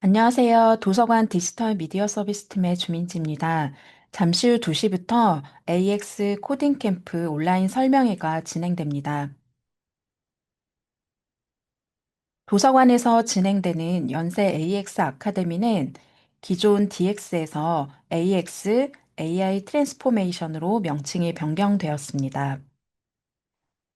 안녕하세요. 도서관 디지털 미디어 서비스 팀의 주민지입니다. 잠시 후 2시부터 AX 코딩 캠프 온라인 설명회가 진행됩니다. 도서관에서 진행되는 연세 AX 아카데미는 기존 DX에서 AX, AI 트랜스포메이션으로 명칭이 변경되었습니다.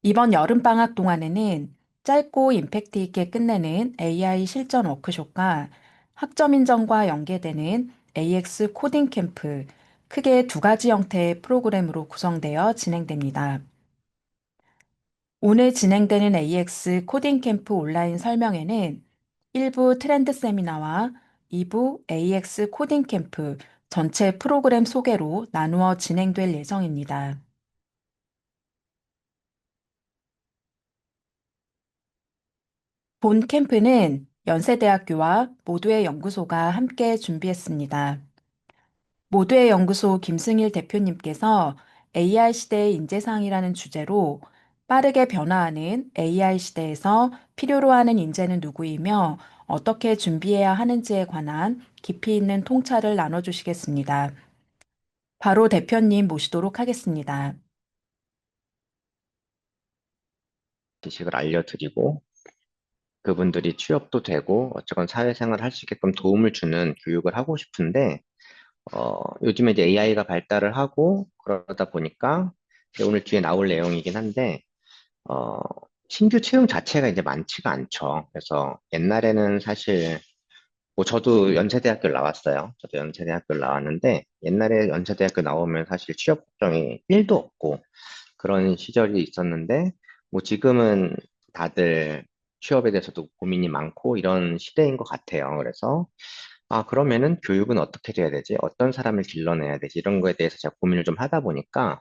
이번 여름방학 동안에는 짧고 임팩트 있게 끝내는 AI 실전 워크숍과 학점 인정과 연계되는 AX 코딩 캠프, 크게 두 가지 형태의 프로그램으로 구성되어 진행됩니다. 오늘 진행되는 AX 코딩 캠프 온라인 설명회는 1부 트렌드 세미나와 2부 AX 코딩 캠프 전체 프로그램 소개로 나누어 진행될 예정입니다. 본 캠프는 연세대학교와 모두의 연구소가 함께 준비했습니다. 모두의 연구소 김승일 대표님께서 AI 시대의 인재상이라는 주제로 빠르게 변화하는 AI 시대에서 필요로 하는 인재는 누구이며 어떻게 준비해야 하는지에 관한 깊이 있는 통찰을 나눠주시겠습니다. 바로 대표님 모시도록 하겠습니다. 지식을 알려드리고 그분들이 취업도 되고 어쨌건 사회생활 할 수 있게끔 도움을 주는 교육을 하고 싶은데 요즘에 이제 AI가 발달을 하고 그러다 보니까 이제 오늘 뒤에 나올 내용이긴 한데 어, 신규 채용 자체가 이제 많지가 않죠. 그래서 옛날에는 사실 뭐 저도 연세대학교를 나왔어요. 저도 연세대학교를 나왔는데 옛날에 연세대학교 나오면 사실 취업 걱정이 1도 없고 그런 시절이 있었는데, 뭐 지금은 다들 취업에 대해서도 고민이 많고 이런 시대인 것 같아요. 그래서, 그러면은 교육은 어떻게 돼야 되지? 어떤 사람을 길러내야 되지? 이런 거에 대해서 제가 고민을 좀 하다 보니까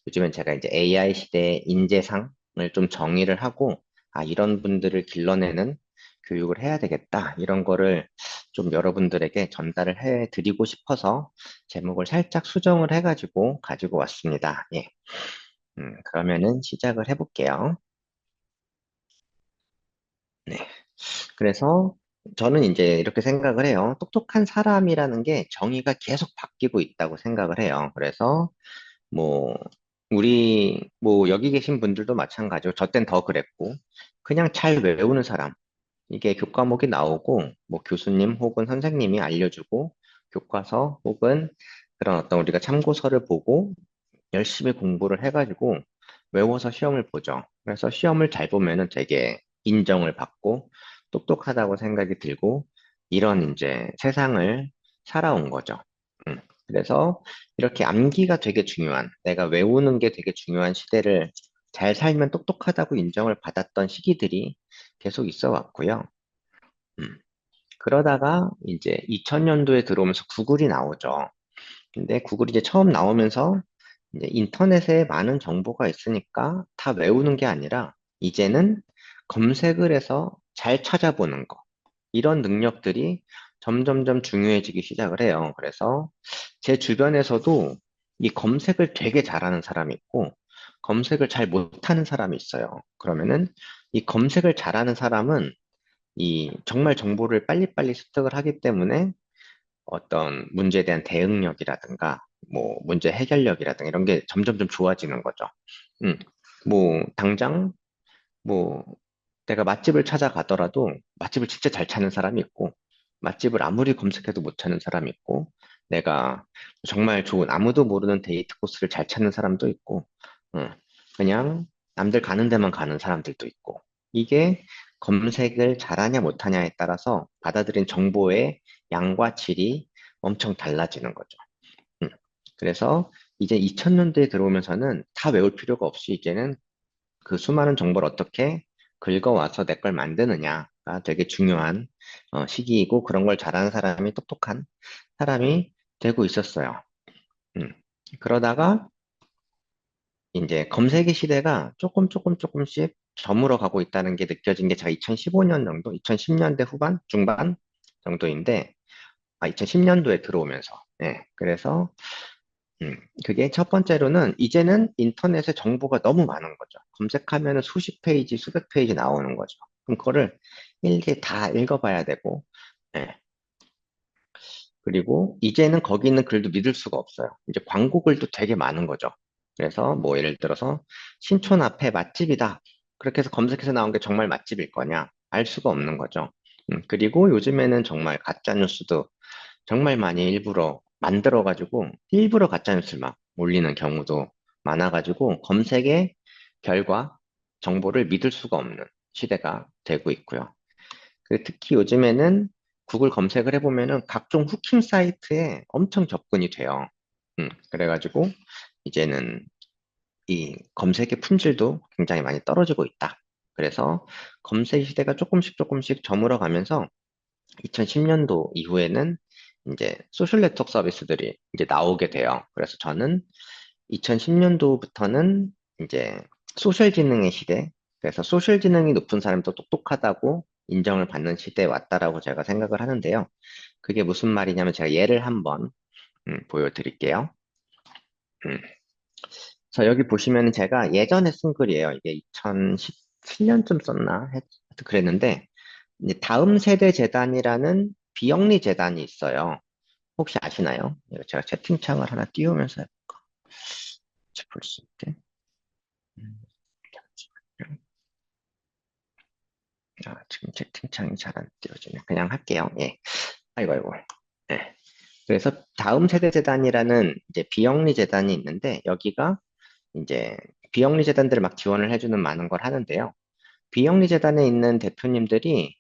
요즘엔 제가 이제 AI 시대의 인재상을 좀 정의를 하고, 이런 분들을 길러내는 교육을 해야 되겠다. 이런 거를 좀 여러분들에게 전달을 해 드리고 싶어서 제목을 살짝 수정을 해가지고 가지고 왔습니다. 예. 그러면은 시작을 해볼게요. 네. 그래서 저는 이제 이렇게 생각을 해요. 똑똑한 사람이라는 게 정의가 계속 바뀌고 있다고 생각을 해요. 그래서 뭐, 뭐, 여기 계신 분들도 마찬가지고, 저 땐 더 그랬고, 그냥 잘 외우는 사람. 이게 교과목이 나오고, 뭐, 교수님 혹은 선생님이 알려주고, 교과서 혹은 그런 어떤 우리가 참고서를 보고, 열심히 공부를 해가지고 외워서 시험을 보죠. 그래서 시험을 잘 보면은 되게 인정을 받고 똑똑하다고 생각이 들고 이런 이제 세상을 살아온 거죠. 음. 그래서 이렇게 암기가 되게 중요한, 내가 외우는 게 되게 중요한 시대를 잘 살면 똑똑하다고 인정을 받았던 시기들이 계속 있어 왔고요. 음. 그러다가 이제 2000년도에 들어오면서 구글이 나오죠. 근데 구글이 이제 처음 나오면서 이제 인터넷에 많은 정보가 있으니까 다 외우는 게 아니라 이제는 검색을 해서 잘 찾아보는 거. 이런 능력들이 점점점 중요해지기 시작을 해요. 그래서 제 주변에서도 이 검색을 되게 잘하는 사람이 있고 검색을 잘 못하는 사람이 있어요. 그러면은 이 검색을 잘하는 사람은 이 정말 정보를 빨리빨리 습득을 하기 때문에 어떤 문제에 대한 대응력이라든가, 뭐, 문제 해결력이라든가, 이런 게 점점점 좋아지는 거죠. 음, 뭐, 당장, 뭐, 내가 맛집을 찾아가더라도, 맛집을 진짜 잘 찾는 사람이 있고, 맛집을 아무리 검색해도 못 찾는 사람이 있고, 내가 정말 좋은, 아무도 모르는 데이트 코스를 잘 찾는 사람도 있고, 음, 그냥 남들 가는 데만 가는 사람들도 있고, 이게 검색을 잘하냐 못하냐에 따라서 받아들인 정보의 양과 질이 엄청 달라지는 거죠. 음. 그래서 이제 2000년대에 들어오면서는 다 외울 필요가 없이 이제는 그 수많은 정보를 어떻게 긁어와서 내 걸 만드느냐가 되게 중요한 시기이고 그런 걸 잘하는 사람이 똑똑한 사람이 되고 있었어요. 음. 그러다가 이제 검색의 시대가 조금씩 저물어 가고 있다는 게 느껴진 게 제가 2015년 정도, 2010년대 후반, 중반 정도인데, 2010년도에 들어오면서. 예, 그래서, 그게 첫 번째로는 이제는 인터넷에 정보가 너무 많은 거죠. 검색하면 수십 페이지, 수백 페이지 나오는 거죠. 그럼 그거를 일일이 다 읽어봐야 되고, 예. 그리고 이제는 거기 있는 글도 믿을 수가 없어요. 이제 광고 글도 되게 많은 거죠. 그래서 뭐 예를 들어서 신촌 앞에 맛집이다. 그렇게 해서 검색해서 나온 게 정말 맛집일 거냐? 알 수가 없는 거죠. 그리고 요즘에는 정말 가짜 뉴스도 정말 많이 일부러 만들어가지고 일부러 가짜 뉴스를 막 올리는 경우도 많아가지고 검색의 결과 정보를 믿을 수가 없는 시대가 되고 있고요. 특히 요즘에는 구글 검색을 해보면은 각종 후킹 사이트에 엄청 접근이 돼요. 그래가지고 이제는 이 검색의 품질도 굉장히 많이 떨어지고 있다. 그래서 검색 시대가 조금씩 조금씩 저물어 가면서 2010년도 이후에는 이제 소셜 네트워크 서비스들이 이제 나오게 돼요. 그래서 저는 2010년도부터는 이제 소셜 지능의 시대, 그래서 소셜 지능이 높은 사람이 더 똑똑하다고 인정을 받는 시대에 왔다라고 제가 생각을 하는데요. 그게 무슨 말이냐면 제가 예를 한번 보여드릴게요. 음. 자, 여기 보시면 제가 예전에 쓴 글이에요. 이게 2017년쯤 썼나? 그랬는데, 이제 다음 세대 재단이라는 비영리 재단이 있어요. 혹시 아시나요? 이거 제가 채팅창을 하나 띄우면서 해볼까? 볼 수 있게. 음, 잠시만요. 지금 채팅창이 잘 안 띄워지네. 그냥 할게요. 예. 아이고, 아이고. 예. 그래서 다음 세대 재단이라는 이제 비영리 재단이 있는데, 여기가 이제 비영리 재단들을 막 지원을 해주는 많은 걸 하는데요. 비영리 재단에 있는 대표님들이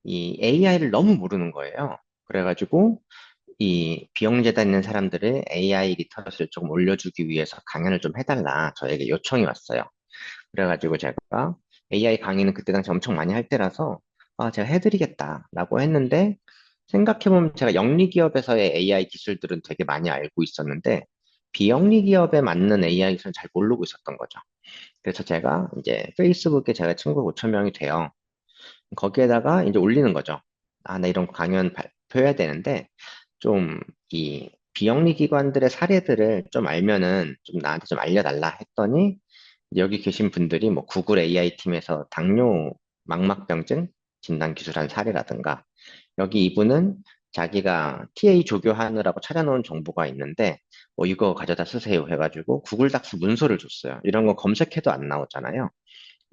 이 AI를 너무 모르는 거예요. 그래가지고 이 비영리 재단에 있는 사람들의 AI 리터러시를 조금 올려주기 위해서 강연을 좀 해달라 저에게 요청이 왔어요. 그래가지고 제가 AI 강의는 그때 당시 엄청 많이 할 때라서 제가 해드리겠다라고 했는데 생각해보면 제가 영리 기업에서의 AI 기술들은 되게 많이 알고 있었는데 비영리 기업에 맞는 AI 기술은 잘 모르고 있었던 거죠. 그래서 제가 이제 페이스북에 제가 친구 5천 명이 돼요. 거기에다가 이제 올리는 거죠. 나 이런 강연 발표해야 되는데, 좀 이 비영리 기관들의 사례들을 좀 알면은 좀 나한테 좀 알려달라 했더니, 여기 계신 분들이 뭐 구글 AI 팀에서 당뇨 망막병증 진단 기술한 사례라든가, 여기 이분은 자기가 TA 조교하느라고 찾아놓은 정보가 있는데, 뭐 이거 가져다 쓰세요 해가지고 구글 닥스 문서를 줬어요. 이런 거 검색해도 안 나오잖아요.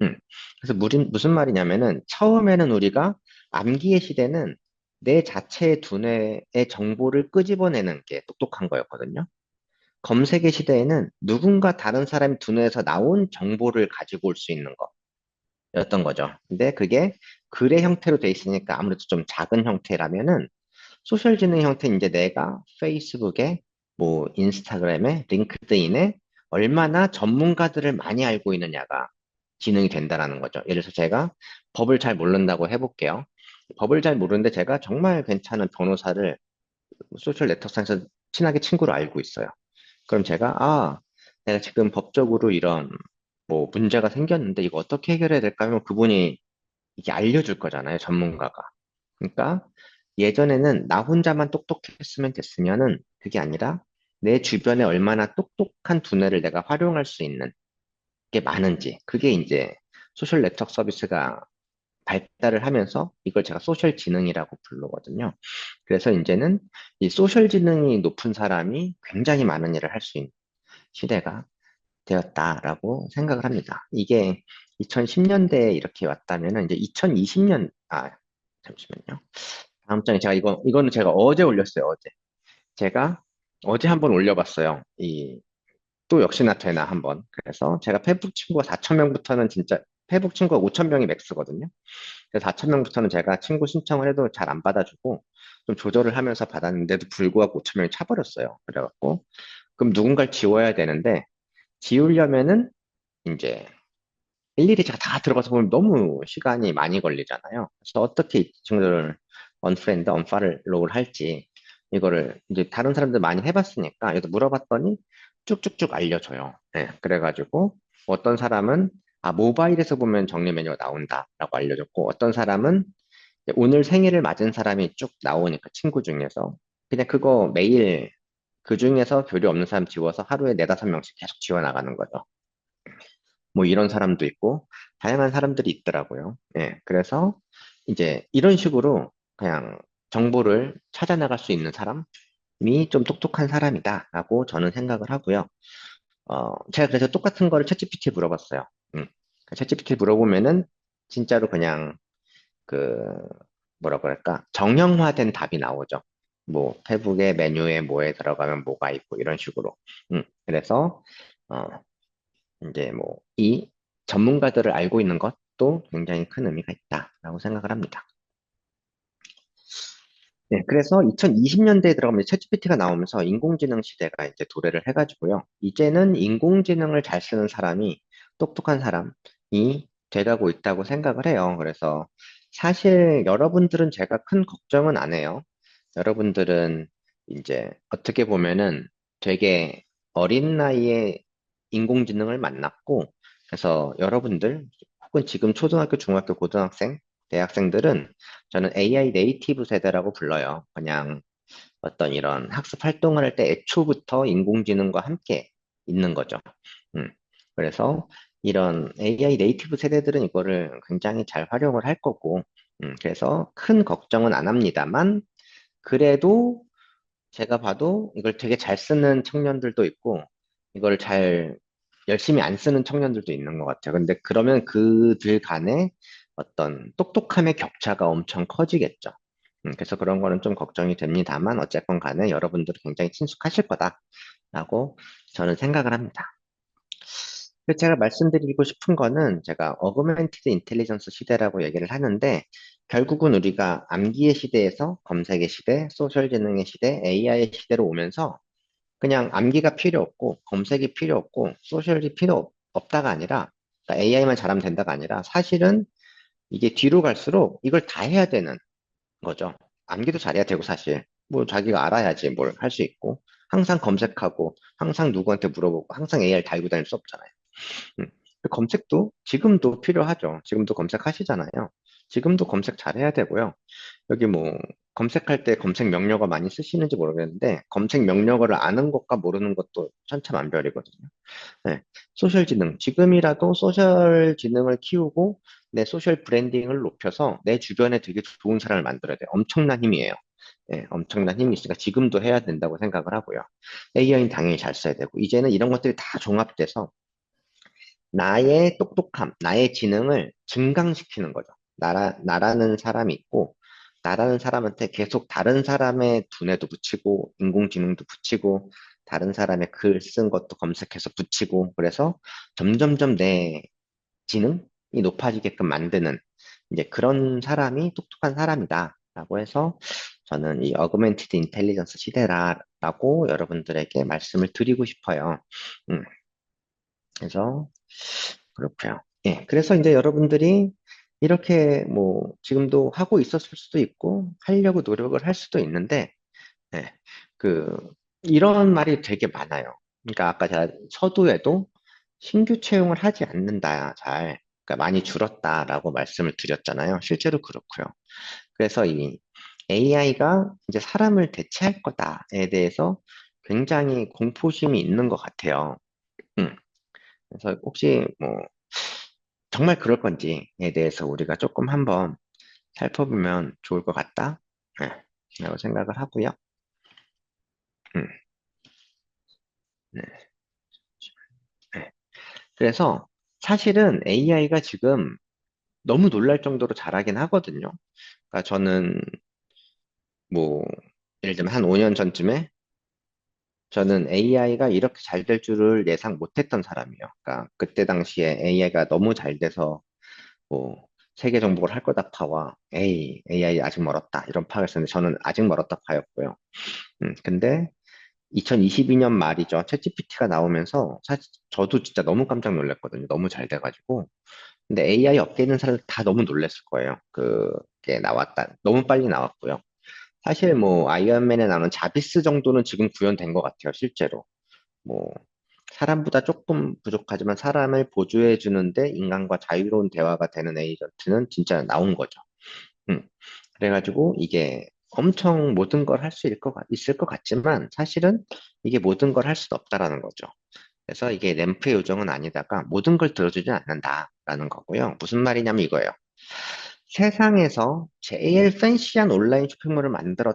음. 그래서 무슨 말이냐면은 처음에는 우리가 암기의 시대는 내 자체의 두뇌의 정보를 끄집어내는 게 똑똑한 거였거든요. 검색의 시대에는 누군가 다른 사람이 두뇌에서 나온 정보를 가지고 올 수 있는 거였던 거죠. 근데 그게 글의 형태로 돼 있으니까 아무래도 좀 작은 형태라면은 소셜 지능 형태는 이제 내가 페이스북에 뭐 인스타그램에 링크드인에 얼마나 전문가들을 많이 알고 있느냐가 지능이 된다라는 거죠. 예를 들어서 제가 법을 잘 모른다고 해볼게요. 법을 잘 모르는데 제가 정말 괜찮은 변호사를 소셜 네트워크상에서 친하게 친구로 알고 있어요. 그럼 제가 내가 지금 법적으로 이런 뭐 문제가 생겼는데 이거 어떻게 해결해야 될까 하면 그분이 이게 알려줄 거잖아요, 전문가가. 그러니까 예전에는 나 혼자만 똑똑했으면 됐으면은 그게 아니라 내 주변에 얼마나 똑똑한 두뇌를 내가 활용할 수 있는 게 많은지 그게 이제 소셜 네트워크 서비스가 발달을 하면서 이걸 제가 소셜 지능이라고 부르거든요. 그래서 이제는 이 소셜 지능이 높은 사람이 굉장히 많은 일을 할 수 있는 시대가 되었다라고 생각을 합니다. 이게 2010년대에 이렇게 왔다면은 이제 2020년, 잠시만요. 다음 장에 제가 이거는 제가 어제 올렸어요, 어제. 제가 어제 한번 올려봤어요. 또 역시나 되나 한번. 그래서 제가 페북 친구가 4천 명부터는 진짜, 페북 친구가 5천 명이 맥스거든요. 그래서 4천 명부터는 제가 친구 신청을 해도 잘 안 받아주고, 좀 조절을 하면서 받았는데도 불구하고 5천 명이 차버렸어요. 그래갖고, 그럼 누군가를 지워야 되는데, 지우려면은 이제 일일이 제가 다 들어가서 보면 너무 시간이 많이 걸리잖아요. 그래서 어떻게 이 친구들을 언프렌드, 언팔로우를 할지 이거를 이제 다른 사람들 많이 해봤으니까 이것도 물어봤더니 쭉쭉쭉 알려줘요. 네, 그래가지고 어떤 사람은 모바일에서 보면 정리 메뉴가 나온다라고 알려줬고 어떤 사람은 이제 오늘 생일을 맞은 사람이 쭉 나오니까 친구 중에서 그냥 그거 매일 그 중에서 교류 없는 사람 지워서 하루에 네다섯 명씩 계속 지워 나가는 거죠. 뭐 이런 사람도 있고 다양한 사람들이 있더라고요. 예, 그래서 이제 이런 식으로 그냥 정보를 찾아나갈 수 있는 사람이 좀 똑똑한 사람이다라고 저는 생각을 하고요. 제가 그래서 똑같은 거를 챗GPT에 물어봤어요. 챗GPT 물어보면은 진짜로 그냥 그 뭐라 그럴까 정형화된 답이 나오죠. 뭐 페북의 메뉴에 뭐에 들어가면 뭐가 있고 이런 식으로. 그래서 어, 이제 뭐 이 전문가들을 알고 있는 것도 굉장히 큰 의미가 있다라고 생각을 합니다. 네, 그래서 2020년대에 들어가면 챗GPT가 나오면서 인공지능 시대가 이제 도래를 해가지고요. 이제는 인공지능을 잘 쓰는 사람이 똑똑한 사람이 돼가고 있다고 생각을 해요. 그래서 사실 여러분들은 제가 큰 걱정은 안 해요. 여러분들은 이제 어떻게 보면은 되게 어린 나이에 인공지능을 만났고, 그래서 여러분들 혹은 지금 초등학교, 중학교, 고등학생, 대학생들은 저는 AI 네이티브 세대라고 불러요. 그냥 어떤 이런 학습 활동을 할 때 애초부터 인공지능과 함께 있는 거죠. 음. 그래서 이런 AI 네이티브 세대들은 이거를 굉장히 잘 활용을 할 거고, 그래서 큰 걱정은 안 합니다만, 그래도 제가 봐도 이걸 되게 잘 쓰는 청년들도 있고, 이걸 잘 열심히 안 쓰는 청년들도 있는 것 같아요. 근데 그러면 그들 간에 어떤 똑똑함의 격차가 엄청 커지겠죠. 그래서 그런 거는 좀 걱정이 됩니다만, 어쨌건 간에 여러분들은 굉장히 친숙하실 거다라고 저는 생각을 합니다. 그래서 제가 말씀드리고 싶은 거는 제가 어그멘티드 인텔리전스 시대라고 얘기를 하는데 결국은 우리가 암기의 시대에서 검색의 시대, 소셜 지능의 시대, AI의 시대로 오면서 그냥 암기가 필요 없고 검색이 필요 없고 소셜이 필요 없다가 아니라 그러니까 AI만 잘하면 된다가 아니라 사실은 이게 뒤로 갈수록 이걸 다 해야 되는 거죠. 암기도 잘해야 되고 사실 뭐 자기가 알아야지 뭘 할 수 있고 항상 검색하고 항상 누구한테 물어보고 항상 AI를 달고 다닐 수 없잖아요. 음. 검색도 지금도 필요하죠. 지금도 검색하시잖아요. 지금도 검색 잘해야 되고요. 여기 뭐 검색할 때 검색 명령어 많이 쓰시는지 모르겠는데 검색 명령어를 아는 것과 모르는 것도 천차만별이거든요. 네. 소셜 지능. 지금이라도 소셜 지능을 키우고 내 소셜 브랜딩을 높여서 내 주변에 되게 좋은 사람을 만들어야 돼요. 엄청난 힘이에요. 예, 엄청난 힘이 있으니까 지금도 해야 된다고 생각을 하고요. AI는 당연히 잘 써야 되고, 이제는 이런 것들이 다 종합돼서 나의 똑똑함, 나의 지능을 증강시키는 거죠. 나라는 사람이 있고, 나라는 사람한테 계속 다른 사람의 두뇌도 붙이고, 인공지능도 붙이고, 다른 사람의 글 쓴 것도 검색해서 붙이고, 그래서 점점점 내 지능이 높아지게끔 만드는 이제 그런 사람이 똑똑한 사람이다. 라고 해서 저는 이 어그멘티드 인텔리전스 시대라고 여러분들에게 말씀을 드리고 싶어요. 음, 그래서 그렇고요. 예, 그래서 이제 여러분들이 이렇게 뭐 지금도 하고 있었을 수도 있고 하려고 노력을 할 수도 있는데 예, 그 이런 말이 되게 많아요. 그러니까 아까 제가 서두에도 신규 채용을 하지 않는다 잘 그러니까 많이 줄었다라고 말씀을 드렸잖아요. 실제로 그렇고요. 그래서 이 AI가 이제 사람을 대체할 거다에 대해서 굉장히 공포심이 있는 것 같아요. 음, 그래서 혹시 뭐 정말 그럴 건지에 대해서 우리가 조금 한번 살펴보면 좋을 것 같다. 네, 라고 생각을 하고요. 음, 네, 네. 그래서 사실은 AI가 지금 너무 놀랄 정도로 잘하긴 하거든요. 그러니까 저는 뭐 예를 들면 한 5년 전쯤에 저는 AI가 이렇게 잘 될 줄을 예상 못했던 사람이에요. 그러니까 그때 당시에 AI가 너무 잘 돼서 뭐 세계 정복을 할 거다 파와 AI 아직 멀었다 이런 파가 있었는데 저는 아직 멀었다 파였고요. 근데 2022년 말이죠. 챗GPT가 나오면서 사실 저도 진짜 너무 깜짝 놀랐거든요. 너무 잘 돼가지고. 근데 AI 업계 있는 사람들 다 너무 놀랐을 거예요. 그게 나왔다. 너무 빨리 나왔고요. 사실 뭐 아이언맨에 나오는 자비스 정도는 지금 구현된 것 같아요. 실제로. 뭐 사람보다 조금 부족하지만 사람을 보조해 주는데 인간과 자유로운 대화가 되는 에이전트는 진짜 나온 거죠. 음. 그래가지고 이게 엄청 모든 걸 할 수 있을 것 같지만 사실은 이게 모든 걸 할 수는 없다라는 거죠. 그래서 이게 램프의 요정은 아니다가 모든 걸 들어주진 않는다라는 거고요. 무슨 말이냐면 이거예요. 세상에서 제일 팬시한 온라인 쇼핑몰을 만들어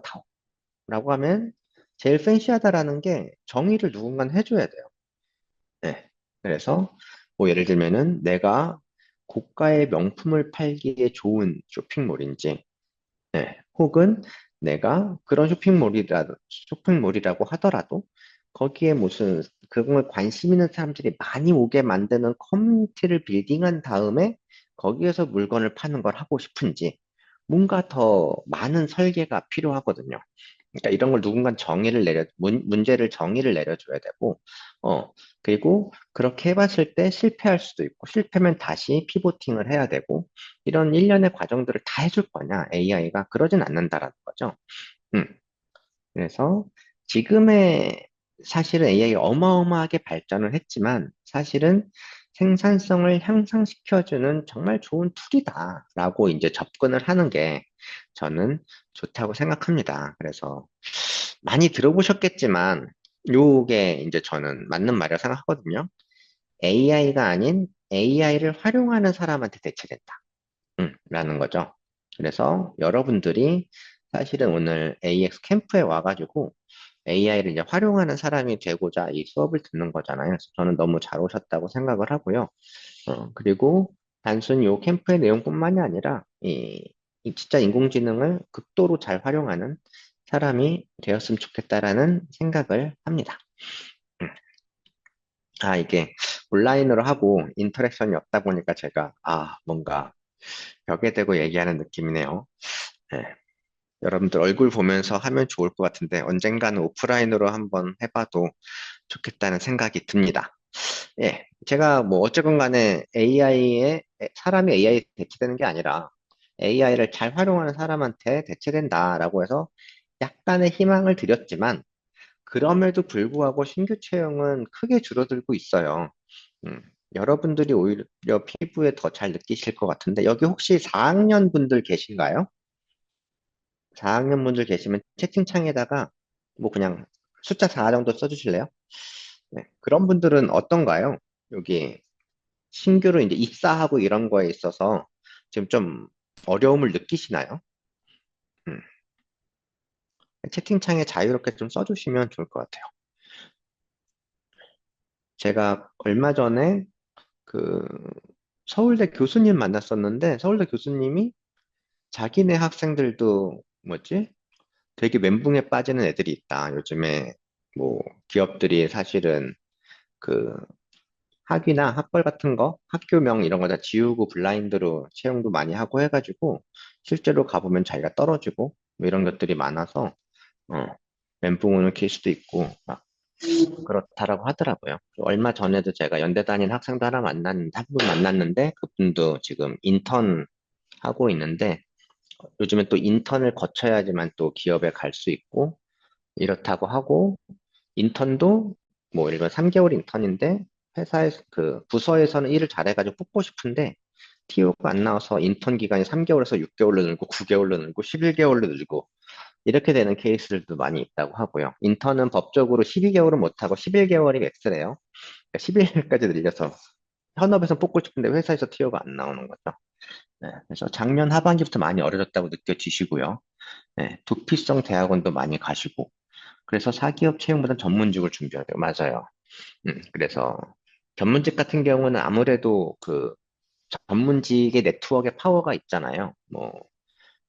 다오라고 하면 제일 팬시하다라는 게 정의를 누군가는 해줘야 돼요. 네. 그래서 뭐 예를 들면은 내가 고가의 명품을 팔기에 좋은 쇼핑몰인지, 네. 혹은 내가 그런 쇼핑몰이라고 하더라도 거기에 무슨 그걸 관심 있는 사람들이 많이 오게 만드는 커뮤니티를 빌딩한 다음에 거기에서 물건을 파는 걸 하고 싶은지 뭔가 더 많은 설계가 필요하거든요. 그러니까 이런 걸 누군가 문제를 정의를 내려줘야 되고, 어, 그리고 그렇게 해봤을 때 실패할 수도 있고, 실패면 다시 피보팅을 해야 되고, 이런 일련의 과정들을 다 해줄 거냐, AI가 그러진 않는다라는 거죠. 음, 그래서 지금의 사실은 AI가 어마어마하게 발전을 했지만, 사실은 생산성을 향상시켜주는 정말 좋은 툴이다라고 이제 접근을 하는 게 저는 좋다고 생각합니다. 그래서 많이 들어보셨겠지만, 요게 이제 저는 맞는 말이라고 생각하거든요. AI가 아닌 AI를 활용하는 사람한테 대체된다. 라는 거죠. 그래서 여러분들이 사실은 오늘 AX 캠프에 와가지고 AI를 이제 활용하는 사람이 되고자 이 수업을 듣는 거잖아요. 그래서 저는 너무 잘 오셨다고 생각을 하고요. 그리고 단순히 요 캠프의 내용뿐만이 아니라 이 진짜 인공지능을 극도로 잘 활용하는 사람이 되었으면 좋겠다라는 생각을 합니다. 음. 이게 온라인으로 하고 인터랙션이 없다 보니까 제가 뭔가 벽에 대고 얘기하는 느낌이네요. 네. 여러분들 얼굴 보면서 하면 좋을 것 같은데 언젠가는 오프라인으로 한번 해봐도 좋겠다는 생각이 듭니다. 예, 제가 뭐 어쨌건 간에 사람이 AI에 대체되는 게 아니라 AI를 잘 활용하는 사람한테 대체된다라고 해서 약간의 희망을 드렸지만 그럼에도 불구하고 신규 채용은 크게 줄어들고 있어요. 음, 여러분들이 오히려 피부에 더 잘 느끼실 것 같은데 여기 혹시 4학년 분들 계신가요? 4학년 분들 계시면 채팅창에다가 뭐 그냥 숫자 4 정도 써주실래요? 네, 그런 분들은 어떤가요? 여기 신규로 이제 입사하고 이런 거에 있어서 지금 좀 어려움을 느끼시나요? 음, 채팅창에 자유롭게 좀 써주시면 좋을 것 같아요. 제가 얼마 전에 그 서울대 교수님 만났었는데 서울대 교수님이 자기네 학생들도 뭐지? 되게 멘붕에 빠지는 애들이 있다. 요즘에 뭐 기업들이 사실은 그 학위나 학벌 같은 거, 학교명 이런 거 다 지우고 블라인드로 채용도 많이 하고 해가지고 실제로 가보면 자기가 떨어지고 뭐 이런 것들이 많아서 어, 멘붕을 킬 수도 있고 막 그렇다라고 하더라고요. 얼마 전에도 제가 연대 다닌 학생도 한 분 만났는데 그분도 지금 인턴 하고 있는데 요즘에 또 인턴을 거쳐야지만 또 기업에 갈 수 있고 이렇다고 하고 인턴도 뭐 예를 들어 3개월 인턴인데 회사에 그 부서에서는 일을 잘해가지고 뽑고 싶은데 TO가 안 나와서 인턴 기간이 3개월에서 6개월로 늘고 9개월로 늘고 11개월로 늘고 이렇게 되는 케이스들도 많이 있다고 하고요. 인턴은 법적으로 12개월은 못하고 11개월이 맥스래요. 11개월까지 늘려서 현업에서 뽑고 싶은데 회사에서 TO가 안 나오는 거죠. 네, 그래서 작년 하반기부터 많이 어려졌다고 느껴지시고요. 네, 도피성 대학원도 많이 가시고 그래서 사기업 채용보다는 전문직을 준비해야 돼요. 맞아요. 그래서 전문직 같은 경우는 아무래도 그 전문직의 네트워크의 파워가 있잖아요. 뭐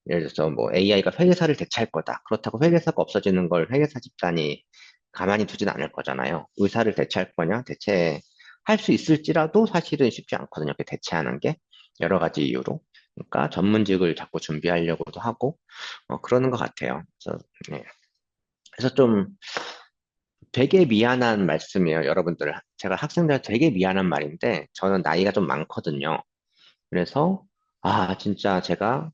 예를 들어서 뭐 AI가 회계사를 대체할 거다. 그렇다고 회계사가 없어지는 걸 회계사 집단이 가만히 두진 않을 거잖아요. 의사를 대체할 거냐? 대체할 수 있을지라도 사실은 쉽지 않거든요. 그 대체하는 게 여러 가지 이유로. 그러니까 전문직을 자꾸 준비하려고도 하고 그러는 것 같아요. 그래서, 네. 그래서 좀 되게 미안한 말씀이에요, 여러분들. 제가 학생들한테 되게 미안한 말인데, 저는 나이가 좀 많거든요. 그래서, 진짜 제가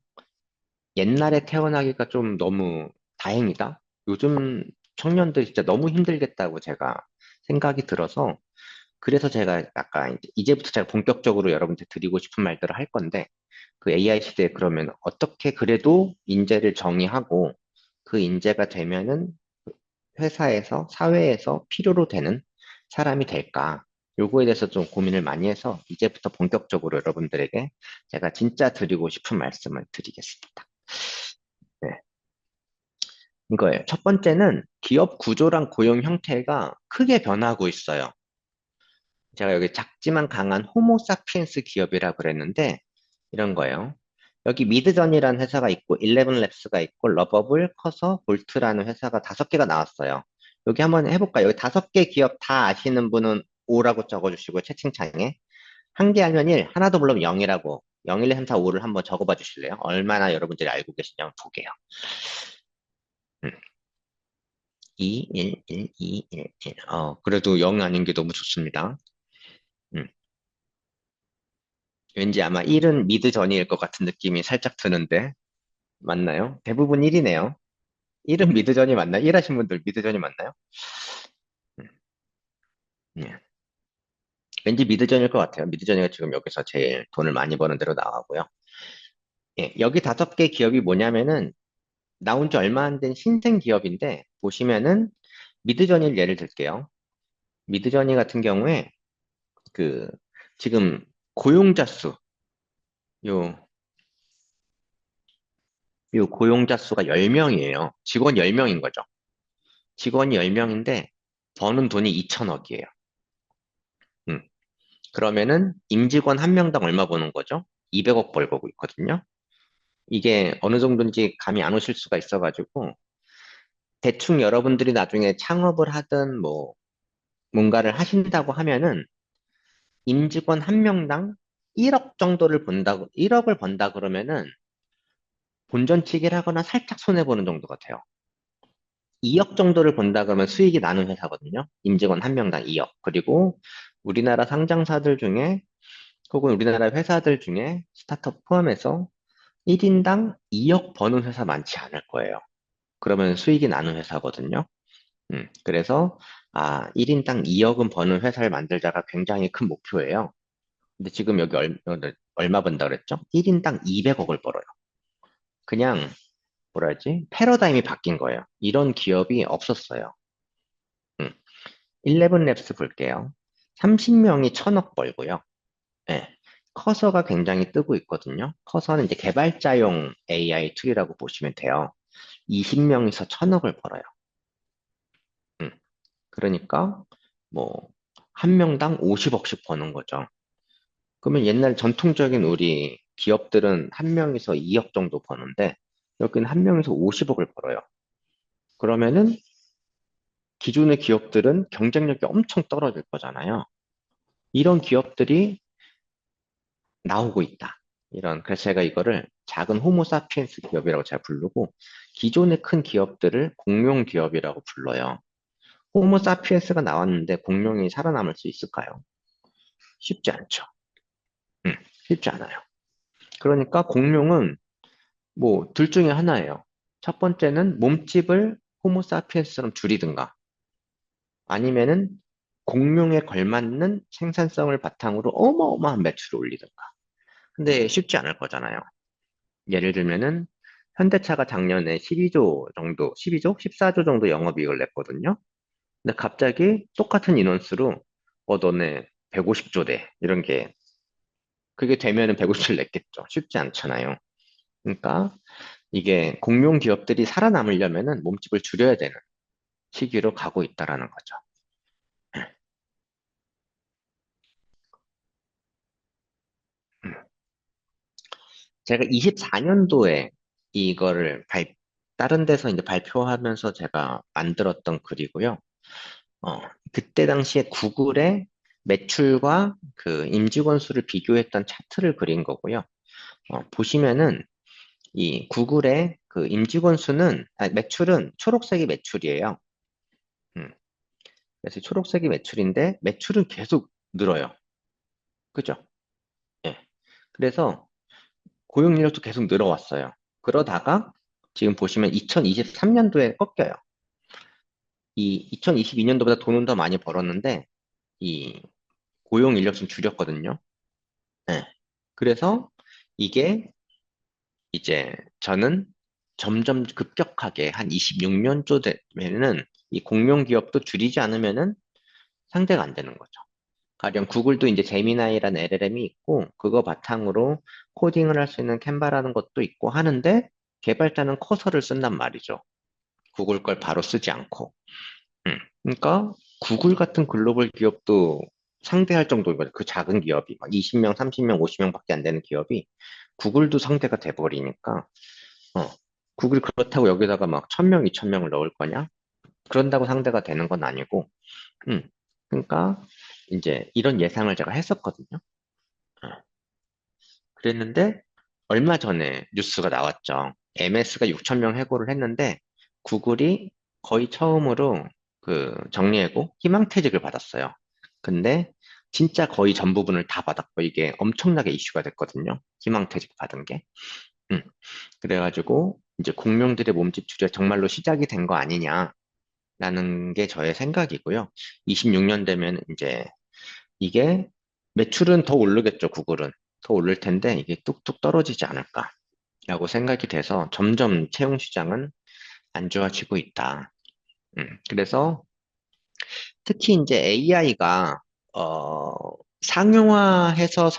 옛날에 태어나기가 좀 너무 다행이다. 요즘 청년들 진짜 너무 힘들겠다고 제가 생각이 들어서, 그래서 제가 약간 이제부터 제가 본격적으로 여러분한테 드리고 싶은 말들을 할 건데, 그 AI 시대에 그러면 어떻게 그래도 인재를 정의하고 그 인재가 되면은 회사에서, 사회에서 필요로 되는 사람이 될까? 요거에 대해서 좀 고민을 많이 해서 이제부터 본격적으로 여러분들에게 제가 진짜 드리고 싶은 말씀을 드리겠습니다. 이거예요. 첫 번째는 기업 구조랑 고용 형태가 크게 변하고 있어요. 제가 여기 작지만 강한 호모사피엔스 기업이라고 그랬는데 이런 거예요. 여기 미드전이라는 회사가 있고 일레븐랩스가 있고 러버블, 커서, 볼트라는 회사가 5개가 나왔어요. 여기 한번 해볼까요? 여기 5개 기업 다 아시는 분은 O라고 적어주시고 채팅창에 한 개 알면 1, 하나도 모르면 0이라고 0, 1, 2, 3, 4, 5를 한번 적어봐 주실래요? 얼마나 여러분들이 알고 계시냐면 보게요. 2, 1, 1, 2, 1, 1. 그래도 0 아닌 게 너무 좋습니다. 음. 왠지 아마 1은 미드 전이일 것 같은 느낌이 살짝 드는데, 맞나요? 대부분 1이네요. 1은 미드 전이 맞나요? 1 하신 분들 미드 전이 맞나요? 음, 예. 왠지 미드 전일 것 같아요. 미드 전이가 지금 여기서 제일 돈을 많이 버는 데로 나가고요. 예, 여기 5개 기업이 뭐냐면은, 나온 지 얼마 안 된 신생 기업인데, 보시면은, 미드저니를 예를 들게요. 미드저니 같은 경우에, 그, 지금 고용자 수, 요, 요 고용자 수가 10명이에요. 직원 10명인 거죠. 직원이 10명인데 버는 돈이 2천억이에요. 그러면은 임직원 한 명당 얼마 버는 거죠? 200억 벌고 있거든요. 이게 어느 정도인지 감이 안 오실 수가 있어가지고 대충 여러분들이 나중에 창업을 하든 뭐 뭔가를 하신다고 하면은 임직원 한 명당 1억 정도를 번다고 1억을 번다 그러면은 본전치기를 하거나 살짝 손해보는 정도 같아요. 2억 정도를 번다 그러면 수익이 나는 회사거든요. 임직원 한 명당 2억. 그리고 우리나라 상장사들 중에 혹은 우리나라 회사들 중에 스타트업 포함해서 1인당 2억 버는 회사 많지 않을 거예요. 그러면 수익이 나는 회사거든요. 그래서 1인당 2억은 버는 회사를 만들자가 굉장히 큰 목표예요. 근데 지금 여기 얼마 번다 그랬죠? 1인당 200억을 벌어요. 그냥 뭐라 하지? 패러다임이 바뀐 거예요. 이런 기업이 없었어요. 음. 11랩스 볼게요. 30명이 1,000억 벌고요. 예. 커서가 굉장히 뜨고 있거든요. 커서는 이제 개발자용 AI 툴이라고 보시면 돼요. 20명에서 1,000억을 벌어요. 음. 그러니까 뭐 한 명당 50억씩 버는 거죠. 그러면 옛날 전통적인 우리 기업들은 한 명에서 2억 정도 버는데 여기는 한 명에서 50억을 벌어요. 그러면은 기존의 기업들은 경쟁력이 엄청 떨어질 거잖아요. 이런 기업들이 나오고 있다. 그래서 제가 이거를 작은 호모사피엔스 기업이라고 제가 부르고, 기존의 큰 기업들을 공룡 기업이라고 불러요. 호모사피엔스가 나왔는데 공룡이 살아남을 수 있을까요? 쉽지 않죠. 음, 쉽지 않아요. 그러니까 공룡은 뭐 둘 중에 하나예요. 첫 번째는 몸집을 호모사피엔스처럼 줄이든가, 아니면은 공룡에 걸맞는 생산성을 바탕으로 어마어마한 매출을 올리든가. 근데 쉽지 않을 거잖아요. 예를 들면은 현대차가 작년에 12조 정도, 12조? 14조 정도 영업이익을 냈거든요. 근데 갑자기 똑같은 인원수로 너네 150조 돼. 이런 게 그게 되면은 150조를 냈겠죠. 쉽지 않잖아요. 그러니까 이게 공룡 기업들이 살아남으려면은 몸집을 줄여야 되는 시기로 가고 있다라는 거죠. 음. 제가 24년도에 이거를 다른 데서 이제 발표하면서 제가 만들었던 글이고요. 그때 당시에 구글의 매출과 그 임직원 수를 비교했던 차트를 그린 거고요. 보시면은 이 구글의 그 임직원 수는, 매출은 초록색이 매출이에요. 음, 그래서 초록색이 매출인데 매출은 계속 늘어요. 그죠? 예. 그래서 고용 인력도 계속 늘어왔어요. 그러다가 지금 보시면 2023년도에 꺾여요. 이 2022년도보다 돈은 더 많이 벌었는데 이 고용 인력 좀 줄였거든요. 네. 그래서 이게 이제 저는 점점 급격하게 한 26년조 되면은 이 공룡 기업도 줄이지 않으면은 상대가 안 되는 거죠. 가령 구글도 이제 제미나이라는 LLM이 있고 그거 바탕으로 코딩을 할 수 있는 캔바라는 것도 있고 하는데 개발자는 커서를 쓴단 말이죠. 구글 걸 바로 쓰지 않고. 그러니까 구글 같은 글로벌 기업도 상대할 정도거든. 그 작은 기업이 막 20명, 30명, 50명밖에 안 되는 기업이 구글도 상대가 돼버리니까 어, 구글 그렇다고 여기다가 막 1000명, 2000명을 넣을 거냐? 그런다고 상대가 되는 건 아니고, 음, 그러니까 이제 이런 예상을 제가 했었거든요. 어, 그랬는데 얼마 전에 뉴스가 나왔죠. MS가 6000명 해고를 했는데 구글이 거의 처음으로 그 정리해고 희망퇴직을 받았어요. 근데 진짜 거의 전 부분을 다 받았고 이게 엄청나게 이슈가 됐거든요. 희망퇴직 받은 게. 음, 그래가지고 이제 공룡들의 몸집 줄여 정말로 시작이 된 거 아니냐라는 게 저의 생각이고요. 26년 되면 이제 이게 매출은 더 오르겠죠, 구글은. 더 오를 텐데 이게 뚝뚝 떨어지지 않을까라고 생각이 돼서 점점 채용 시장은 안 좋아지고 있다. 그래서 특히 이제 AI가 상용화해서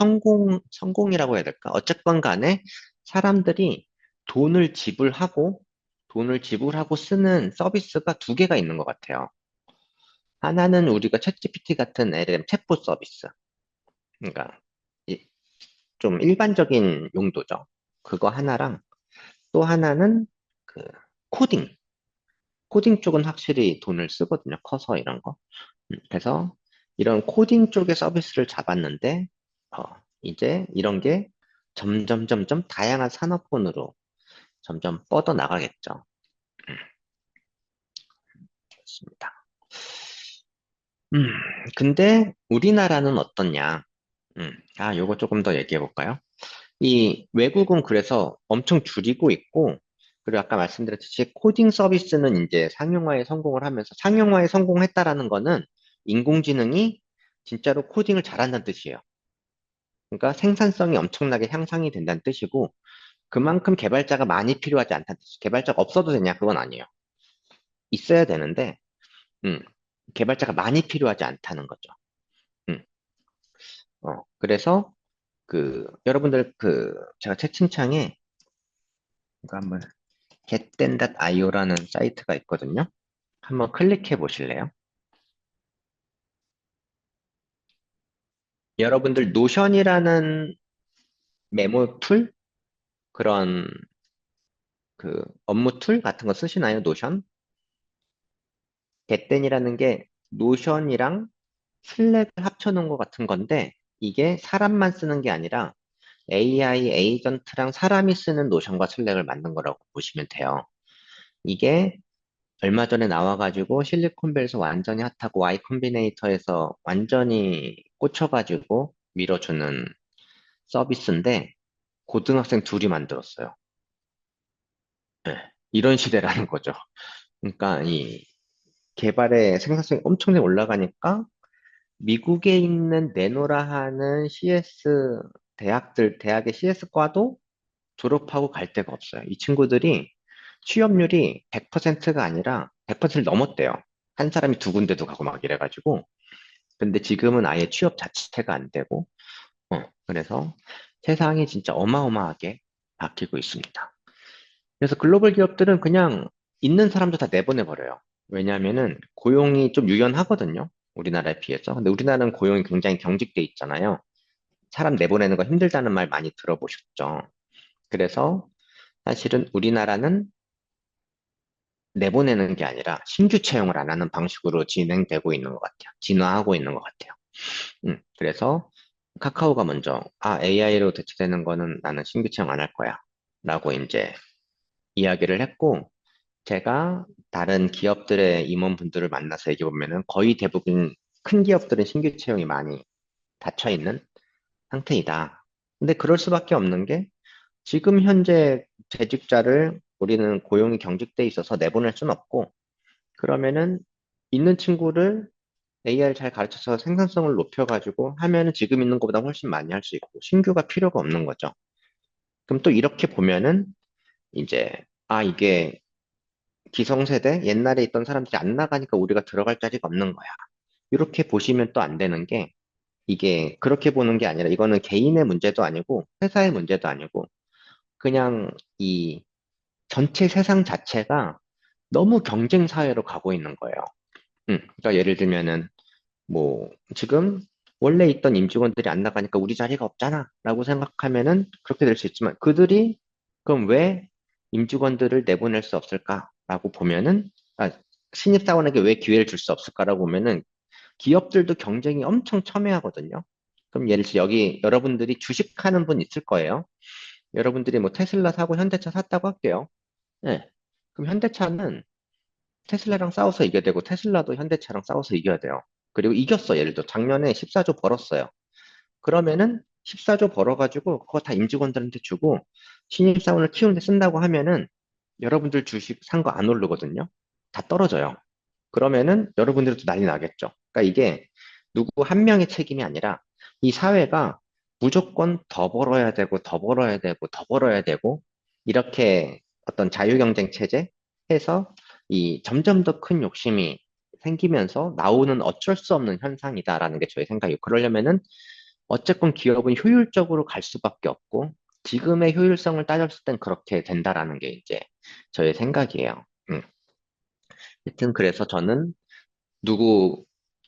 성공이라고 해야 될까? 어쨌건 간에 사람들이 돈을 지불하고 돈을 지불하고 쓰는 서비스가 두 개가 있는 것 같아요. 하나는 우리가 챗GPT 같은 LLM 챗봇 서비스. 그러니까 좀 일반적인 용도죠. 그거 하나랑 또 하나는 그 코딩. 코딩 쪽은 확실히 돈을 쓰거든요. 커서 이런 거. 그래서 이런 코딩 쪽의 서비스를 잡았는데, 어, 이제 이런 게 점점 다양한 산업군으로 점점 뻗어 나가겠죠. 음, 그렇습니다. 음, 근데 우리나라는 어떻냐? 요거 조금 더 얘기해 볼까요? 이 외국은 그래서 엄청 줄이고 있고, 그리고 아까 말씀드렸듯이 코딩 서비스는 이제 상용화에 성공을 하면서 상용화에 성공했다라는 거는 인공지능이 진짜로 코딩을 잘한다는 뜻이에요. 그러니까 생산성이 엄청나게 향상이 된다는 뜻이고, 그만큼 개발자가 많이 필요하지 않다는 뜻이에요. 개발자가 없어도 되냐? 그건 아니에요. 있어야 되는데, 음, 개발자가 많이 필요하지 않다는 거죠. 음, 그래서 여러분들 제가 채팅창에 이거 한번 getden.io라는 사이트가 있거든요. 한번 클릭해 보실래요? 여러분들 노션이라는 메모 툴? 그런 업무 툴 같은 거 쓰시나요? 노션? getden이라는 게 노션이랑 슬랙을 합쳐놓은 것 같은 건데 이게 사람만 쓰는 게 아니라 AI 에이전트랑 사람이 쓰는 노션과 슬랙을 만든 거라고 보시면 돼요. 이게 얼마 전에 나와가지고 실리콘밸리에서 완전히 핫하고 Y 컴비네이터에서 완전히 꽂혀가지고 밀어주는 서비스인데 고등학생 둘이 만들었어요. 네, 이런 시대라는 거죠. 그러니까 이 개발의 생산성이 엄청나게 올라가니까 미국에 있는 내노라 하는 CS 대학의 CS과도 졸업하고 갈 데가 없어요. 이 친구들이 취업률이 100%가 아니라 100%를 넘었대요. 한 사람이 두 군데도 가고 막 이래가지고. 근데 지금은 아예 취업 자체가 안 되고, 그래서 세상이 진짜 어마어마하게 바뀌고 있습니다. 그래서 글로벌 기업들은 그냥 있는 사람도 다 내보내버려요. 왜냐하면은 고용이 좀 유연하거든요. 우리나라에 비해서. 근데 우리나라는 고용이 굉장히 경직돼 있잖아요. 사람 내보내는 거 힘들다는 말 많이 들어보셨죠. 그래서 사실은 우리나라는 내보내는 게 아니라 신규 채용을 안 하는 방식으로 진행되고 있는 것 같아요. 진화하고 있는 것 같아요. 그래서 카카오가 먼저, AI로 대체되는 거는 나는 신규 채용 안 할 거야. 라고 이제 이야기를 했고, 제가 다른 기업들의 임원분들을 만나서 얘기해 보면은 거의 대부분 큰 기업들은 신규 채용이 많이 닫혀 있는 상태이다. 근데 그럴 수밖에 없는 게 지금 현재 재직자를 우리는 고용이 경직돼 있어서 내보낼 순 없고, 그러면은 있는 친구를 AI를 잘 가르쳐서 생산성을 높여가지고 하면은 지금 있는 것보다 훨씬 많이 할 수 있고, 신규가 필요가 없는 거죠. 그럼 또 이렇게 보면은 이제, 이게 기성세대, 옛날에 있던 사람들이 안 나가니까 우리가 들어갈 자리가 없는 거야. 이렇게 보시면 또 안 되는 게, 이게 그렇게 보는 게 아니라 이거는 개인의 문제도 아니고 회사의 문제도 아니고 그냥 이 전체 세상 자체가 너무 경쟁 사회로 가고 있는 거예요. 그러니까 예를 들면은 뭐 지금 원래 있던 임직원들이 안 나가니까 우리 자리가 없잖아 라고 생각하면은 그렇게 될 수 있지만 그들이 그럼 왜 임직원들을 내보낼 수 없을까라고 보면은 신입사원에게 왜 기회를 줄 수 없을까라고 보면은 기업들도 경쟁이 엄청 첨예하거든요. 그럼 예를 들어 여기 여러분들이 주식하는 분 있을 거예요. 여러분들이 뭐 테슬라 사고 현대차 샀다고 할게요. 네. 그럼 현대차는 테슬라랑 싸워서 이겨야 되고 테슬라도 현대차랑 싸워서 이겨야 돼요. 그리고 이겼어. 예를 들어 작년에 14조 벌었어요. 그러면은 14조 벌어가지고 그거 다 임직원들한테 주고 신입사원을 키우는데 쓴다고 하면은 여러분들 주식 산 거 안 오르거든요. 다 떨어져요. 그러면은 여러분들도 난리 나겠죠. 그러니까 이게 누구 한 명의 책임이 아니라 이 사회가 무조건 더 벌어야 되고 더 벌어야 되고 더 벌어야 되고 이렇게 어떤 자유경쟁 체제 해서 이 점점 더 큰 욕심이 생기면서 나오는 어쩔 수 없는 현상이다라는 게 저의 생각이에요. 그러려면은 어쨌건 기업은 효율적으로 갈 수밖에 없고 지금의 효율성을 따졌을 땐 그렇게 된다라는 게 이제 저의 생각이에요. 하여튼 그래서 저는 누구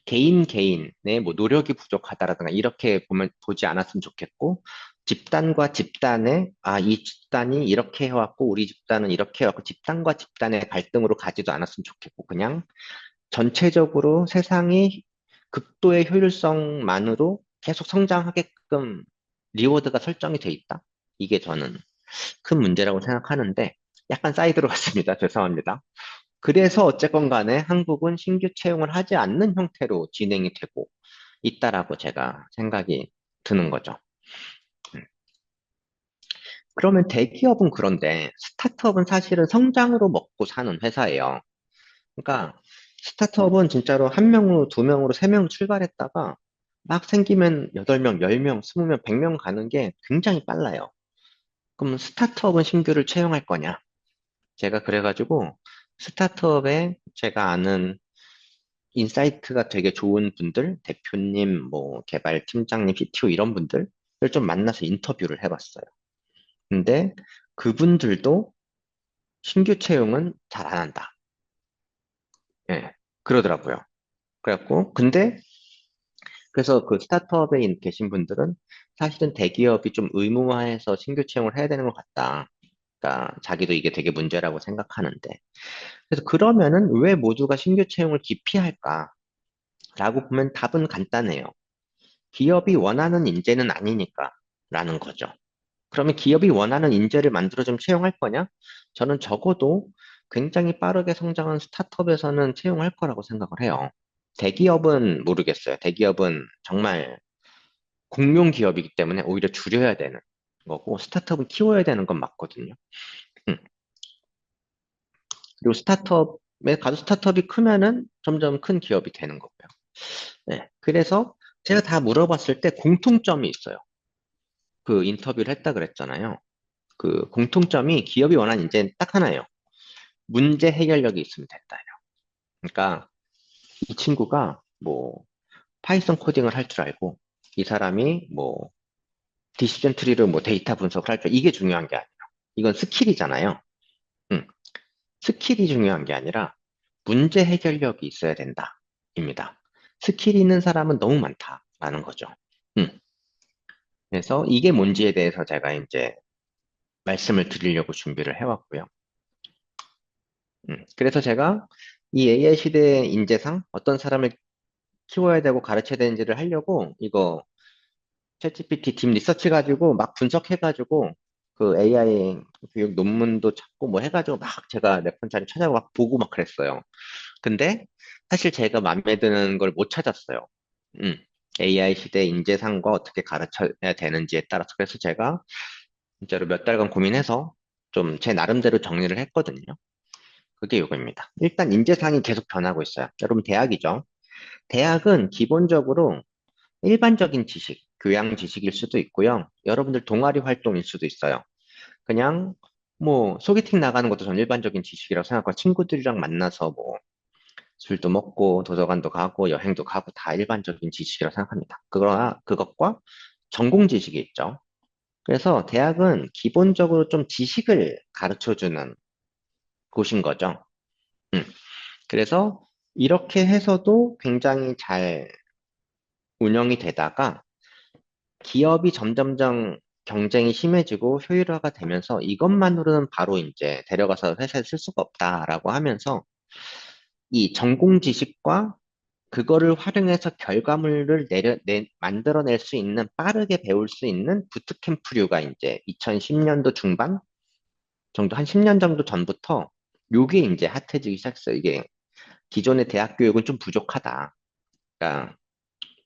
개인의 뭐 노력이 부족하다라든가 이렇게 보지 않았으면 좋겠고 집단과 집단의 이 집단이 이렇게 해왔고 우리 집단은 이렇게 해왔고 집단과 집단의 갈등으로 가지도 않았으면 좋겠고 그냥 전체적으로 세상이 극도의 효율성만으로 계속 성장하게끔 리워드가 설정이 돼 있다. 이게 저는 큰 문제라고 생각하는데 약간 사이드로 갔습니다. 죄송합니다. 그래서 어쨌건 간에 한국은 신규 채용을 하지 않는 형태로 진행이 되고 있다라고 제가 생각이 드는 거죠. 음. 그러면 대기업은 그런데 스타트업은 사실은 성장으로 먹고 사는 회사예요. 그러니까 스타트업은 진짜로 한 명으로, 두 명으로, 세 명으로 출발했다가 막 생기면 8명, 10명, 20명, 100명 가는 게 굉장히 빨라요. 그럼 스타트업은 신규를 채용할 거냐? 제가 그래가지고 스타트업에 제가 아는 인사이트가 되게 좋은 분들, 대표님, 뭐 개발팀장님, CTO 이런 분들을 좀 만나서 인터뷰를 해봤어요. 근데 그분들도 신규 채용은 잘 안 한다. 예, 그러더라고요. 그래갖고 근데 그래서 그 스타트업에 계신 분들은 사실은 대기업이 좀 의무화해서 신규 채용을 해야 되는 것 같다. 그러니까 자기도 이게 되게 문제라고 생각하는데. 그래서 그러면은 왜 모두가 신규 채용을 기피할까? 라고 보면 답은 간단해요. 기업이 원하는 인재는 아니니까 라는 거죠. 그러면 기업이 원하는 인재를 만들어 좀 채용할 거냐? 저는 적어도 굉장히 빠르게 성장한 스타트업에서는 채용할 거라고 생각을 해요. 대기업은 모르겠어요. 대기업은 정말 공룡 기업이기 때문에 오히려 줄여야 되는 거고 스타트업은 키워야 되는 건 맞거든요. 음. 그리고 스타트업에 가도 스타트업이 크면은 점점 큰 기업이 되는 거고요. 네. 그래서 제가 다 물어봤을 때 공통점이 있어요. 그 인터뷰를 했다 그랬잖아요. 그 공통점이 기업이 원하는 인재는 딱 하나예요. 문제 해결력이 있으면 됐다. 그러니까 이 친구가 뭐 파이썬 코딩을 할 줄 알고 이 사람이 뭐 디시전 트리로 뭐 데이터 분석을 할 줄 이게 중요한 게 아니라 이건 스킬이잖아요. 음, 스킬이 중요한 게 아니라 문제 해결력이 있어야 된다입니다. 스킬이 있는 사람은 너무 많다라는 거죠. 음, 그래서 이게 뭔지에 대해서 제가 이제 말씀을 드리려고 준비를 해왔고요. 그래서 제가 이 AI 시대의 인재상 어떤 사람을 키워야 되고 가르쳐야 되는지를 하려고 이거 챗GPT 딥 리서치 가지고 막 분석해가지고 그 AI 교육 논문도 찾고 뭐 해가지고 막 제가 레퍼런스를 찾아고 막 보고 막 그랬어요. 근데 사실 제가 마음에 드는 걸 못 찾았어요. 음, AI 시대 인재상과 어떻게 가르쳐야 되는지에 따라서 그래서 제가 진짜로 몇 달간 고민해서 좀 제 나름대로 정리를 했거든요. 그게 이거입니다. 일단 인재상이 계속 변하고 있어요. 여러분 대학이죠. 대학은 기본적으로 일반적인 지식, 교양 지식일 수도 있고요. 여러분들 동아리 활동일 수도 있어요. 그냥 뭐 소개팅 나가는 것도 전 일반적인 지식이라고 생각하고 친구들이랑 만나서 뭐 술도 먹고 도서관도 가고 여행도 가고 다 일반적인 지식이라고 생각합니다. 그러나 그것과 전공 지식이 있죠. 그래서 대학은 기본적으로 좀 지식을 가르쳐주는 곳인 거죠. 음. 그래서 이렇게 해서도 굉장히 잘 운영이 되다가 기업이 점점점 경쟁이 심해지고 효율화가 되면서 이것만으로는 바로 이제 데려가서 회사에 쓸 수가 없다라고 하면서 이 전공 지식과 그거를 활용해서 결과물을 만들어낼 수 있는, 빠르게 배울 수 있는 부트캠프류가 이제 2010년도 중반 정도, 한 10년 정도 전부터 요게 이제 핫해지기 시작했어요. 이게 기존의 대학 교육은 좀 부족하다. 그러니까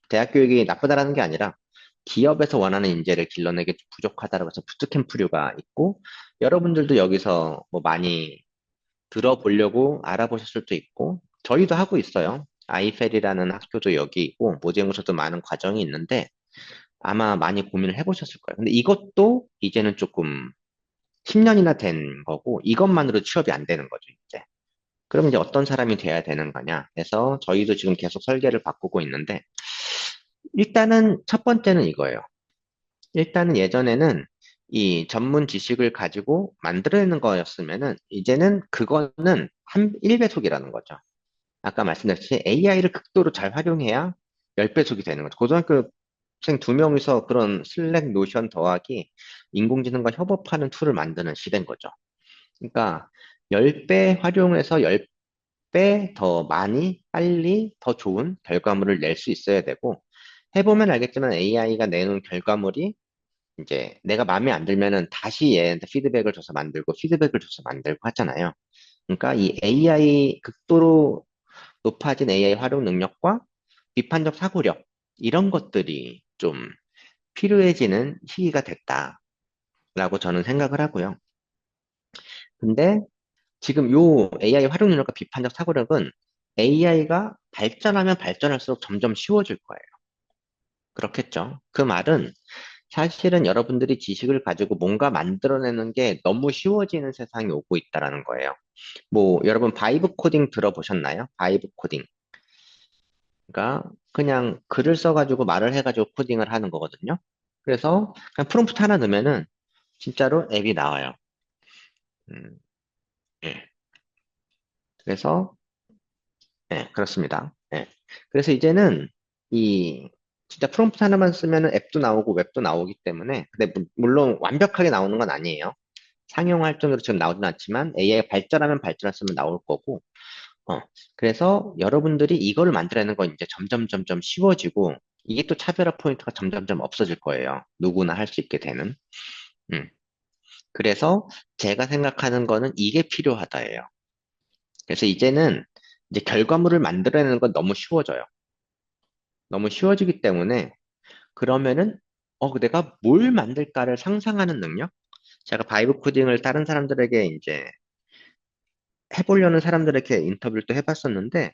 대학 교육이 나쁘다라는 게 아니라 기업에서 원하는 인재를 길러내기 좀 부족하다라고 해서 부트캠프류가 있고, 여러분들도 여기서 뭐 많이 들어보려고 알아보실 수도 있고, 저희도 하고 있어요. 아이펠이라는 학교도 여기 있고, 모의고사도 많은 과정이 있는데, 아마 많이 고민을 해보셨을 거예요. 근데 이것도 이제는 조금 10년이나 된 거고, 이것만으로 취업이 안 되는 거죠, 이제. 그럼 이제 어떤 사람이 돼야 되는 거냐 해서 저희도 지금 계속 설계를 바꾸고 있는데, 일단은 첫 번째는 이거예요. 일단은 예전에는 이 전문 지식을 가지고 만들어내는 거였으면은, 이제는 그거는 한 1배속이라는 거죠. 아까 말씀드렸듯이 AI를 극도로 잘 활용해야 10배속이 되는 거죠. 고등학교생 두 명이서 그런 슬랙, 노션 더하기 인공지능과 협업하는 툴을 만드는 시대인 거죠. 그러니까 10배 활용해서 10배 더 많이, 빨리, 더 좋은 결과물을 낼 수 있어야 되고, 해보면 알겠지만 AI가 내놓은 결과물이 이제 내가 마음에 안 들면은 다시 얘한테 피드백을 줘서 만들고, 피드백을 줘서 만들고 하잖아요. 그러니까 이 AI, 극도로 높아진 AI 활용 능력과 비판적 사고력, 이런 것들이 좀 필요해지는 시기가 됐다라고 저는 생각을 하고요. 근데 지금 요 AI 활용 능력과 비판적 사고력은 AI가 발전하면 발전할수록 점점 쉬워질 거예요. 그렇겠죠? 그 말은 사실은 여러분들이 지식을 가지고 뭔가 만들어내는 게 너무 쉬워지는 세상이 오고 있다라는 거예요. 뭐 여러분 바이브 코딩 들어보셨나요? 바이브 코딩. 그러니까 그냥 글을 써가지고 말을 해가지고 코딩을 하는 거거든요. 그래서 그냥 프롬프트 하나 넣으면은 진짜로 앱이 나와요. 음, 예. 그래서 예, 그렇습니다. 예. 그래서 이제는 이 진짜 프롬프트 하나만 쓰면은 앱도 나오고 웹도 나오기 때문에, 근데 물론 완벽하게 나오는 건 아니에요. 상용할 정도로 지금 나오진 않지만 AI가 발전하면 발전할수록 나올 거고, 어, 그래서 여러분들이 이거를 만들어내는 건 이제 점점 점점 쉬워지고, 이게 또 차별화 포인트가 점점점 없어질 거예요. 누구나 할 수 있게 되는. 음. 그래서 제가 생각하는 거는 이게 필요하다예요. 그래서 이제는 이제 결과물을 만들어내는 건 너무 쉬워져요. 너무 쉬워지기 때문에, 그러면은 내가 뭘 만들까를 상상하는 능력? 제가 바이브 코딩을 다른 사람들에게 이제 해보려는 사람들에게 인터뷰를 또 해봤었는데,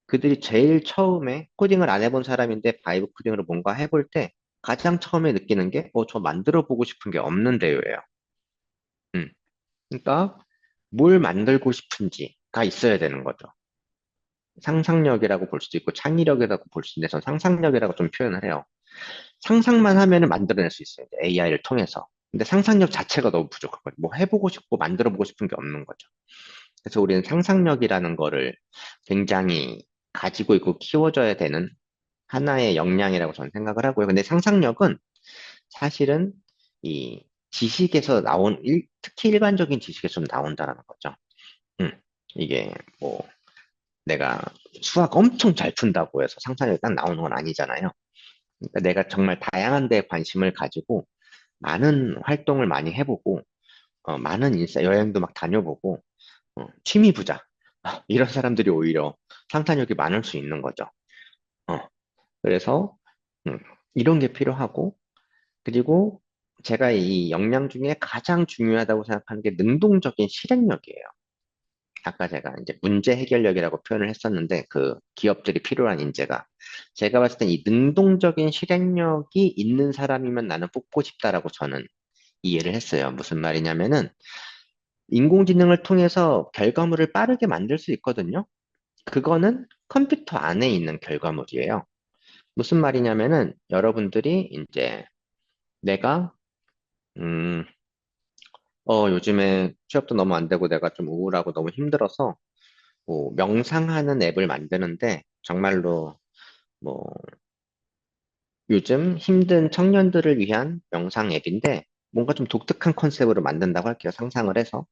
그들이 제일 처음에 코딩을 안 해본 사람인데 바이브 코딩으로 뭔가 해볼 때 가장 처음에 느끼는 게, 저 만들어 보고 싶은 게 없는데요예요. 음. 그러니까 뭘 만들고 싶은지가 있어야 되는 거죠. 상상력이라고 볼 수도 있고 창의력이라고 볼 수 있는데, 전 상상력이라고 좀 표현을 해요. 상상만 하면은 만들어낼 수 있어요. AI를 통해서. 근데 상상력 자체가 너무 부족하거든요. 뭐 해보고 싶고 만들어 보고 싶은 게 없는 거죠. 그래서 우리는 상상력이라는 거를 굉장히 가지고 있고 키워줘야 되는 하나의 역량이라고 저는 생각을 하고요. 근데 상상력은 사실은 이 지식에서 특히 일반적인 지식에서 좀 나온다는 거죠. 음, 이게 뭐 내가 수학 엄청 잘 푼다고 해서 상상력이 딱 나오는 건 아니잖아요. 그러니까 내가 정말 다양한 데에 관심을 가지고 많은 활동을 많이 해보고, 많은 여행도 막 다녀보고, 취미 부자, 이런 사람들이 오히려 상상력이 많을 수 있는 거죠. 어, 그래서 음, 이런 게 필요하고, 그리고 제가 이 역량 중에 가장 중요하다고 생각하는 게 능동적인 실행력이에요. 아까 제가 이제 문제 해결력이라고 표현을 했었는데, 그 기업들이 필요한 인재가, 제가 봤을 땐 이 능동적인 실행력이 있는 사람이면 나는 뽑고 싶다라고 저는 이해를 했어요. 무슨 말이냐면은 인공지능을 통해서 결과물을 빠르게 만들 수 있거든요. 그거는 컴퓨터 안에 있는 결과물이에요. 무슨 말이냐면은 여러분들이 이제 내가 요즘에 취업도 너무 안 되고 내가 좀 우울하고 너무 힘들어서 뭐 명상하는 앱을 만드는데 정말로 뭐 요즘 힘든 청년들을 위한 명상 앱인데 뭔가 좀 독특한 컨셉으로 만든다고 할게요. 상상을 해서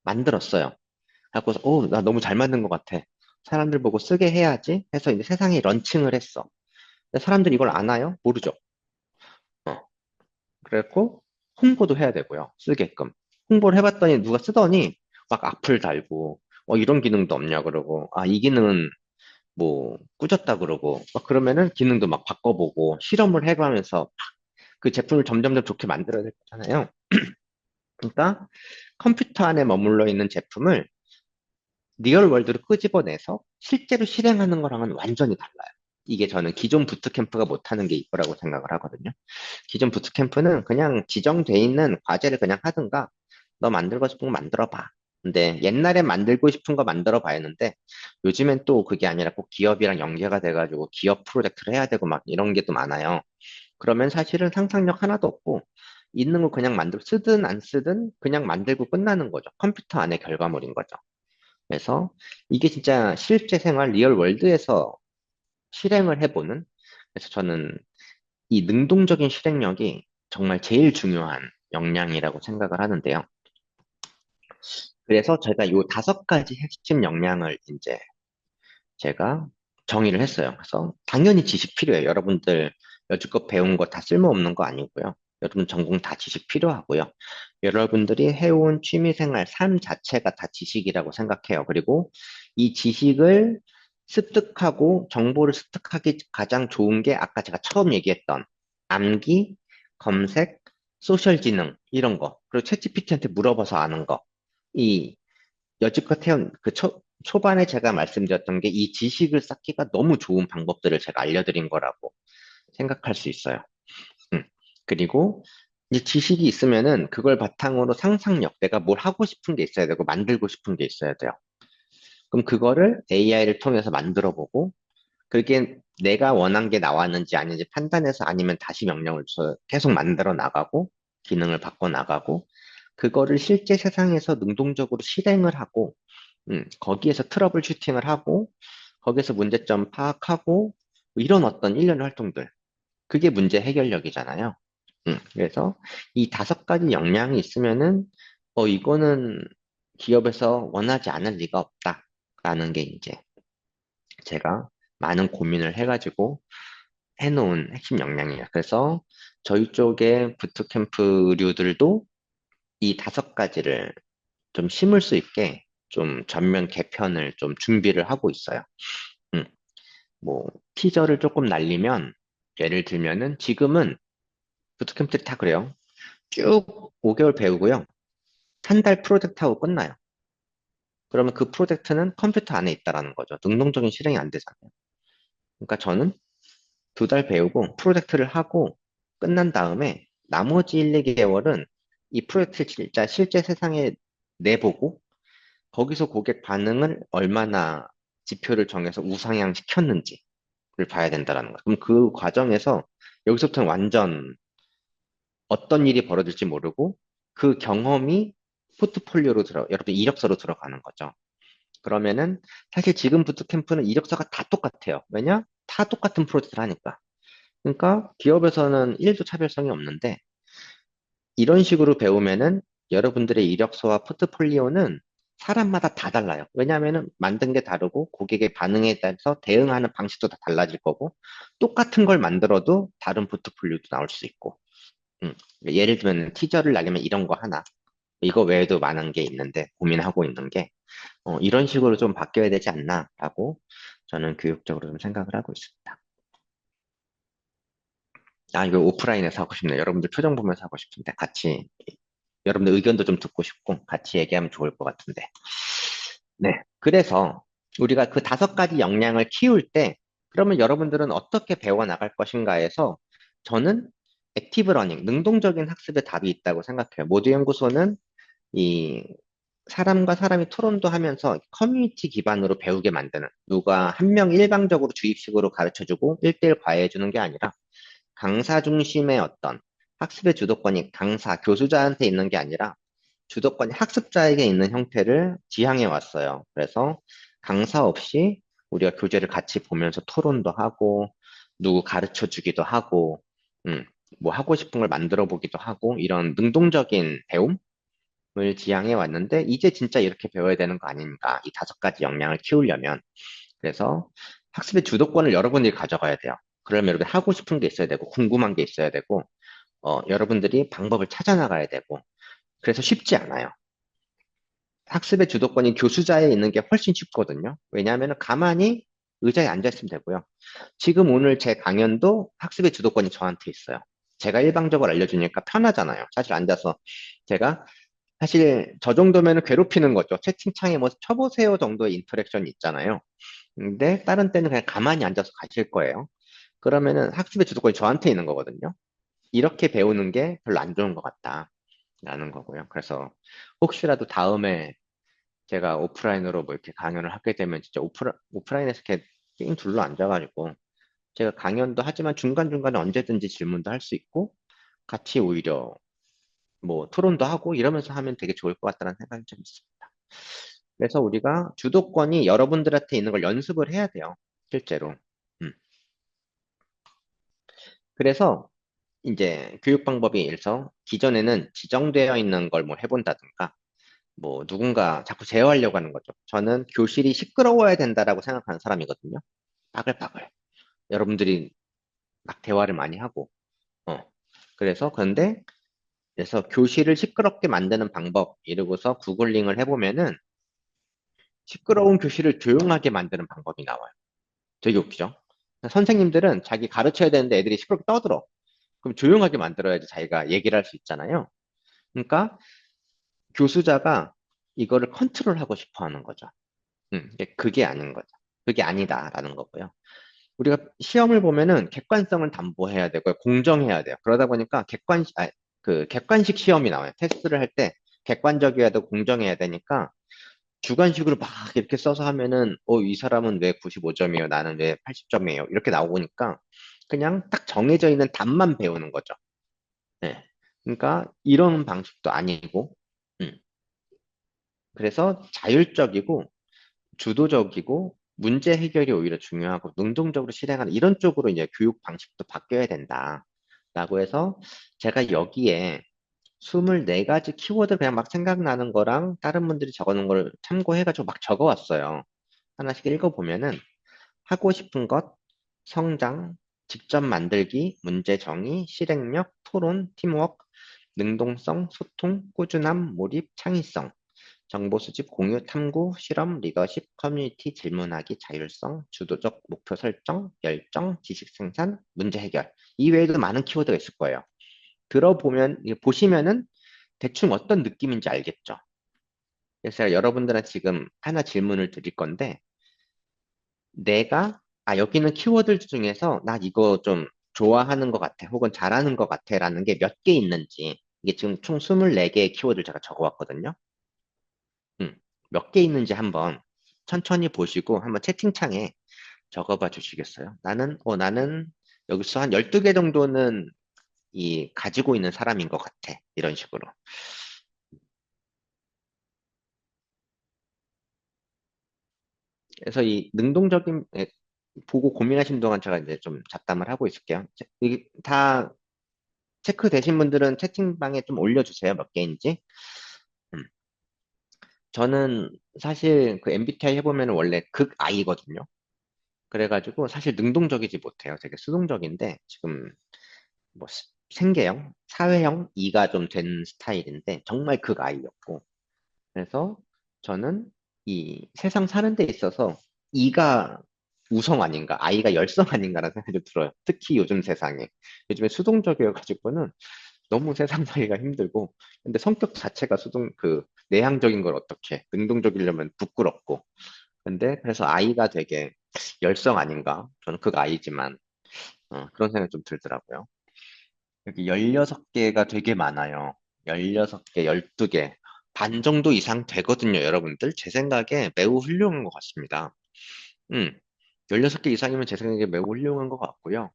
만들었어요. 하고서 나 너무 잘 만든 것 같아. 사람들 보고 쓰게 해야지 해서 이제 세상에 런칭을 했어. 근데 사람들이 이걸 아나요? 모르죠. 어. 그랬고 홍보도 해야 되고요. 쓰게끔. 홍보를 해봤더니 누가 쓰더니 막 악플 달고 이런 기능도 없냐 그러고 이 기능은 뭐 꾸졌다 그러고 막 그러면은 기능도 막 바꿔보고 실험을 해가면서 그 제품을 점점점 좋게 만들어야 될 거잖아요. 그러니까 컴퓨터 안에 머물러 있는 제품을 리얼 월드로 끄집어내서 실제로 실행하는 거랑은 완전히 달라요. 이게 저는 기존 부트캠프가 못하는 게 이거라고 생각을 하거든요. 기존 부트캠프는 그냥 지정돼 있는 과제를 그냥 하든가 너 만들고 싶은 거 만들어 봐. 근데 옛날에 만들고 싶은 거 만들어 봐야했는데 요즘엔 또 그게 아니라 꼭 기업이랑 연계가 돼가지고 기업 프로젝트를 해야 되고 막 이런 게 또 많아요. 그러면 사실은 상상력 하나도 없고 있는 거 그냥 쓰든 안 쓰든 그냥 만들고 끝나는 거죠. 컴퓨터 안에 결과물인 거죠. 그래서 이게 진짜 실제 생활 리얼 월드에서 실행을 해보는 그래서 저는 이 능동적인 실행력이 정말 제일 중요한 역량이라고 생각을 하는데요. 그래서 제가 요 5가지 핵심 역량을 이제 제가 정의를 했어요. 그래서 당연히 지식 필요해요. 여러분들 여지껏 배운 거 다 쓸모없는 거 아니고요. 여러분 전공 다 지식 필요하고요. 여러분들이 해온 취미생활, 삶 자체가 다 지식이라고 생각해요. 그리고 이 지식을 습득하고 정보를 습득하기 가장 좋은 게 아까 제가 처음 얘기했던 암기, 검색, 소셜 지능 이런 거. 그리고 챗GPT한테 물어봐서 아는 거. 이 여지껏 해온 초반에 제가 말씀드렸던 게 이 지식을 쌓기가 너무 좋은 방법들을 제가 알려드린 거라고 생각할 수 있어요. 음. 그리고 이제 지식이 있으면은 그걸 바탕으로 상상력, 내가 뭘 하고 싶은 게 있어야 되고 만들고 싶은 게 있어야 돼요. 그럼 그거를 AI를 통해서 만들어 보고 그게 내가 원한 게 나왔는지 아닌지 판단해서 아니면 다시 명령을 줘서 계속 만들어 나가고 기능을 바꿔 나가고 그거를 실제 세상에서 능동적으로 실행을 하고 거기에서 트러블 슈팅을 하고 거기에서 문제점 파악하고 뭐 이런 어떤 일련의 활동들 그게 문제 해결력이잖아요. 그래서 이 5가지 역량이 있으면은 이거는 기업에서 원하지 않을 리가 없다라는 게 이제 제가 많은 고민을 해가지고 해놓은 핵심 역량이에요. 그래서 저희 쪽의 부트캠프 의류들도 이 5가지를 좀 심을 수 있게 좀 전면 개편을 좀 준비를 하고 있어요. 음, 뭐 티저를 조금 날리면 예를 들면은 지금은 부트캠프들이 다 그래요. 쭉 5개월 배우고요. 한 달 프로젝트 하고 끝나요. 그러면 그 프로젝트는 컴퓨터 안에 있다라는 거죠. 능동적인 실행이 안 되잖아요. 그러니까 저는 2달 배우고 프로젝트를 하고 끝난 다음에 나머지 1, 2개월은 이 프로젝트 진짜 실제 세상에 내보고 거기서 고객 반응을 얼마나 지표를 정해서 우상향 시켰는지를 봐야 된다는 거예요. 그럼 그 과정에서 여기서부터는 완전 어떤 일이 벌어질지 모르고 그 경험이 포트폴리오로 여러분 이력서로 들어가는 거죠. 그러면은 사실 지금 부트캠프는 이력서가 다 똑같아요. 왜냐? 다 똑같은 프로젝트를 하니까. 그러니까 기업에서는 1도 차별성이 없는데 이런 식으로 배우면은 여러분들의 이력서와 포트폴리오는 사람마다 다 달라요. 왜냐하면은 만든 게 다르고 고객의 반응에 따라서 대응하는 방식도 다 달라질 거고 똑같은 걸 만들어도 다른 포트폴리오도 나올 수 있고 예를 들면 티저를 날리면 이런 거 하나 이거 외에도 많은 게 있는데 고민하고 있는 게 이런 식으로 좀 바뀌어야 되지 않나라고 저는 교육적으로 좀 생각을 하고 있습니다. 이거 오프라인에서 하고 싶네요. 여러분들 표정 보면서 하고 싶은데 같이 여러분들 의견도 좀 듣고 싶고 같이 얘기하면 좋을 것 같은데. 네. 그래서 우리가 그 5가지 역량을 키울 때 그러면 여러분들은 어떻게 배워나갈 것인가 해서 저는 액티브 러닝, 능동적인 학습에 답이 있다고 생각해요. 모두 연구소는 이 사람과 사람이 토론도 하면서 커뮤니티 기반으로 배우게 만드는 누가 한 명 일방적으로 주입식으로 가르쳐주고 1대1 과외해주는 게 아니라 강사 중심의 어떤 학습의 주도권이 강사, 교수자한테 있는 게 아니라 주도권이 학습자에게 있는 형태를 지향해 왔어요. 그래서 강사 없이 우리가 교재를 같이 보면서 토론도 하고, 누구 가르쳐 주기도 하고, 음, 뭐 하고 싶은 걸 만들어 보기도 하고, 이런 능동적인 배움을 지향해 왔는데, 이제 진짜 이렇게 배워야 되는 거 아닌가, 이 다섯 가지 역량을 키우려면. 그래서 학습의 주도권을 여러분들이 가져가야 돼요. 그러면 여러분 하고 싶은 게 있어야 되고, 궁금한 게 있어야 되고, 여러분들이 방법을 찾아 나가야 되고, 그래서 쉽지 않아요. 학습의 주도권이 교수자에 있는 게 훨씬 쉽거든요. 왜냐하면 가만히 의자에 앉아 있으면 되고요. 지금 오늘 제 강연도 학습의 주도권이 저한테 있어요. 제가 일방적으로 알려주니까 편하잖아요. 사실 앉아서 제가 사실 저 정도면 괴롭히는 거죠. 채팅창에 뭐 쳐보세요 정도의 인터랙션이 있잖아요. 근데 다른 때는 그냥 가만히 앉아서 가실 거예요. 그러면은 학습의 주도권이 저한테 있는 거거든요. 이렇게 배우는 게 별로 안 좋은 것 같다라는 거고요. 그래서 혹시라도 다음에 제가 오프라인으로 뭐 이렇게 강연을 하게 되면 진짜 오프라인에서 이렇게 게임 둘러 앉아가지고 제가 강연도 하지만 중간중간에 언제든지 질문도 할 수 있고 같이 오히려 뭐 토론도 하고 이러면서 하면 되게 좋을 것 같다는 생각이 좀 있습니다. 그래서 우리가 주도권이 여러분들한테 있는 걸 연습을 해야 돼요. 실제로. 음. 그래서 이제 교육 방법에 있어서 기존에는 지정되어 있는 걸 뭐 해본다든가 뭐 누군가 자꾸 제어하려고 하는 거죠. 저는 교실이 시끄러워야 된다라고 생각하는 사람이거든요. 빠글빠글. 여러분들이 막 대화를 많이 하고, 어. 그래서 교실을 시끄럽게 만드는 방법 이러고서 구글링을 해보면은 시끄러운 교실을 조용하게 만드는 방법이 나와요. 되게 웃기죠? 선생님들은 자기 가르쳐야 되는데 애들이 시끄럽게 떠들어. 그럼 조용하게 만들어야지 자기가 얘기를 할 수 있잖아요. 그러니까 교수자가 이거를 컨트롤하고 싶어 하는 거죠. 그게 아닌 거죠. 그게 아니다라는 거고요. 우리가 시험을 보면은 객관성을 담보해야 되고 공정해야 돼요. 그러다 보니까 그 객관식 시험이 나와요. 테스트를 할 때 객관적이어야 되고 공정해야 되니까 주관식으로 막 이렇게 써서 하면은 이 사람은 왜 95점이에요? 나는 왜 80점이에요? 이렇게 나오니까 그냥 딱 정해져 있는 답만 배우는 거죠. 네. 그러니까 이런 방식도 아니고 음. 그래서 자율적이고 주도적이고 문제 해결이 오히려 중요하고 능동적으로 실행하는 이런 쪽으로 이제 교육 방식도 바뀌어야 된다라고 해서 제가 여기에 24가지 키워드 그냥 막 생각나는 거랑 다른 분들이 적어놓은 걸 참고해가지고 막 적어왔어요. 하나씩 읽어보면은 하고 싶은 것, 성장, 직접 만들기, 문제 정의, 실행력, 토론, 팀워크, 능동성, 소통, 꾸준함, 몰입, 창의성, 정보 수집, 공유, 탐구, 실험, 리더십, 커뮤니티, 질문하기, 자율성, 주도적 목표 설정, 열정, 지식 생산, 문제 해결. 이 외에도 많은 키워드가 있을 거예요. 보시면은 대충 어떤 느낌인지 알겠죠? 그래서 제가 여러분들한테 지금 하나 질문을 드릴 건데, 여기는 키워드 중에서 나 이거 좀 좋아하는 것 같아, 혹은 잘하는 것 같아 라는 게 몇 개 있는지, 이게 지금 총 24개의 키워드를 제가 적어왔거든요. 음, 몇 개 있는지 한번 천천히 보시고 한번 채팅창에 적어봐 주시겠어요? 나는 여기서 한 12개 정도는 가지고 있는 사람인 것 같아. 이런 식으로. 그래서 이 능동적인, 보고 고민하신 동안 제가 이제 좀 잡담을 하고 있을게요. 이게 다 체크되신 분들은 채팅방에 좀 올려주세요. 몇 개인지. 음, 저는 사실 그 MBTI 해보면 원래 극 I거든요. 그래가지고 사실 능동적이지 못해요. 되게 수동적인데 지금 뭐 생계형, 사회형 E가 좀 된 스타일인데 정말 극 I였고 그래서 저는 이 세상 사는 데 있어서 E가 우성 아닌가, I가 열성 아닌가라는 생각이 좀 들어요. 특히 요즘 세상에. 요즘에 수동적이어가지고는 너무 세상 살기가 힘들고, 근데 성격 자체가 내향적인 걸 어떻게, 능동적이려면 부끄럽고. 근데 그래서 I가 되게 열성 아닌가? 저는 그거 I지만, 그런 생각이 좀 들더라고요. 여기 16개가 되게 많아요. 16개, 12개. 반 정도 이상 되거든요, 여러분들. 제 생각에 매우 훌륭한 것 같습니다. 음, 16개 이상이면 제 생각에 매우 훌륭한 것 같고요.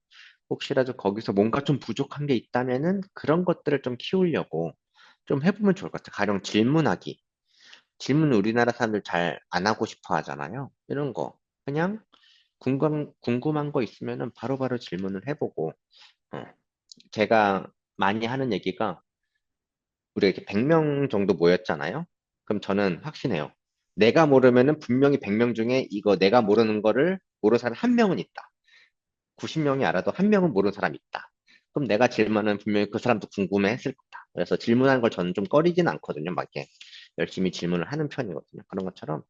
혹시라도 거기서 뭔가 좀 부족한 게 있다면은 그런 것들을 좀 키우려고 좀 해보면 좋을 것 같아요. 가령 질문하기. 질문 우리나라 사람들 잘 안 하고 싶어 하잖아요. 이런 거. 그냥 궁금한 거 있으면은 바로바로 질문을 해보고, 어, 제가 많이 하는 얘기가 우리 이렇게 100명 정도 모였잖아요. 그럼 저는 확신해요. 내가 모르면은 분명히 100명 중에 이거 내가 모르는 거를 모르는 사람 한 명은 있다. 90명이 알아도 한 명은 모르는 사람이 있다. 그럼 내가 질문은 분명히 그 사람도 궁금해 했을 거다. 그래서 질문하는 걸 저는 좀 꺼리진 않거든요. 막 이렇게 열심히 질문을 하는 편이거든요. 그런 것처럼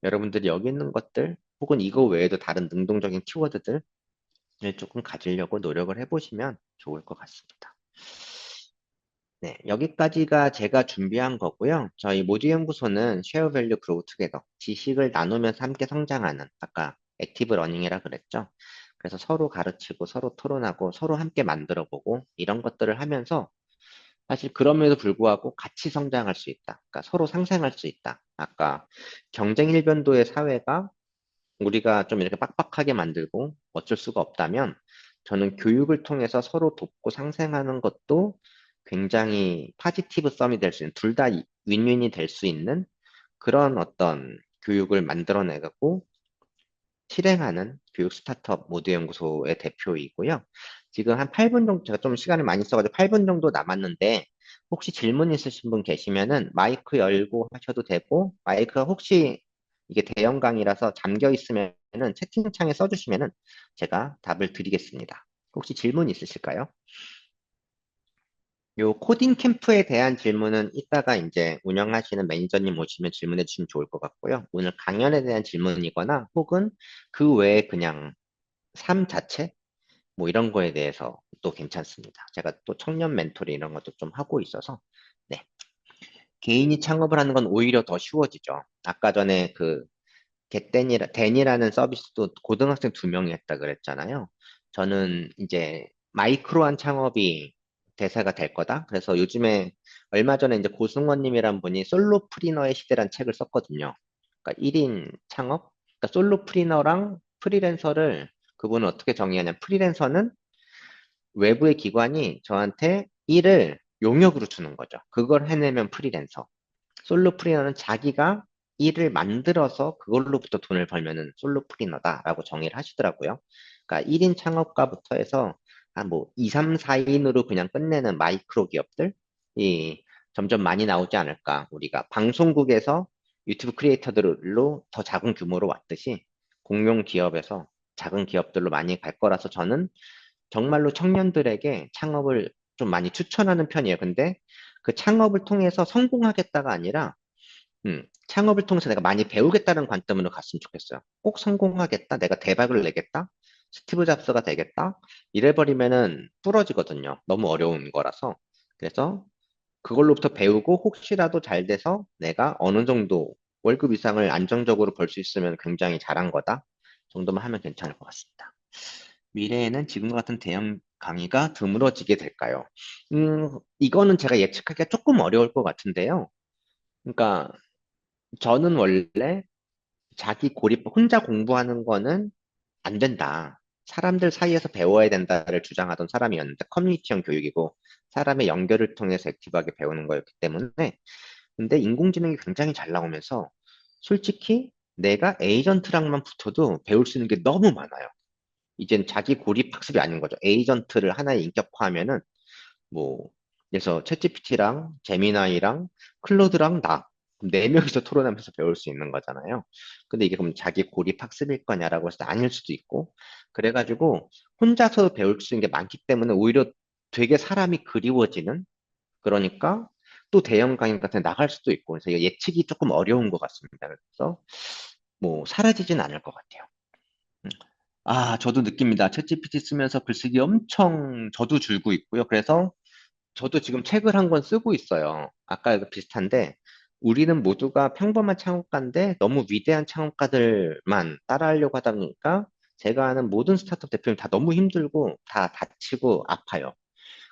여러분들이 여기 있는 것들 혹은 이거 외에도 다른 능동적인 키워드들을 조금 가지려고 노력을 해보시면 좋을 것 같습니다. 네, 여기까지가 제가 준비한 거고요. 저희 모두 연구소는 쉐어 밸류 그로우 투게더, 지식을 나누면서 함께 성장하는, 아까 액티브 러닝이라 그랬죠. 그래서 서로 가르치고 서로 토론하고 서로 함께 만들어 보고 이런 것들을 하면서 사실 그럼에도 불구하고 같이 성장할 수 있다. 그러니까 서로 상생할 수 있다. 아까 경쟁 일변도의 사회가 우리가 좀 이렇게 빡빡하게 만들고 어쩔 수가 없다면 저는 교육을 통해서 서로 돕고 상생하는 것도 굉장히 파지티브 썸이 될 수 있는, 둘 다 윈윈이 될 수 있는 그런 어떤 교육을 만들어내고 실행하는 교육 스타트업 모드 연구소의 대표이고요. 지금 한 8분 정도, 제가 좀 시간을 많이 써가지고 8분 정도 남았는데, 혹시 질문 있으신 분 계시면은 마이크 열고 하셔도 되고, 마이크가 혹시 이게 대형 강의라서 잠겨 있으면은 채팅창에 써주시면은 제가 답을 드리겠습니다. 혹시 질문 있으실까요? 요 코딩 캠프에 대한 질문은 이따가 이제 운영하시는 매니저님 오시면 질문해 주시면 좋을 것 같고요. 오늘 강연에 대한 질문이거나 혹은 그 외에 그냥 삶 자체? 뭐 이런 거에 대해서 또 괜찮습니다. 제가 또 청년 멘토링 이런 것도 좀 하고 있어서, 네. 개인이 창업을 하는 건 오히려 더 쉬워지죠. 아까 전에 그 댄이라는 서비스도 고등학생 2명이 했다 그랬잖아요. 저는 이제 마이크로한 창업이 대세가 될 거다. 그래서 요즘에 얼마 전에 이제 고승원님이란 분이 솔로프리너의 시대란 책을 썼거든요. 그러니까 1인 창업? 그러니까 솔로프리너랑 프리랜서를 그분은 어떻게 정의하냐. 프리랜서는 외부의 기관이 저한테 일을 용역으로 주는 거죠. 그걸 해내면 프리랜서. 솔로프리너는 자기가 일을 만들어서 그걸로부터 돈을 벌면은 솔로프리너다라고 정의를 하시더라고요. 그러니까 1인 창업가부터 해서 한 뭐 2, 3, 4인으로 그냥 끝내는 마이크로 기업들이 점점 많이 나오지 않을까. 우리가 방송국에서 유튜브 크리에이터들로 더 작은 규모로 왔듯이 공룡 기업에서 작은 기업들로 많이 갈 거라서 저는 정말로 청년들에게 창업을 좀 많이 추천하는 편이에요. 근데 그 창업을 통해서 성공하겠다가 아니라 창업을 통해서 내가 많이 배우겠다는 관점으로 갔으면 좋겠어요. 꼭 성공하겠다, 내가 대박을 내겠다, 스티브 잡스가 되겠다, 이래버리면은 부러지거든요. 너무 어려운 거라서. 그래서 그걸로부터 배우고 혹시라도 잘 돼서 내가 어느 정도 월급 이상을 안정적으로 벌 수 있으면 굉장히 잘한 거다 정도만 하면 괜찮을 것 같습니다. 미래에는 지금과 같은 대형 강의가 드물어지게 될까요? 이거는 제가 예측하기가 조금 어려울 것 같은데요. 그러니까 저는 원래 자기 고립, 혼자 공부하는 거는 안 된다. 사람들 사이에서 배워야 된다를 주장하던 사람이었는데 커뮤니티형 교육이고 사람의 연결을 통해서 액티브하게 배우는 거였기 때문에 근데 인공지능이 굉장히 잘 나오면서 솔직히 내가 에이전트랑만 붙어도 배울 수 있는 게 너무 많아요. 이젠 자기 고립 학습이 아닌 거죠. 에이전트를 하나에 인격화하면은 뭐 그래서 챗GPT랑 제미나이랑 클로드랑 나 네 명이서 토론하면서 배울 수 있는 거잖아요. 근데 이게 그럼 자기 고립 학습일 거냐라고 해서 아닐 수도 있고 그래가지고 혼자서 배울 수 있는 게 많기 때문에 오히려 되게 사람이 그리워지는 그러니까 또 대형 강의 같은 데 나갈 수도 있고 그래서 이거 예측이 조금 어려운 것 같습니다. 그래서 뭐 사라지진 않을 것 같아요. 음. 저도 느낍니다. 챗GPT 쓰면서 글쓰기 엄청 저도 줄고 있고요. 그래서 저도 지금 책을 한 권 쓰고 있어요. 아까 비슷한데, 우리는 모두가 평범한 창업가인데 너무 위대한 창업가들만 따라하려고 하다 보니까 제가 아는 모든 스타트업 대표님 다 너무 힘들고 다 다치고 아파요.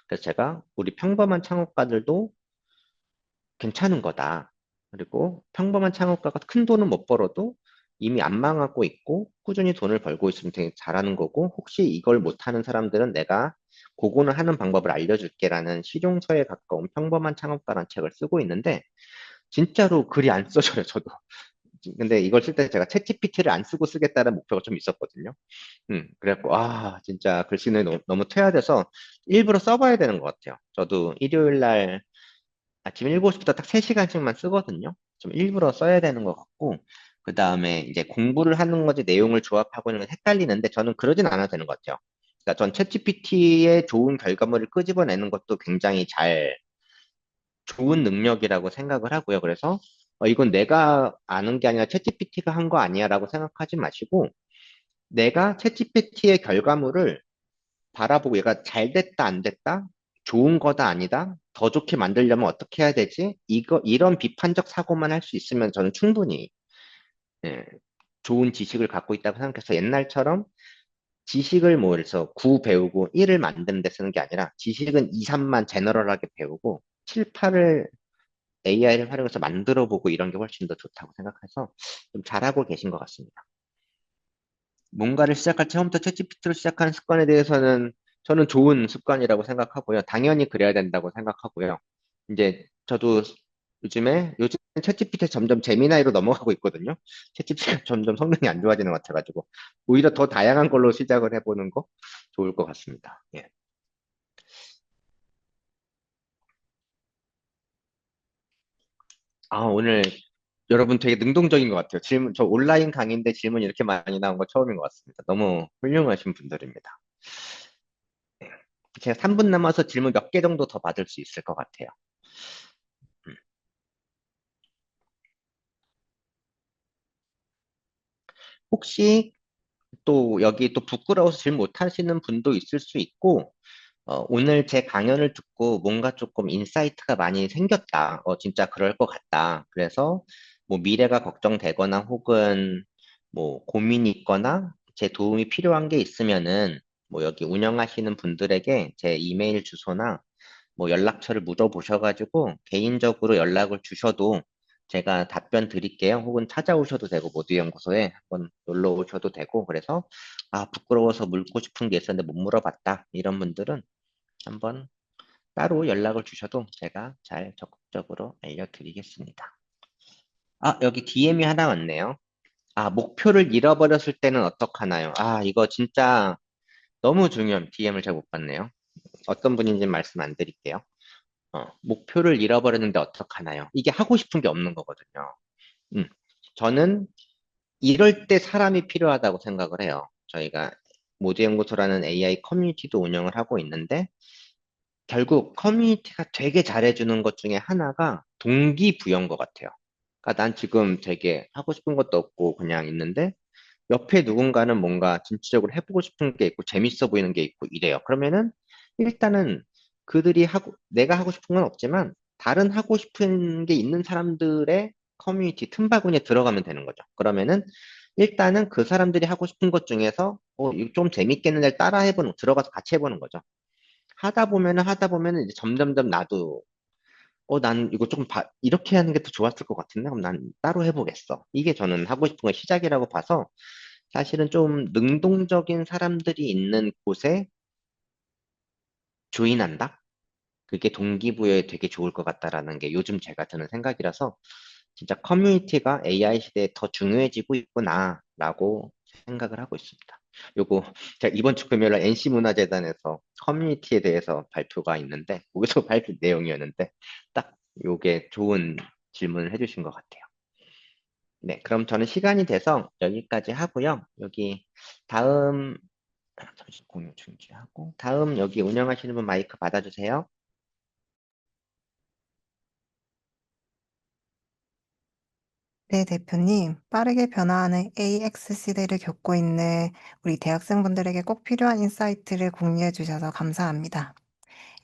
그래서 제가 우리 평범한 창업가들도 괜찮은 거다. 그리고 평범한 창업가가 큰 돈은 못 벌어도 이미 안 망하고 있고 꾸준히 돈을 벌고 있으면 되게 잘하는 거고 혹시 이걸 못하는 사람들은 내가 그거는 하는 방법을 알려줄게라는 실용서에 가까운 평범한 창업가라는 책을 쓰고 있는데 진짜로 글이 안 써져요, 저도. 근데 이걸 쓸 때 제가 챗GPT를 안 쓰고 쓰겠다는 목표가 좀 있었거든요. 그래갖고, 진짜 글씨는 너무 퇴화돼서 일부러 써봐야 되는 것 같아요. 저도 일요일 날 아침 7시부터 딱 3시간씩만 쓰거든요. 좀 일부러 써야 되는 것 같고, 그 다음에 이제 공부를 하는 거지 내용을 조합하고는 헷갈리는데 저는 그러진 않아도 되는 것 같아요. 그러니까 전 챗GPT의 좋은 결과물을 끄집어내는 것도 굉장히 좋은 능력이라고 생각을 하고요. 그래서 이건 내가 아는 게 아니라 챗GPT가 한 거 아니야라고 생각하지 마시고, 내가 챗GPT의 결과물을 바라보고 얘가 잘 됐다, 안 됐다, 좋은 거다, 아니다, 더 좋게 만들려면 어떻게 해야 되지? 이런 비판적 사고만 할 수 있으면 저는 충분히, 예, 좋은 지식을 갖고 있다고 생각해서 옛날처럼 지식을 뭐, 그래서 9 배우고 1을 만드는 데 쓰는 게 아니라 지식은 2, 3만 제너럴하게 배우고 7, 8을 AI를 활용해서 만들어 보고 이런 게 훨씬 더 좋다고 생각해서 좀 잘하고 계신 것 같습니다. 뭔가를 시작할 처음부터 챗GPT로 시작하는 습관에 대해서는 저는 좋은 습관이라고 생각하고요. 당연히 그래야 된다고 생각하고요. 이제 저도 요즘 챗GPT 점점 제미나이로 넘어가고 있거든요. 챗GPT가 점점 성능이 안 좋아지는 것 같아가지고 오히려 더 다양한 걸로 시작을 해보는 거 좋을 것 같습니다. 예. 오늘 여러분 되게 능동적인 것 같아요. 저 온라인 강의인데 질문 이렇게 많이 나온 거 처음인 것 같습니다. 너무 훌륭하신 분들입니다. 제가 3분 남아서 질문 몇 개 정도 더 받을 수 있을 것 같아요. 음. 혹시 또 여기 또 부끄러워서 질문 못 하시는 분도 있을 수 있고, 오늘 제 강연을 듣고 뭔가 조금 인사이트가 많이 생겼다. 진짜 그럴 것 같다. 그래서 뭐 미래가 걱정되거나 혹은 뭐 고민이 있거나 제 도움이 필요한 게 있으면은 뭐 여기 운영하시는 분들에게 제 이메일 주소나 뭐 연락처를 물어보셔가지고 개인적으로 연락을 주셔도 제가 답변 드릴게요. 혹은 찾아오셔도 되고 모두연구소에 한번 놀러 오셔도 되고 그래서 부끄러워서 묻고 싶은 게 있었는데 못 물어봤다 이런 분들은 한번 따로 연락을 주셔도 제가 잘 적극적으로 알려드리겠습니다. 여기 DM이 하나 왔네요. 목표를 잃어버렸을 때는 어떡하나요? 이거 진짜 너무 중요한 DM을 잘 못 봤네요. 어떤 분인지 말씀 안 드릴게요. 목표를 잃어버렸는데 어떡하나요? 이게 하고 싶은 게 없는 거거든요. 음, 저는 이럴 때 사람이 필요하다고 생각을 해요. 저희가 모두연구소라는 AI 커뮤니티도 운영을 하고 있는데, 결국 커뮤니티가 되게 잘해주는 것 중에 하나가 동기부여인 것 같아요. 그러니까 난 지금 되게 하고 싶은 것도 없고 그냥 있는데, 옆에 누군가는 뭔가 진취적으로 해보고 싶은 게 있고 재밌어 보이는 게 있고 이래요. 그러면은 일단은 내가 하고 싶은 건 없지만 다른 하고 싶은 게 있는 사람들의 커뮤니티 틈바구니에 들어가면 되는 거죠. 그러면은 일단은 그 사람들이 하고 싶은 것 중에서 이거 좀 재밌겠는데 들어가서 같이 해보는 거죠. 하다 보면은 이제 점점점 나도 난 이거 이렇게 하는 게 더 좋았을 것 같은데 그럼 난 따로 해보겠어. 이게 저는 하고 싶은 건 시작이라고 봐서 사실은 좀 능동적인 사람들이 있는 곳에 조인한다? 그게 동기부여에 되게 좋을 것 같다라는 게 요즘 제가 드는 생각이라서 진짜 커뮤니티가 AI 시대에 더 중요해지고 있구나라고 생각을 하고 있습니다. 요거 제가 이번 주 금요일 날 NC문화재단에서 커뮤니티에 대해서 발표가 있는데 거기서 발표 내용이었는데 딱 요게 좋은 질문을 해주신 것 같아요. 네, 그럼 저는 시간이 돼서 여기까지 하고요. 여기 다음 잠시 공유 중지하고 다음 여기 운영하시는 분 마이크 받아주세요. 네, 대표님. 빠르게 변화하는 AX 시대를 겪고 있는 우리 대학생분들에게 꼭 필요한 인사이트를 공유해 주셔서 감사합니다.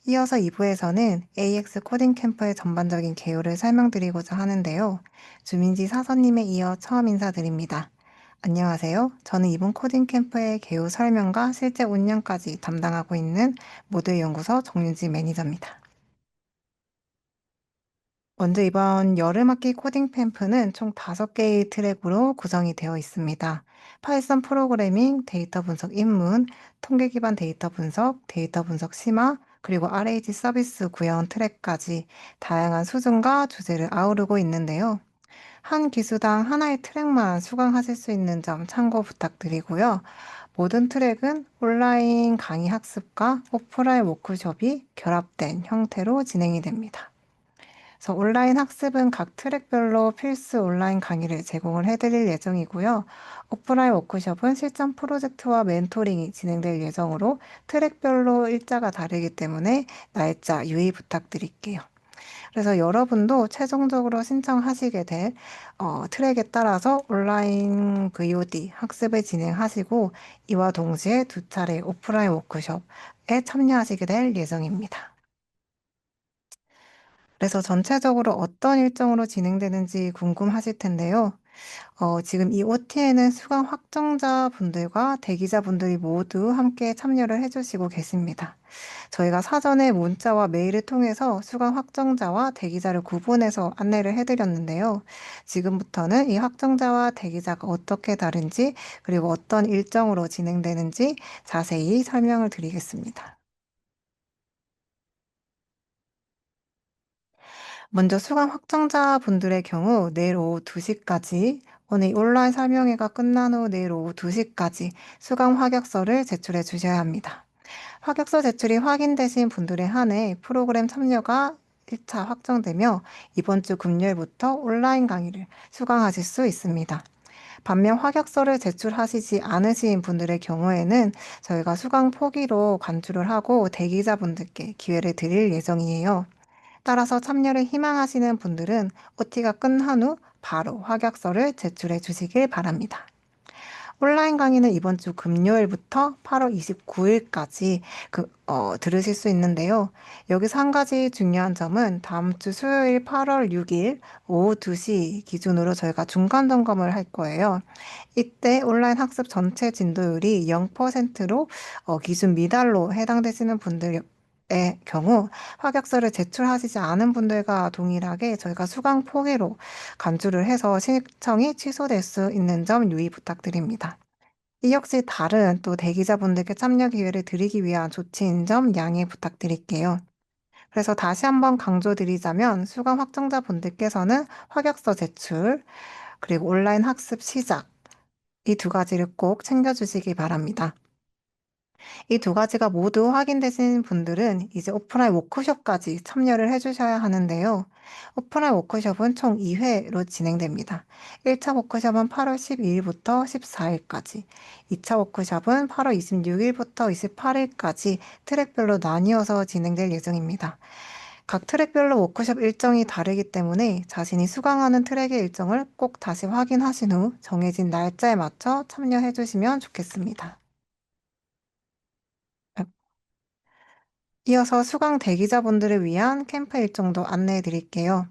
이어서 2부에서는 AX 코딩 캠프의 전반적인 개요를 설명드리고자 하는데요. 주민지 사서님에 이어 처음 인사드립니다. 안녕하세요. 저는 이번 코딩 캠프의 개요 설명과 실제 운영까지 담당하고 있는 모두의 연구소 정윤지 매니저입니다. 먼저 이번 여름학기 코딩 캠프는 총 5개의 트랙으로 구성이 되어 있습니다. 파이썬 프로그래밍, 데이터 분석 입문, 통계 기반 데이터 분석 심화, 그리고 RH 서비스 구형 트랙까지 다양한 수준과 주제를 아우르고 있는데요. 한 기수당 하나의 트랙만 수강하실 수 있는 점 참고 부탁드리고요. 모든 트랙은 온라인 강의 학습과 오프라인 워크숍이 결합된 형태로 진행이 됩니다. 그래서 온라인 학습은 각 트랙별로 필수 온라인 강의를 제공을 해드릴 예정이고요. 오프라인 워크숍은 실전 프로젝트와 멘토링이 진행될 예정으로 트랙별로 일자가 다르기 때문에 날짜 유의 부탁드릴게요. 그래서 여러분도 최종적으로 신청하시게 될 트랙에 따라서 온라인 VOD 학습을 진행하시고 이와 동시에 두 차례 오프라인 워크숍에 참여하시게 될 예정입니다. 그래서 전체적으로 어떤 일정으로 진행되는지 궁금하실 텐데요. 지금 이 OT에는 수강 확정자분들과 대기자분들이 모두 함께 참여를 해주시고 계십니다. 저희가 사전에 문자와 메일을 통해서 수강 확정자와 대기자를 구분해서 안내를 해드렸는데요. 지금부터는 이 확정자와 대기자가 어떻게 다른지, 그리고 어떤 일정으로 진행되는지 자세히 설명을 드리겠습니다. 먼저 수강 확정자분들의 경우 내일 오후 2시까지, 오늘 온라인 설명회가 끝난 후 내일 오후 2시까지 수강 확약서를 제출해 주셔야 합니다. 확약서 제출이 확인되신 분들에 한해 프로그램 참여가 1차 확정되며 이번 주 금요일부터 온라인 강의를 수강하실 수 있습니다. 반면 확약서를 제출하시지 않으신 분들의 경우에는 저희가 수강 포기로 간주를 하고 대기자분들께 기회를 드릴 예정이에요. 따라서 참여를 희망하시는 분들은 OT가 끝난 후 바로 확약서를 제출해 주시길 바랍니다. 온라인 강의는 이번 주 금요일부터 8월 29일까지 들으실 수 있는데요. 여기서 한 가지 중요한 점은 다음 주 수요일 8월 6일 오후 2시 기준으로 저희가 중간 점검을 할 거예요. 이때 온라인 학습 전체 진도율이 0%로 기준 미달로 해당되시는 분들의 경우 확약서를 제출하시지 않은 분들과 동일하게 저희가 수강 포기로 간주를 해서 신청이 취소될 수 있는 점 유의 부탁드립니다. 이 역시 다른 또 대기자분들께 참여 기회를 드리기 위한 조치인 점 양해 부탁드릴게요. 그래서 다시 한번 강조드리자면 수강 확정자분들께서는 확약서 제출, 그리고 온라인 학습 시작, 이 두 가지를 꼭 챙겨주시기 바랍니다. 이 두 가지가 모두 확인되신 분들은 이제 오프라인 워크숍까지 참여를 해주셔야 하는데요. 오프라인 워크숍은 총 2회로 진행됩니다. 1차 워크숍은 8월 12일부터 14일까지, 2차 워크숍은 8월 26일부터 28일까지 트랙별로 나뉘어서 진행될 예정입니다. 각 트랙별로 워크숍 일정이 다르기 때문에 자신이 수강하는 트랙의 일정을 꼭 다시 확인하신 후 정해진 날짜에 맞춰 참여해 주시면 좋겠습니다. 이어서 수강 대기자분들을 위한 캠프 일정도 안내해 드릴게요.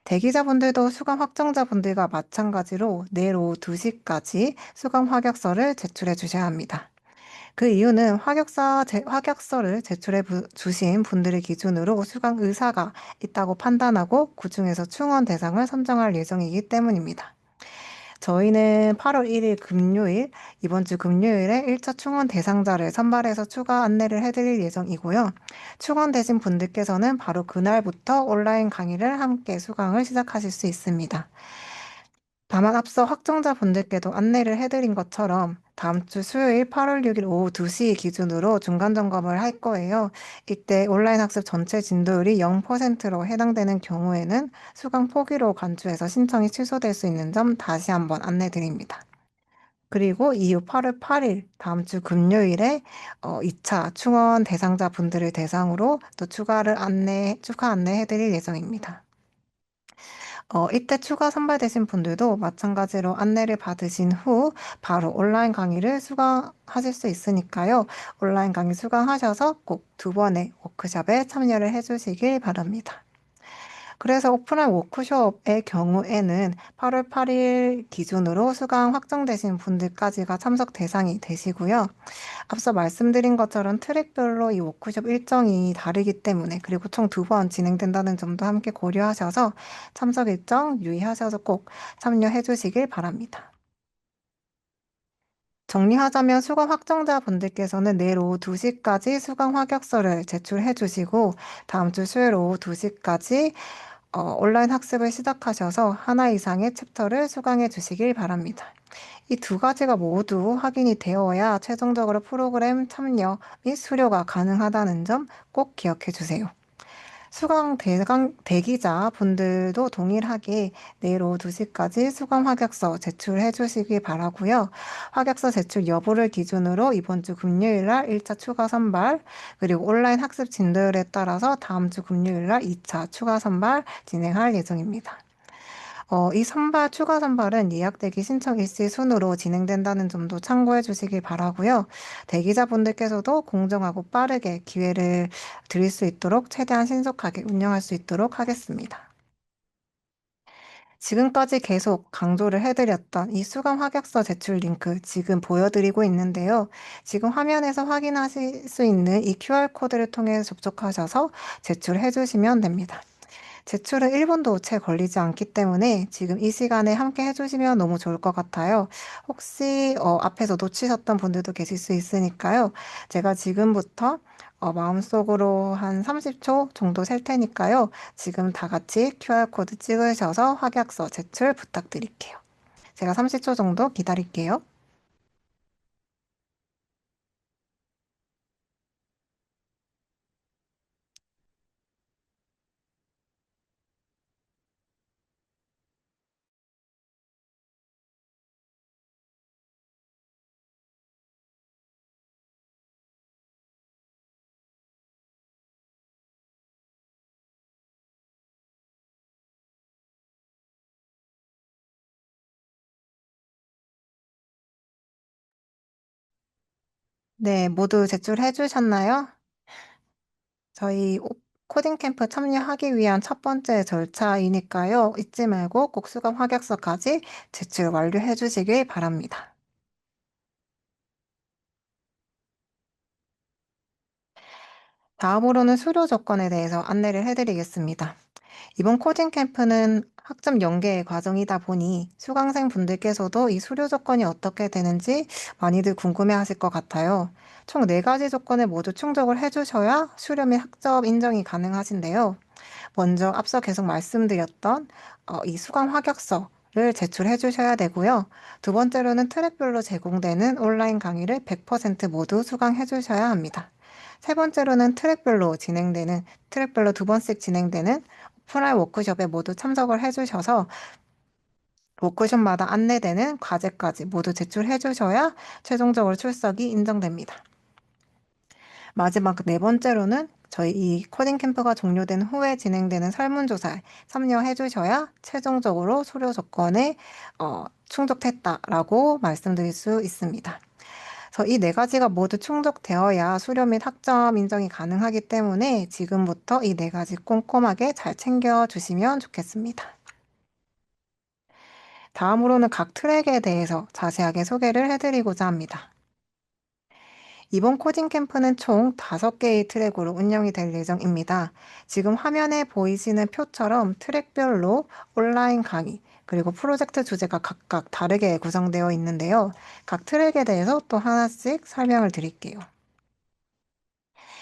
대기자분들도 수강 확정자분들과 마찬가지로 내일 오후 2시까지 수강 확약서를 제출해 주셔야 합니다. 그 이유는 확약서를 제출해 주신 분들을 기준으로 수강 의사가 있다고 판단하고 그중에서 충원 대상을 선정할 예정이기 때문입니다. 저희는 8월 1일 금요일, 이번 주 금요일에 1차 충원 대상자를 선발해서 추가 안내를 해드릴 예정이고요. 충원되신 분들께서는 바로 그날부터 온라인 강의를 함께 수강을 시작하실 수 있습니다. 다만 앞서 확정자 분들께도 안내를 해드린 것처럼 다음 주 수요일 8월 6일 오후 2시 기준으로 중간 점검을 할 거예요. 이때 온라인 학습 전체 진도율이 0%로 해당되는 경우에는 수강 포기로 간주해서 신청이 취소될 수 있는 점 다시 한번 안내 드립니다. 그리고 이후 8월 8일 다음 주 금요일에 2차 충원 대상자 분들을 대상으로 또 추가 안내해 드릴 예정입니다. 이때 추가 선발되신 분들도 마찬가지로 안내를 받으신 후 바로 온라인 강의를 수강하실 수 있으니까요. 온라인 강의 수강하셔서 꼭 두 번의 워크숍에 참여를 해주시길 바랍니다. 그래서 오프라인 워크숍의 경우에는 8월 8일 기준으로 수강 확정되신 분들까지가 참석 대상이 되시고요. 앞서 말씀드린 것처럼 트랙별로 이 워크숍 일정이 다르기 때문에 그리고 총 두 번 진행된다는 점도 함께 고려하셔서 참석 일정 유의하셔서 꼭 참여해 주시길 바랍니다. 정리하자면 수강 확정자분들께서는 내일 오후 2시까지 수강 확약서를 제출해 주시고 다음 주 수요일 오후 2시까지 온라인 학습을 시작하셔서 하나 이상의 챕터를 수강해 주시길 바랍니다. 이 두 가지가 모두 확인이 되어야 최종적으로 프로그램 참여 및 수료가 가능하다는 점 꼭 기억해 주세요. 대기자 분들도 동일하게 내일 오후 2시까지 수강 확약서 제출해 주시기 바라고요. 확약서 제출 여부를 기준으로 이번 주 금요일 날 1차 추가 선발, 그리고 온라인 학습 진도율에 따라서 다음 주 금요일 날 2차 추가 선발 진행할 예정입니다. 이 추가 선발은 예약 대기 신청 일시 순으로 진행된다는 점도 참고해 주시기 바라고요. 대기자분들께서도 공정하고 빠르게 기회를 드릴 수 있도록 최대한 신속하게 운영할 수 있도록 하겠습니다. 지금까지 계속 강조를 해드렸던 이 수강 확약서 제출 링크 지금 보여드리고 있는데요. 지금 화면에서 확인하실 수 있는 이 QR코드를 통해 접속하셔서 제출해 주시면 됩니다. 제출은 1분도 채 걸리지 않기 때문에 지금 이 시간에 함께 해주시면 너무 좋을 것 같아요. 혹시 앞에서 놓치셨던 분들도 계실 수 있으니까요. 제가 지금부터 마음속으로 한 30초 정도 셀 테니까요. 지금 다 같이 QR코드 찍으셔서 확약서 제출 부탁드릴게요. 제가 30초 정도 기다릴게요. 네, 모두 제출해 주셨나요? 저희 코딩 캠프 참여하기 위한 첫 번째 절차이니까요. 잊지 말고 꼭 수강 확약서까지 제출 완료해 주시길 바랍니다. 다음으로는 수료 조건에 대해서 안내를 해드리겠습니다. 이번 코딩 캠프는 학점 연계 과정이다 보니 수강생 분들께서도 이 수료 조건이 어떻게 되는지 많이들 궁금해 하실 것 같아요. 총 4가지 조건을 모두 충족을 해주셔야 수료 및 학점 인정이 가능하신데요. 먼저 앞서 계속 말씀드렸던 이 수강 확약서를 제출해 주셔야 되고요. 두 번째로는 트랙별로 제공되는 온라인 강의를 100% 모두 수강해 주셔야 합니다. 세 번째로는 트랙별로 2번씩 진행되는 오프라인 워크숍에 모두 참석을 해주셔서 워크숍마다 안내되는 과제까지 모두 제출해 주셔야 최종적으로 출석이 인정됩니다. 마지막 네 번째로는 저희 이 코딩 캠프가 종료된 후에 진행되는 설문조사에 참여해 주셔야 최종적으로 수료 조건에 충족했다라고 말씀드릴 수 있습니다. 그래서 이 네 가지가 모두 충족되어야 수료 및 학점 인정이 가능하기 때문에 지금부터 이 네 가지 꼼꼼하게 잘 챙겨 주시면 좋겠습니다. 다음으로는 각 트랙에 대해서 자세하게 소개를 해드리고자 합니다. 이번 코딩 캠프는 총 5개의 트랙으로 운영이 될 예정입니다. 지금 화면에 보이시는 표처럼 트랙별로 온라인 강의, 그리고 프로젝트 주제가 각각 다르게 구성되어 있는데요. 각 트랙에 대해서 또 하나씩 설명을 드릴게요.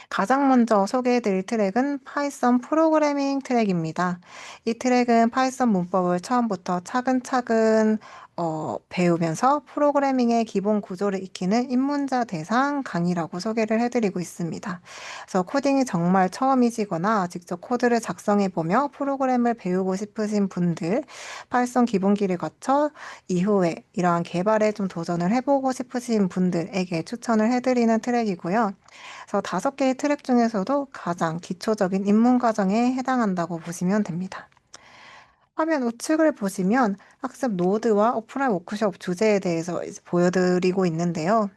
가장 먼저 소개해드릴 트랙은 파이썬 프로그래밍 트랙입니다. 이 트랙은 파이썬 문법을 처음부터 차근차근 배우면서 프로그래밍의 기본 구조를 익히는 입문자 대상 강의라고 소개를 해드리고 있습니다. 그래서 코딩이 정말 처음이시거나 직접 코드를 작성해보며 프로그램을 배우고 싶으신 분들, 파이썬 기본기를 거쳐 이후에 이러한 개발에 좀 도전을 해보고 싶으신 분들에게 추천을 해드리는 트랙이고요. 그래서 5개의 트랙 중에서도 가장 기초적인 입문 과정에 해당한다고 보시면 됩니다. 화면 우측을 보시면 학습 노드와 오프라인 워크숍 주제에 대해서 이제 보여드리고 있는데요.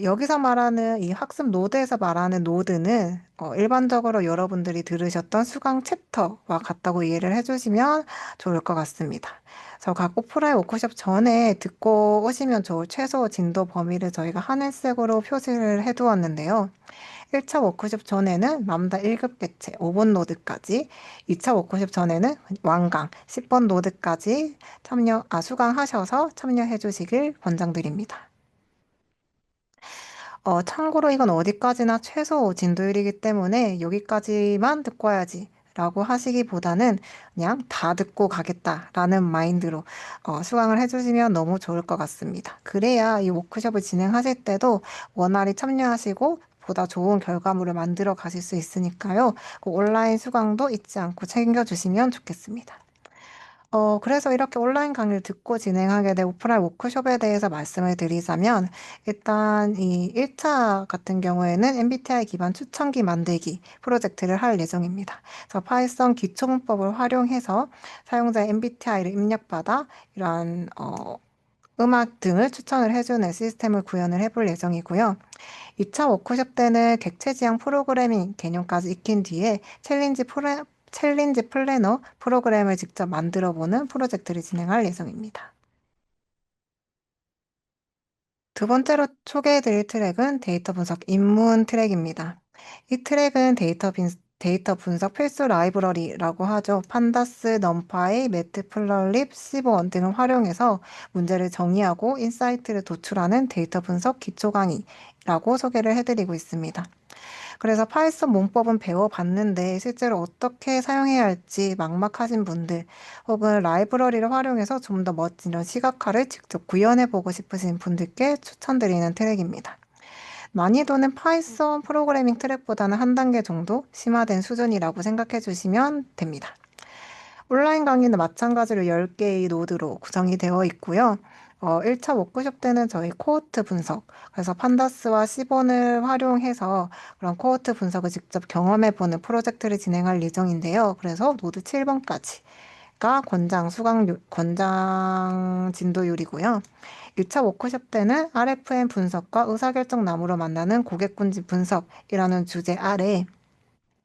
여기서 말하는 이 학습 노드에서 말하는 노드는 일반적으로 여러분들이 들으셨던 수강 챕터와 같다고 이해를 해주시면 좋을 것 같습니다. 그래서 각 오프라인 워크숍 전에 듣고 오시면 좋을 최소 진도 범위를 저희가 하늘색으로 표시를 해두었는데요. 1차 워크숍 전에는 맘다 1급 개체 5번 노드까지, 2차 워크숍 전에는 완강 10번 노드까지 수강하셔서 참여해 주시길 권장드립니다. 참고로 이건 어디까지나 최소 진도율이기 때문에 여기까지만 듣고 와야지 라고 하시기보다는 그냥 다 듣고 가겠다라는 마인드로 수강을 해주시면 너무 좋을 것 같습니다. 그래야 이 워크숍을 진행하실 때도 원활히 참여하시고 보다 좋은 결과물을 만들어 가실 수 있으니까요. 그 온라인 수강도 잊지 않고 챙겨주시면 좋겠습니다. 그래서 이렇게 온라인 강의를 듣고 진행하게 된 오프라인 워크숍에 대해서 말씀을 드리자면, 일단 이 1차 같은 경우에는 MBTI 기반 추천기 만들기 프로젝트를 할 예정입니다. 그래서 파이썬 기초 문법을 활용해서 사용자의 MBTI를 입력받아 이러한 음악 등을 추천을 해주는 시스템을 구현을 해볼 예정이고요. 2차 워크숍 때는 객체 지향 프로그래밍 개념까지 익힌 뒤에 챌린지 플래너 프로그램을 직접 만들어 보는 프로젝트를 진행할 예정입니다. 두 번째로 소개해 드릴 트랙은 데이터 분석 입문 트랙입니다. 이 트랙은 데이터 분석 필수 라이브러리라고 하죠. 판다스, 넘파이, 매트플러립, 시브원 등을 활용해서 문제를 정의하고 인사이트를 도출하는 데이터 분석 기초 강의라고 소개를 해드리고 있습니다. 그래서 파이썬 문법은 배워봤는데 실제로 어떻게 사용해야 할지 막막하신 분들 혹은 라이브러리를 활용해서 좀 더 멋진 이런 시각화를 직접 구현해보고 싶으신 분들께 추천드리는 트랙입니다. 난이도는 파이썬 프로그래밍 트랙보다는 한 단계 정도 심화된 수준이라고 생각해 주시면 됩니다. 온라인 강의는 마찬가지로 10개의 노드로 구성이 되어 있고요. 1차 워크숍 때는 저희 코호트 분석, 그래서 판다스와 시본을 활용해서 그런 코호트 분석을 직접 경험해보는 프로젝트를 진행할 예정인데요. 그래서 노드 7번까지가 권장 진도율이고요. 1차 워크숍 때는 RFM 분석과 의사결정 나무로 만나는 고객군집 분석이라는 주제 아래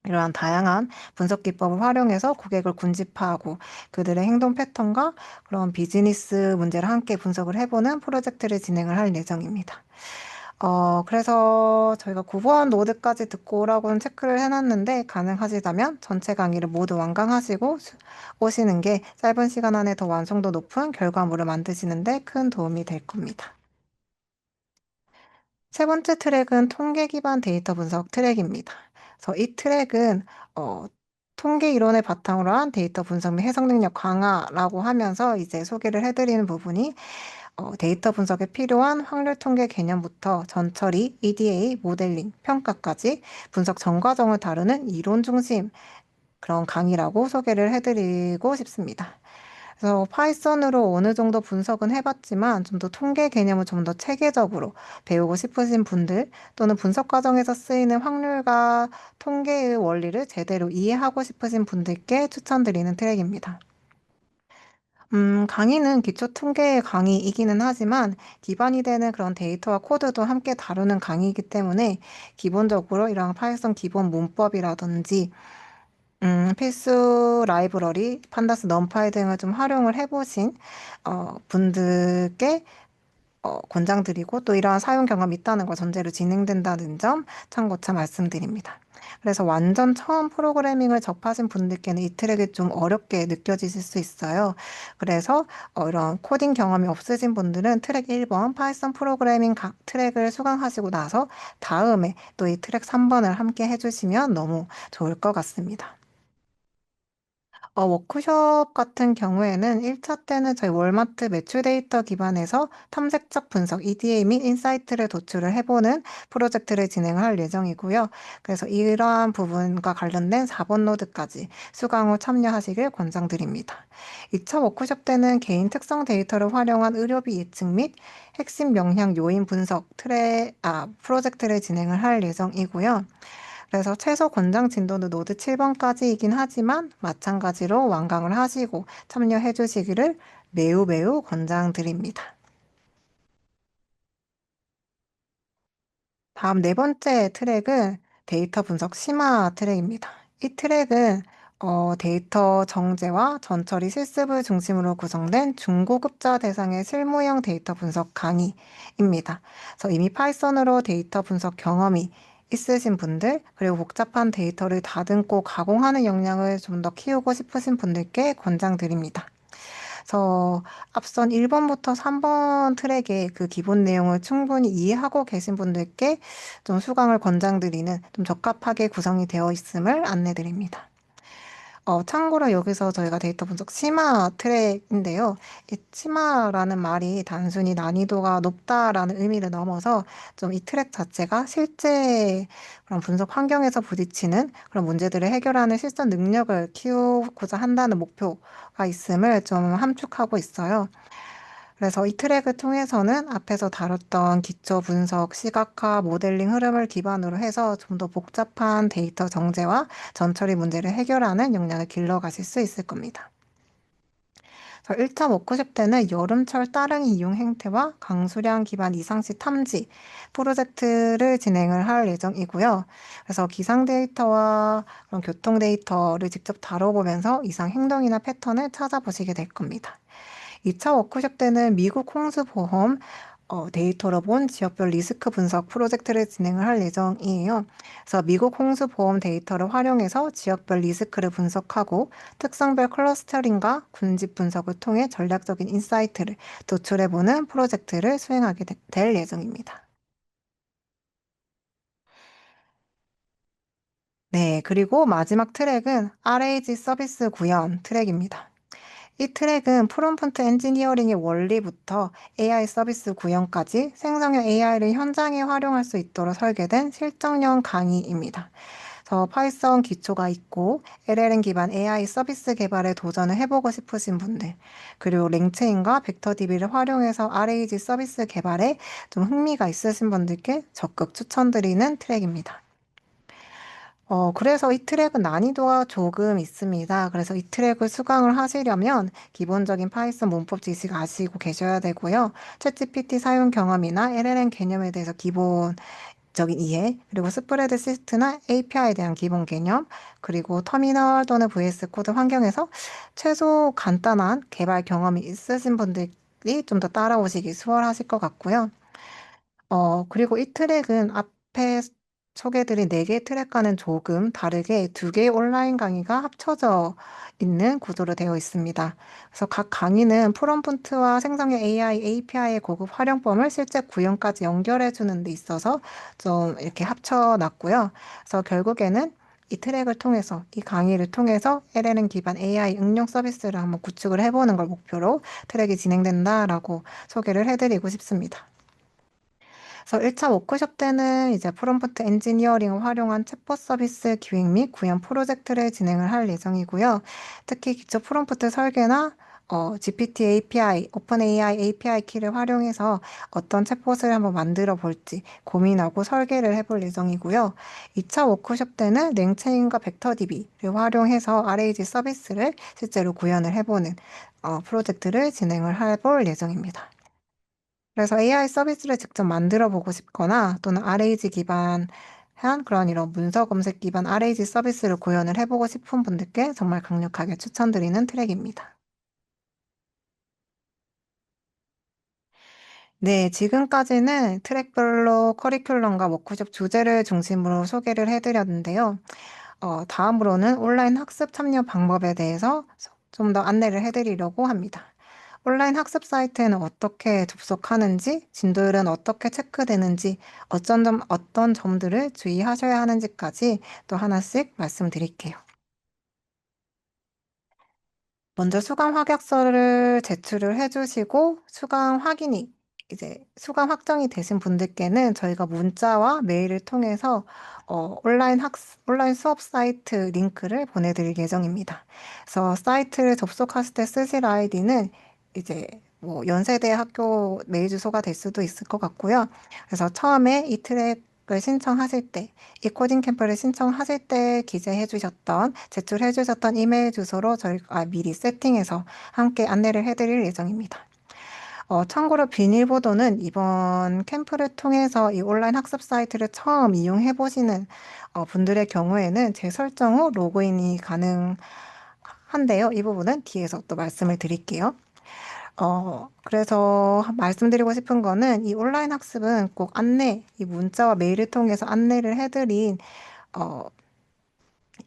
이러한 다양한 분석 기법을 활용해서 고객을 군집화하고 그들의 행동 패턴과 그런 비즈니스 문제를 함께 분석을 해보는 프로젝트를 진행을 할 예정입니다. 그래서 저희가 9번 노드까지 듣고 오라고는 체크를 해놨는데 가능하시다면 전체 강의를 모두 완강하시고 오시는 게 짧은 시간 안에 더 완성도 높은 결과물을 만드시는데 큰 도움이 될 겁니다. 세 번째 트랙은 통계 기반 데이터 분석 트랙입니다. 그래서 이 트랙은 어, 통계 이론을 바탕으로 한 데이터 분석 및 해석 능력 강화라고 하면서 이제 소개를 해드리는 부분이 데이터 분석에 필요한 확률 통계 개념부터 전처리, EDA, 모델링, 평가까지 분석 전 과정을 다루는 이론 중심 그런 강의라고 소개를 해드리고 싶습니다. 그래서 파이썬으로 어느 정도 분석은 해봤지만 좀 더 통계 개념을 좀 더 체계적으로 배우고 싶으신 분들 또는 분석 과정에서 쓰이는 확률과 통계의 원리를 제대로 이해하고 싶으신 분들께 추천드리는 트랙입니다. 강의는 기초 통계 강의이기는 하지만 기반이 되는 그런 데이터와 코드도 함께 다루는 강의이기 때문에 기본적으로 이런 파이썬 기본 문법이라든지 필수 라이브러리, 판다스, 넘파이 등을 좀 활용을 해보신 분들께 권장드리고 또 이러한 사용 경험이 있다는 걸 전제로 진행된다는 점 참고차 말씀드립니다. 그래서 완전 처음 프로그래밍을 접하신 분들께는 이 트랙이 좀 어렵게 느껴지실 수 있어요. 그래서 이런 코딩 경험이 없으신 분들은 트랙 1번 파이썬 프로그래밍 트랙을 수강하시고 나서 다음에 또 이 트랙 3번을 함께 해주시면 너무 좋을 것 같습니다. 워크숍 같은 경우에는 1차 때는 저희 월마트 매출 데이터 기반에서 탐색적 분석, EDA 및 인사이트를 도출을 해보는 프로젝트를 진행할 예정이고요. 그래서 이러한 부분과 관련된 4번 노드까지 수강 후 참여하시길 권장드립니다. 2차 워크숍 때는 개인 특성 데이터를 활용한 의료비 예측 및 핵심 영향 요인 분석 프로젝트를 진행을 할 예정이고요. 그래서 최소 권장 진도는 노드 7번까지이긴 하지만 마찬가지로 완강을 하시고 참여해 주시기를 매우 매우 권장드립니다. 다음 네 번째 트랙은 데이터 분석 심화 트랙입니다. 이 트랙은 데이터 정제와 전처리 실습을 중심으로 구성된 중고급자 대상의 실무형 데이터 분석 강의입니다. 그래서 이미 파이썬으로 데이터 분석 경험이 있으신 분들, 그리고 복잡한 데이터를 다듬고 가공하는 역량을 좀 더 키우고 싶으신 분들께 권장드립니다. 그래서 앞선 1번부터 3번 트랙의 그 기본 내용을 충분히 이해하고 계신 분들께 좀 수강을 권장드리는 좀 적합하게 구성이 되어 있음을 안내드립니다. 참고로 여기서 저희가 데이터 분석 심화 트랙인데요. 이 심화라는 말이 단순히 난이도가 높다라는 의미를 넘어서 좀 이 트랙 자체가 실제 그런 분석 환경에서 부딪히는 그런 문제들을 해결하는 실전 능력을 키우고자 한다는 목표가 있음을 좀 함축하고 있어요. 그래서 이 트랙을 통해서는 앞에서 다뤘던 기초 분석, 시각화, 모델링 흐름을 기반으로 해서 좀 더 복잡한 데이터 정제와 전처리 문제를 해결하는 역량을 길러가실 수 있을 겁니다. 1차 워크숍 때는 여름철 따릉이 이용 행태와 강수량 기반 이상시 탐지 프로젝트를 진행을 할 예정이고요. 그래서 기상 데이터와 그런 교통 데이터를 직접 다뤄보면서 이상 행동이나 패턴을 찾아보시게 될 겁니다. 2차 워크숍 때는 미국 홍수보험 데이터로 본 지역별 리스크 분석 프로젝트를 진행을 할 예정이에요. 그래서 미국 홍수보험 데이터를 활용해서 지역별 리스크를 분석하고 특성별 클러스터링과 군집 분석을 통해 전략적인 인사이트를 도출해보는 프로젝트를 수행하게 될 예정입니다. 네, 그리고 마지막 트랙은 RAG 서비스 구현 트랙입니다. 이 트랙은 프롬프트 엔지니어링의 원리부터 AI 서비스 구현까지 생성형 AI를 현장에 활용할 수 있도록 설계된 실정형 강의입니다. 그래서 파이썬 기초가 있고 LLM 기반 AI 서비스 개발에 도전을 해보고 싶으신 분들, 그리고 랭체인과 벡터DB를 활용해서 RAG 서비스 개발에 좀 흥미가 있으신 분들께 적극 추천드리는 트랙입니다. 그래서 이 트랙은 난이도가 조금 있습니다. 그래서 이 트랙을 수강을 하시려면 기본적인 파이썬 문법 지식 아시고 계셔야 되고요. 챗GPT 사용 경험이나 LLM 개념에 대해서 기본적인 이해, 그리고 스프레드 시트나 API에 대한 기본 개념, 그리고 터미널 또는 VS 코드 환경에서 최소 간단한 개발 경험이 있으신 분들이 좀 더 따라오시기 수월하실 것 같고요. 그리고 이 트랙은 앞에 소개해드린 4개의 트랙과는 조금 다르게 2개의 온라인 강의가 합쳐져 있는 구조로 되어 있습니다. 그래서 각 강의는 프롬프트와 생성형 AI, API의 고급 활용법을 실제 구현까지 연결해 주는 데 있어서 좀 이렇게 합쳐놨고요. 그래서 결국에는 이 트랙을 통해서, 이 강의를 통해서 LLM 기반 AI 응용 서비스를 한번 구축을 해보는 걸 목표로 트랙이 진행된다라고 소개를 해드리고 싶습니다. 그래서 1차 워크숍 때는 이제 프롬프트 엔지니어링을 활용한 챗봇 서비스 기획 및 구현 프로젝트를 진행을 할 예정이고요. 특히 기초 프롬프트 설계나 GPT API, 오픈 AI API 키를 활용해서 어떤 챗봇을 한번 만들어 볼지 고민하고 설계를 해볼 예정이고요. 2차 워크숍 때는 랭체인과 벡터DB를 활용해서 RAG 서비스를 실제로 구현을 해보는 프로젝트를 진행을 해볼 예정입니다. 그래서 AI 서비스를 직접 만들어 보고 싶거나 또는 RAG 기반한 그런 이런 문서 검색 기반 RAG 서비스를 구현을 해보고 싶은 분들께 정말 강력하게 추천드리는 트랙입니다. 네, 지금까지는 트랙별로 커리큘럼과 워크숍 주제를 중심으로 소개를 해드렸는데요. 다음으로는 온라인 학습 참여 방법에 대해서 좀 더 안내를 해드리려고 합니다. 온라인 학습 사이트에는 어떻게 접속하는지, 진도율은 어떻게 체크되는지, 어떤 점들을 주의하셔야 하는지까지 또 하나씩 말씀드릴게요. 먼저 수강 확약서를 제출을 해주시고 수강 확정이 되신 분들께는 저희가 문자와 메일을 통해서 온라인 수업 사이트 링크를 보내드릴 예정입니다. 그래서 사이트를 접속하실 때 쓰실 아이디는 이제 뭐 연세대 학교 메일 주소가 될 수도 있을 것 같고요. 그래서 처음에 이 트랙을 신청하실 때, 이 코딩 캠프를 신청하실 때 제출해 주셨던 이메일 주소로 저희가 미리 세팅해서 함께 안내를 해드릴 예정입니다. 참고로 비밀보도는 이번 캠프를 통해서 이 온라인 학습 사이트를 처음 이용해 보시는 분들의 경우에는 재설정 후 로그인이 가능한데요. 이 부분은 뒤에서 또 말씀을 드릴게요. 그래서 말씀드리고 싶은 거는 이 온라인 학습은 꼭 이 문자와 메일을 통해서 안내를 해드린 어,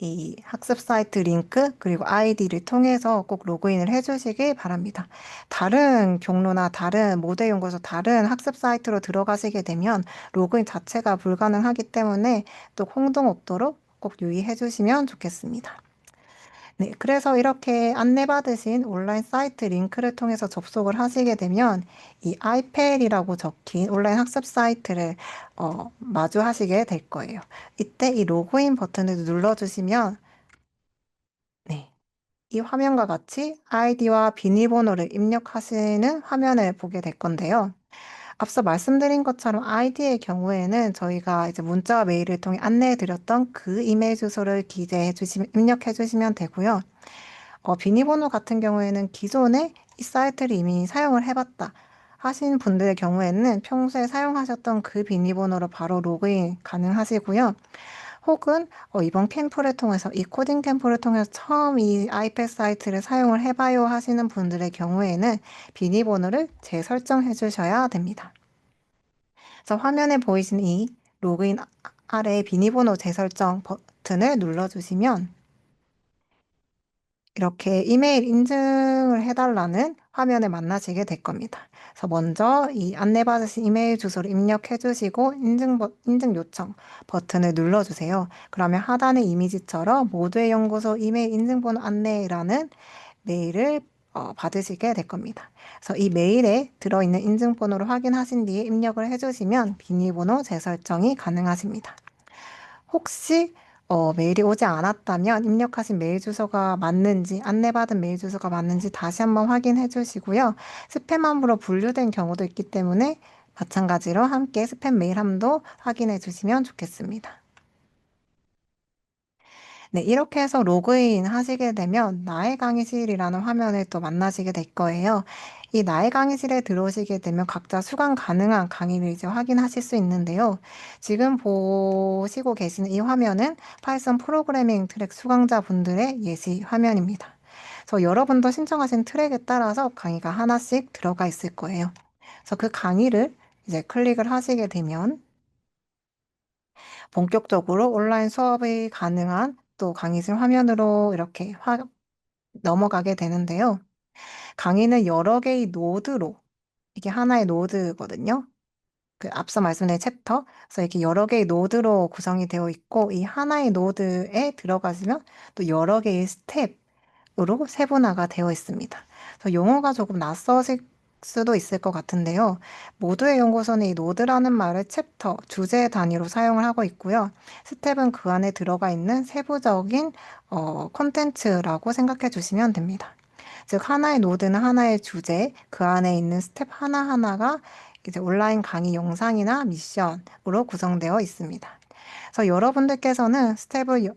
이 학습 사이트 링크 그리고 아이디를 통해서 꼭 로그인을 해주시길 바랍니다. 다른 경로나 다른 모델 연구소 다른 학습 사이트로 들어가시게 되면 로그인 자체가 불가능하기 때문에 또 혼동 없도록 꼭 유의해 주시면 좋겠습니다. 네, 그래서 이렇게 안내받으신 온라인 사이트 링크를 통해서 접속을 하시게 되면 이 아이펠이라고 적힌 온라인 학습 사이트를 마주하시게 될 거예요. 이때 이 로그인 버튼을 눌러주시면 네, 이 화면과 같이 아이디와 비밀번호를 입력하시는 화면을 보게 될 건데요. 앞서 말씀드린 것처럼 아이디의 경우에는 저희가 이제 문자와 메일을 통해 안내해 드렸던 그 이메일 주소를 입력해 주시면 되고요. 비밀번호 같은 경우에는 기존에 이 사이트를 이미 사용을 해봤다 하신 분들의 경우에는 평소에 사용하셨던 그 비밀번호로 바로 로그인 가능하시고요. 혹은 이번 캠프를 통해서 이 코딩 캠프를 통해서 처음 이 아이패드 사이트를 사용을 해봐요 하시는 분들의 경우에는 비밀번호를 재설정해 주셔야 됩니다. 그래서 화면에 보이시는 이 로그인 아래 비밀번호 재설정 버튼을 눌러주시면 이렇게 이메일 인증을 해달라는 화면을 만나시게 될 겁니다. 그래서 먼저 이 안내받으신 이메일 주소를 입력해 주시고 인증 요청 버튼을 눌러주세요. 그러면 하단의 이미지처럼 모두의 연구소 이메일 인증번호 안내라는 메일을 받으시게 될 겁니다. 그래서 이 메일에 들어있는 인증번호를 확인하신 뒤에 입력을 해주시면 비밀번호 재설정이 가능하십니다. 혹시 메일이 오지 않았다면 입력하신 메일 주소가 맞는지, 안내받은 메일 주소가 맞는지 다시 한번 확인해 주시고요. 스팸함으로 분류된 경우도 있기 때문에 마찬가지로 함께 스팸 메일함도 확인해 주시면 좋겠습니다. 네, 이렇게 해서 로그인 하시게 되면 나의 강의실이라는 화면을 또 만나시게 될 거예요. 이 나의 강의실에 들어오시게 되면 각자 수강 가능한 강의를 이제 확인하실 수 있는데요. 지금 보시고 계시는 이 화면은 파이썬 프로그래밍 트랙 수강자분들의 예시 화면입니다. 그래서 여러분도 신청하신 트랙에 따라서 강의가 하나씩 들어가 있을 거예요. 그래서 그 강의를 이제 클릭을 하시게 되면 본격적으로 온라인 수업이 가능한 또 강의실 화면으로 이렇게 넘어가게 되는데요. 강의는 여러 개의 노드로, 이게 하나의 노드거든요. 그 앞서 말씀드린 챕터, 그래서 이렇게 여러 개의 노드로 구성이 되어 있고, 이 하나의 노드에 들어가시면 또 여러 개의 스텝으로 세분화가 되어 있습니다. 그래서 용어가 조금 낯서실 수도 있을 것 같은데요. 모두의 연구소는 이 노드라는 말을 챕터, 주제 단위로 사용을 하고 있고요. 스텝은 그 안에 들어가 있는 세부적인 콘텐츠라고 생각해 주시면 됩니다. 즉, 하나의 노드는 하나의 주제, 그 안에 있는 스텝 하나하나가 이제 온라인 강의 영상이나 미션으로 구성되어 있습니다. 그래서 여러분들께서는 스텝을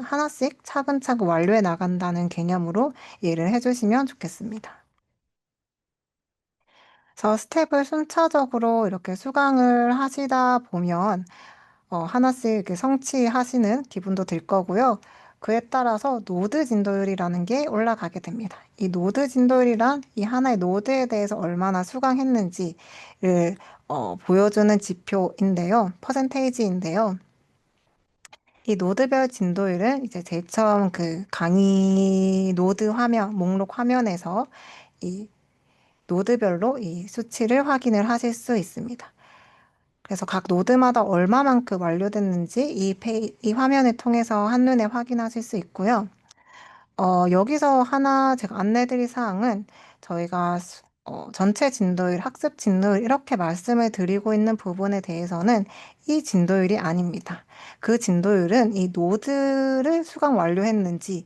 하나씩 차근차근 완료해 나간다는 개념으로 이해를 해주시면 좋겠습니다. 그래서 스텝을 순차적으로 이렇게 수강을 하시다 보면 하나씩 이렇게 성취하시는 기분도 들 거고요. 그에 따라서 노드 진도율이라는 게 올라가게 됩니다. 이 노드 진도율이란 이 하나의 노드에 대해서 얼마나 수강했는지를 보여주는 지표인데요. 퍼센테이지인데요. 이 노드별 진도율은 이제 제일 처음 그 강의 노드 화면, 목록 화면에서 이 노드별로 이 수치를 확인을 하실 수 있습니다. 그래서 각 노드마다 얼마만큼 완료됐는지 이 화면을 통해서 한눈에 확인하실 수 있고요. 여기서 하나 제가 안내드릴 사항은 저희가 전체 진도율, 학습 진도율 이렇게 말씀을 드리고 있는 부분에 대해서는 이 진도율이 아닙니다. 그 진도율은 이 노드를 수강 완료했는지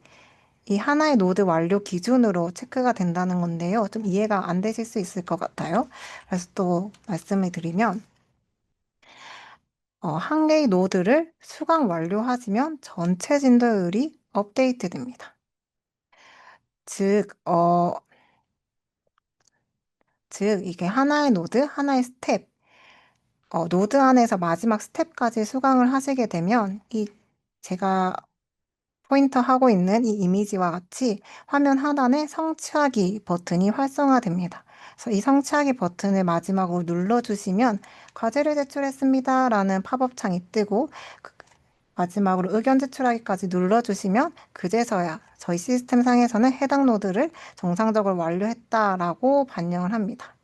이 하나의 노드 완료 기준으로 체크가 된다는 건데요. 좀 이해가 안 되실 수 있을 것 같아요. 그래서 또 말씀을 드리면 한 개의 노드를 수강 완료하시면 전체 진도율이 업데이트 됩니다. 즉, 즉, 이게 하나의 노드, 하나의 스텝, 노드 안에서 마지막 스텝까지 수강을 하시게 되면 제가 포인터 하고 있는 이 이미지와 같이 화면 하단에 성취하기 버튼이 활성화됩니다. 그래서 이 성취하기 버튼을 마지막으로 눌러주시면 과제를 제출했습니다 라는 팝업 창이 뜨고 마지막으로 의견 제출하기까지 눌러주시면 그제서야 저희 시스템 상에서는 해당 노드를 정상적으로 완료했다라고 반영을 합니다.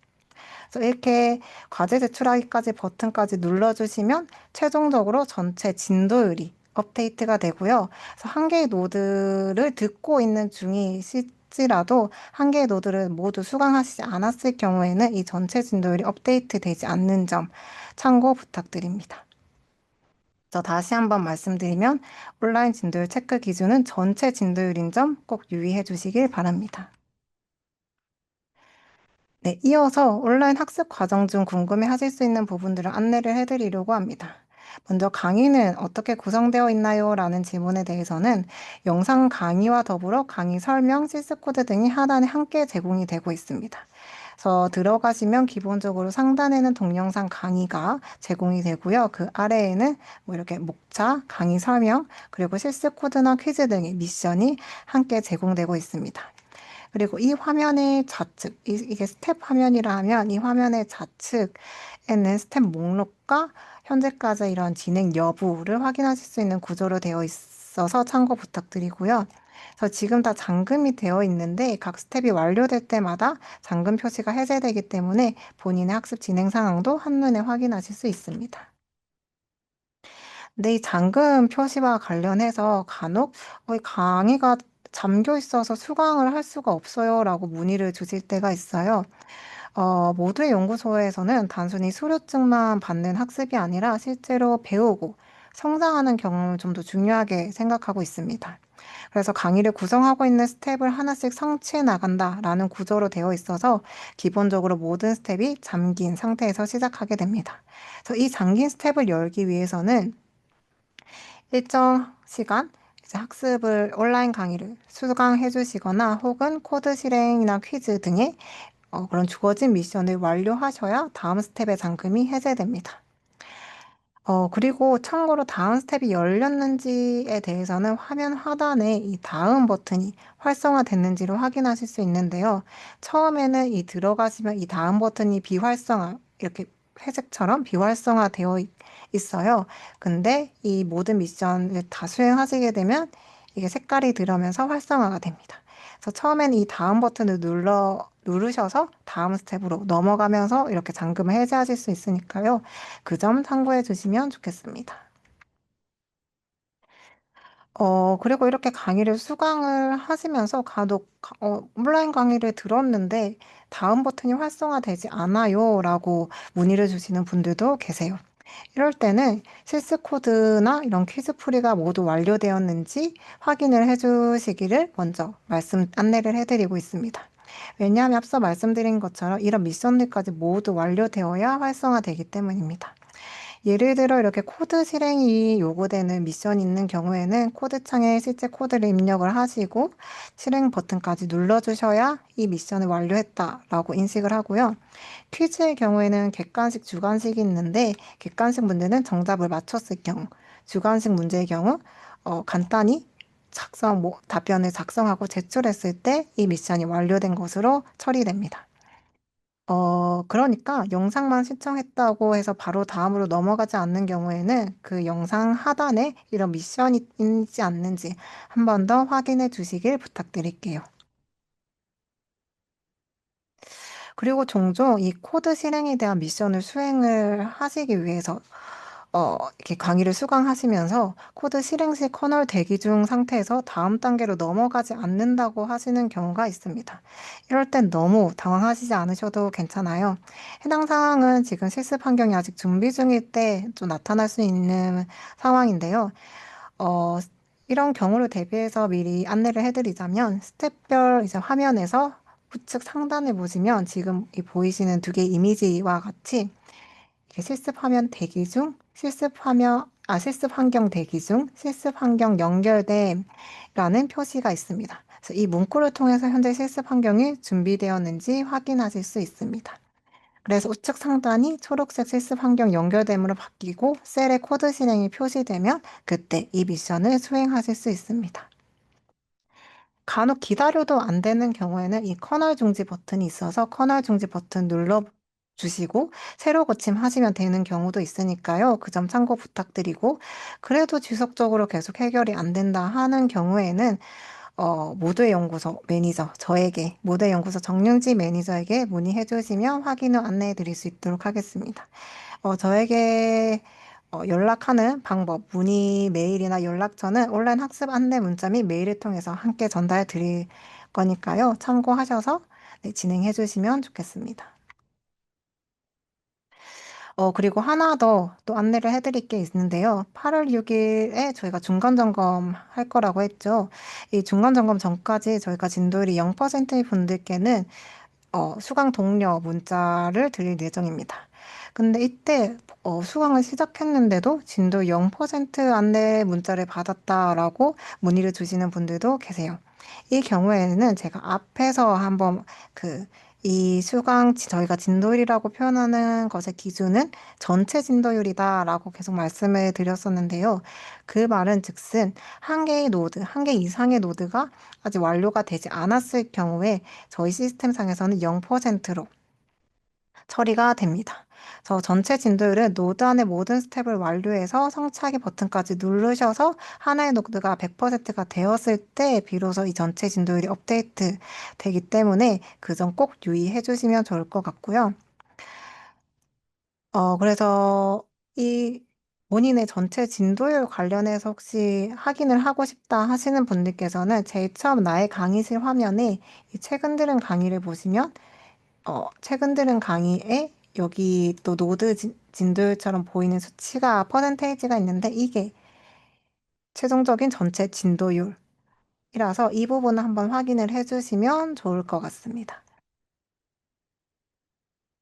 그래서 이렇게 과제 제출하기까지 버튼까지 눌러주시면 최종적으로 전체 진도율이 업데이트가 되고요. 그래서 한 개의 노드를 듣고 있는 중이실지라도 한 개의 노드를 모두 수강하시지 않았을 경우에는 이 전체 진도율이 업데이트 되지 않는 점 참고 부탁드립니다. 다시 한번 말씀드리면 온라인 진도율 체크 기준은 전체 진도율인 점 꼭 유의해 주시길 바랍니다. 네, 이어서 온라인 학습 과정 중 궁금해 하실 수 있는 부분들을 안내를 해드리려고 합니다. 먼저 강의는 어떻게 구성되어 있나요? 라는 질문에 대해서는 영상 강의와 더불어 강의 설명, 실습 코드 등이 하단에 함께 제공이 되고 있습니다. 그래서 들어가시면 기본적으로 상단에는 동영상 강의가 제공이 되고요. 그 아래에는 뭐 이렇게 목차, 강의 설명, 그리고 실습 코드나 퀴즈 등의 미션이 함께 제공되고 있습니다. 그리고 이 화면의 좌측, 이게 스텝 화면이라 하면 이 화면의 좌측에는 스텝 목록과 현재까지 이런 진행 여부를 확인하실 수 있는 구조로 되어 있어서 참고 부탁드리고요. 그래서 지금 다 잠금이 되어 있는데 각 스텝이 완료될 때마다 잠금 표시가 해제되기 때문에 본인의 학습 진행 상황도 한눈에 확인하실 수 있습니다. 근데 이 잠금 표시와 관련해서 간혹 강의가 잠겨 있어서 수강을 할 수가 없어요라고 문의를 주실 때가 있어요. 모두의 연구소에서는 단순히 수료증만 받는 학습이 아니라 실제로 배우고 성장하는 경험을 좀 더 중요하게 생각하고 있습니다. 그래서 강의를 구성하고 있는 스텝을 하나씩 성취해 나간다라는 구조로 되어 있어서 기본적으로 모든 스텝이 잠긴 상태에서 시작하게 됩니다. 그래서 이 잠긴 스텝을 열기 위해서는 일정 시간 이제 학습을 온라인 강의를 수강해 주시거나 혹은 코드 실행이나 퀴즈 등의 그런 주어진 미션을 완료하셔야 다음 스텝의 잠금이 해제됩니다. 그리고 참고로 다음 스텝이 열렸는지에 대해서는 화면 하단에 이 다음 버튼이 활성화됐는지를 확인하실 수 있는데요. 처음에는 이 들어가시면 이 다음 버튼이 비활성화, 이렇게 회색처럼 비활성화되어 있어요. 근데 이 모든 미션을 다 수행하시게 되면 이게 색깔이 들어오면서 활성화가 됩니다. 그래서 처음에는 이 다음 버튼을 누르셔서 다음 스텝으로 넘어가면서 이렇게 잠금을 해제하실 수 있으니까요. 그 점 참고해 주시면 좋겠습니다. 그리고 이렇게 강의를 수강을 하시면서 간혹 온라인 강의를 들었는데 다음 버튼이 활성화되지 않아요 라고 문의를 주시는 분들도 계세요. 이럴 때는 실습 코드나 이런 퀴즈 풀이가 모두 완료되었는지 확인을 해주시기를 먼저 안내를 해드리고 있습니다. 왜냐하면 앞서 말씀드린 것처럼 이런 미션들까지 모두 완료되어야 활성화되기 때문입니다. 예를 들어 이렇게 코드 실행이 요구되는 미션이 있는 경우에는 코드창에 실제 코드를 입력을 하시고 실행 버튼까지 눌러주셔야 이 미션을 완료했다라고 인식을 하고요. 퀴즈의 경우에는 객관식, 주관식이 있는데 객관식 문제는 정답을 맞췄을 경우, 주관식 문제의 경우 간단히 답변을 작성하고 제출했을 때 이 미션이 완료된 것으로 처리됩니다. 그러니까 영상만 시청했다고 해서 바로 다음으로 넘어가지 않는 경우에는 그 영상 하단에 이런 미션이 있지 않는지 한 번 더 확인해 주시길 부탁드릴게요. 그리고 종종 이 코드 실행에 대한 미션을 수행을 하시기 위해서 이렇게 강의를 수강하시면서 코드 실행 시 커널 대기 중 상태에서 다음 단계로 넘어가지 않는다고 하시는 경우가 있습니다. 이럴 땐 너무 당황하시지 않으셔도 괜찮아요. 해당 상황은 지금 실습 환경이 아직 준비 중일 때 좀 나타날 수 있는 상황인데요. 어, 이런 경우를 대비해서 미리 안내를 해드리자면 스텝별 이제 화면에서 우측 상단을 보시면 지금 이 보이시는 두 개의 이미지와 같이 이렇게 실습 화면 대기 중, 실습 환경 대기 중, 실습 환경 연결됨라는 표시가 있습니다. 그래서 이 문구를 통해서 현재 실습 환경이 준비되었는지 확인하실 수 있습니다. 그래서 우측 상단이 초록색 실습 환경 연결됨으로 바뀌고 셀의 코드 실행이 표시되면 그때 이 미션을 수행하실 수 있습니다. 간혹 기다려도 안 되는 경우에는 이 커널 중지 버튼이 있어서 커널 중지 버튼 눌러 주시고 새로 고침하시면 되는 경우도 있으니까요. 그 점 참고 부탁드리고 그래도 지속적으로 계속 해결이 안 된다 하는 경우에는 모두의 연구소 매니저, 저에게, 모두의 연구소 정윤지 매니저에게 문의해 주시면 확인 후 안내해 드릴 수 있도록 하겠습니다. 저에게 연락하는 방법, 문의 메일이나 연락처는 온라인 학습 안내 문자 및 메일을 통해서 함께 전달해 드릴 거니까요. 참고하셔서 네, 진행해 주시면 좋겠습니다. 그리고 하나 더 또 안내를 해드릴 게 있는데요. 8월 6일에 저희가 중간점검 할 거라고 했죠. 이 중간점검 전까지 저희가 진도율이 0%인 분들께는 수강 독려 문자를 드릴 예정입니다. 근데 이때 수강을 시작했는데도 진도 0% 안내 문자를 받았다라고 문의를 주시는 분들도 계세요. 이 경우에는 제가 앞에서 한번 이 수강 저희가 진도율이라고 표현하는 것의 기준은 전체 진도율이다라고 계속 말씀을 드렸었는데요. 그 말은 즉슨 한 개의 노드, 한 개 이상의 노드가 아직 완료가 되지 않았을 경우에 저희 시스템상에서는 0%로 처리가 됩니다. 그래서 전체 진도율은 노드 안의 모든 스텝을 완료해서 성취하기 버튼까지 누르셔서 하나의 노드가 100%가 되었을 때 비로소 이 전체 진도율이 업데이트 되기 때문에 그 점 꼭 유의해 주시면 좋을 것 같고요. 그래서 이 본인의 전체 진도율 관련해서 혹시 확인을 하고 싶다 하시는 분들께서는 제일 처음 나의 강의실 화면에 이 최근 들은 강의를 보시면 최근 들은 강의에 여기 또 노드 진도율처럼 보이는 수치가 퍼센테이지가 있는데 이게 최종적인 전체 진도율이라서 이 부분을 한번 확인을 해주시면 좋을 것 같습니다.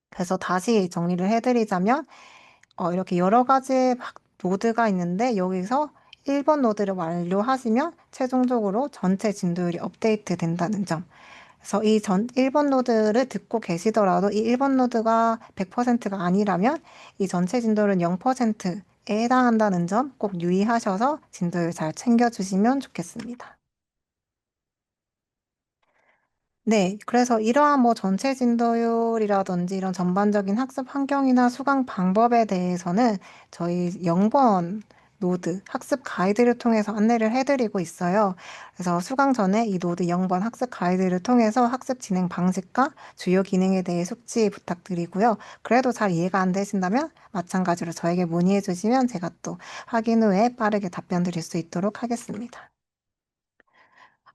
그래서 다시 정리를 해드리자면 이렇게 여러 가지 노드가 있는데 여기서 1번 노드를 완료하시면 최종적으로 전체 진도율이 업데이트 된다는 점. 그래서 이 1번 노드를 듣고 계시더라도 이 1번 노드가 100%가 아니라면 이 전체 진도율은 0%에 해당한다는 점 꼭 유의하셔서 진도율 잘 챙겨주시면 좋겠습니다. 네, 그래서 이러한 뭐 전체 진도율이라든지 이런 전반적인 학습 환경이나 수강 방법에 대해서는 저희 0번 노드 학습 가이드를 통해서 안내를 해드리고 있어요. 그래서 수강 전에 이 노드 0번 학습 가이드를 통해서 학습 진행 방식과 주요 기능에 대해 숙지 부탁드리고요. 그래도 잘 이해가 안 되신다면 마찬가지로 저에게 문의해 주시면 제가 또 확인 후에 빠르게 답변 드릴 수 있도록 하겠습니다.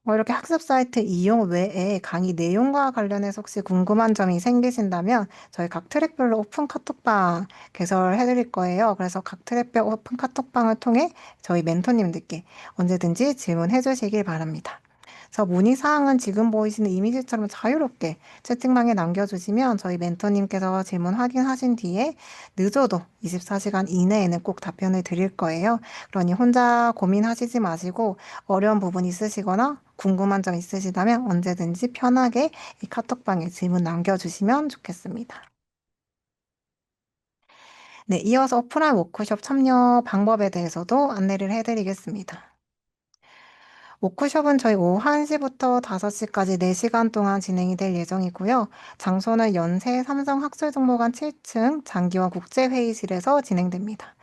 이렇게 학습 사이트 이용 외에 강의 내용과 관련해서 혹시 궁금한 점이 생기신다면 저희 각 트랙별로 오픈 카톡방 개설해 드릴 거예요. 그래서 각 트랙별 오픈 카톡방을 통해 저희 멘토님들께 언제든지 질문해 주시길 바랍니다. 그래서 문의사항은 지금 보이시는 이미지처럼 자유롭게 채팅방에 남겨주시면 저희 멘토님께서 질문 확인하신 뒤에 늦어도 24시간 이내에는 꼭 답변을 드릴 거예요. 그러니 혼자 고민하시지 마시고 어려운 부분 있으시거나 궁금한 점 있으시다면 언제든지 편하게 이 카톡방에 질문 남겨주시면 좋겠습니다. 네, 이어서 오프라인 워크숍 참여 방법에 대해서도 안내를 해드리겠습니다. 워크숍은 저희 오후 1시부터 5시까지 4시간 동안 진행이 될 예정이고요. 장소는 연세 삼성학술정보관 7층 장기원 국제회의실에서 진행됩니다.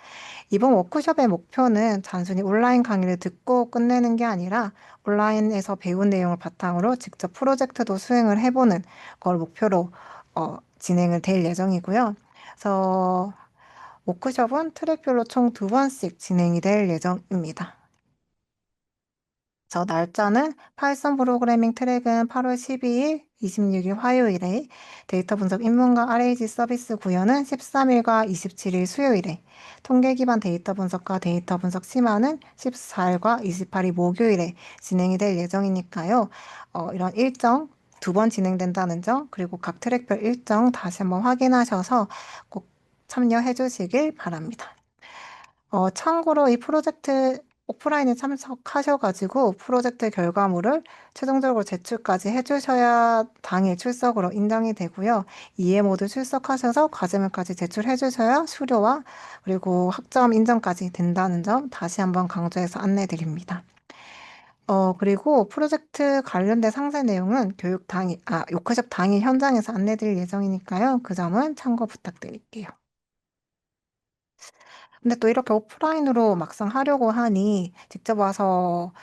이번 워크숍의 목표는 단순히 온라인 강의를 듣고 끝내는 게 아니라 온라인에서 배운 내용을 바탕으로 직접 프로젝트도 수행을 해보는 걸 목표로 진행을 될 예정이고요. 그래서 워크숍은 트랙별로 총 2번씩 진행이 될 예정입니다. 저 날짜는 파이썬 프로그래밍 트랙은 8월 12일, 26일 화요일에, 데이터 분석 인문과 RAG 서비스 구현은 13일과 27일 수요일에, 통계 기반 데이터 분석과 데이터 분석 심화는 14일과 28일 목요일에 진행이 될 예정이니까요. 이런 일정 2번 진행된다는 점, 그리고 각 트랙별 일정 다시 한번 확인하셔서 꼭 참여해 주시길 바랍니다. 참고로 이 프로젝트 오프라인에 참석하셔가지고 프로젝트 결과물을 최종적으로 제출까지 해주셔야 당일 출석으로 인정이 되고요. 2회 모두 출석하셔서 과제물까지 제출해 주셔야 수료와 그리고 학점 인정까지 된다는 점 다시 한번 강조해서 안내 드립니다. 그리고 프로젝트 관련된 상세 내용은 워크숍 당일 현장에서 안내 드릴 예정이니까요. 그 점은 참고 부탁드릴게요. 근데 또 이렇게 오프라인으로 막상 하려고 하니 직접 와서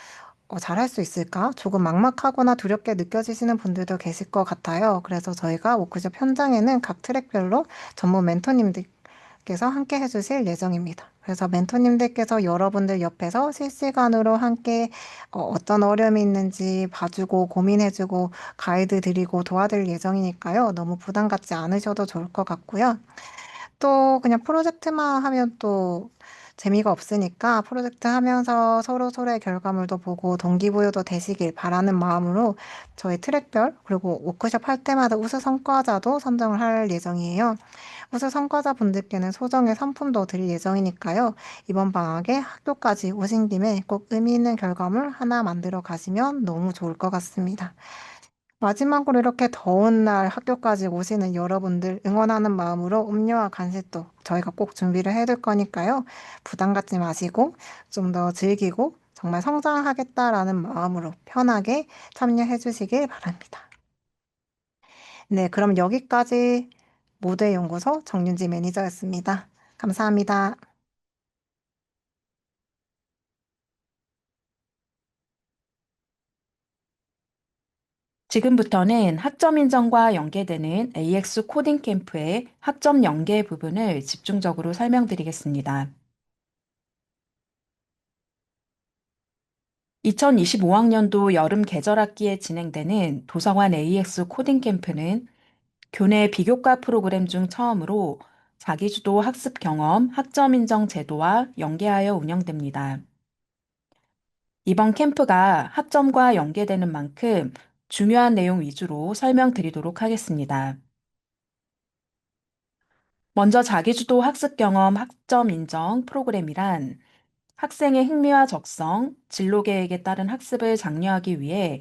잘할 수 있을까? 조금 막막하거나 두렵게 느껴지시는 분들도 계실 것 같아요. 그래서 저희가 워크숍 현장에는 각 트랙별로 전문 멘토님들께서 함께 해주실 예정입니다. 그래서 멘토님들께서 여러분들 옆에서 실시간으로 함께 어떤 어려움이 있는지 봐주고 고민해주고 가이드 드리고 도와드릴 예정이니까요. 너무 부담 갖지 않으셔도 좋을 것 같고요. 또 그냥 프로젝트만 하면 또 재미가 없으니까 프로젝트 하면서 서로 서로의 결과물도 보고 동기부여도 되시길 바라는 마음으로 저희 트랙별 그리고 워크숍 할 때마다 우수 성과자도 선정을 할 예정이에요. 우수 성과자 분들께는 소정의 상품도 드릴 예정이니까요. 이번 방학에 학교까지 오신 김에 꼭 의미 있는 결과물 하나 만들어 가시면 너무 좋을 것 같습니다. 마지막으로 이렇게 더운 날 학교까지 오시는 여러분들 응원하는 마음으로 음료와 간식도 저희가 꼭 준비를 해둘 거니까요. 부담 갖지 마시고 좀 더 즐기고 정말 성장하겠다라는 마음으로 편하게 참여해 주시길 바랍니다. 네, 그럼 여기까지 모두의 연구소 정윤지 매니저였습니다. 감사합니다. 지금부터는 학점 인정과 연계되는 AX 코딩 캠프의 학점 연계 부분을 집중적으로 설명드리겠습니다. 2025학년도 여름 계절학기에 진행되는 도서관 AX 코딩 캠프는 교내 비교과 프로그램 중 처음으로 자기주도 학습 경험 학점 인정 제도와 연계하여 운영됩니다. 이번 캠프가 학점과 연계되는 만큼 중요한 내용 위주로 설명드리도록 하겠습니다. 먼저 자기주도 학습 경험 학점 인정 프로그램이란 학생의 흥미와 적성, 진로 계획에 따른 학습을 장려하기 위해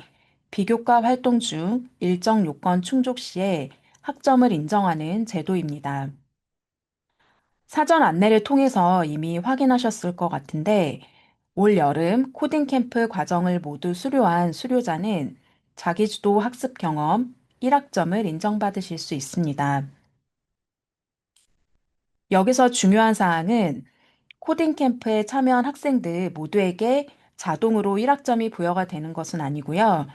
비교과 활동 중 일정 요건 충족 시에 학점을 인정하는 제도입니다. 사전 안내를 통해서 이미 확인하셨을 것 같은데, 올 여름 코딩 캠프 과정을 모두 수료한 수료자는 자기주도 학습 경험 1학점을 인정받으실 수 있습니다. 여기서 중요한 사항은 코딩 캠프에 참여한 학생들 모두에게 자동으로 1학점이 부여가 되는 것은 아니고요.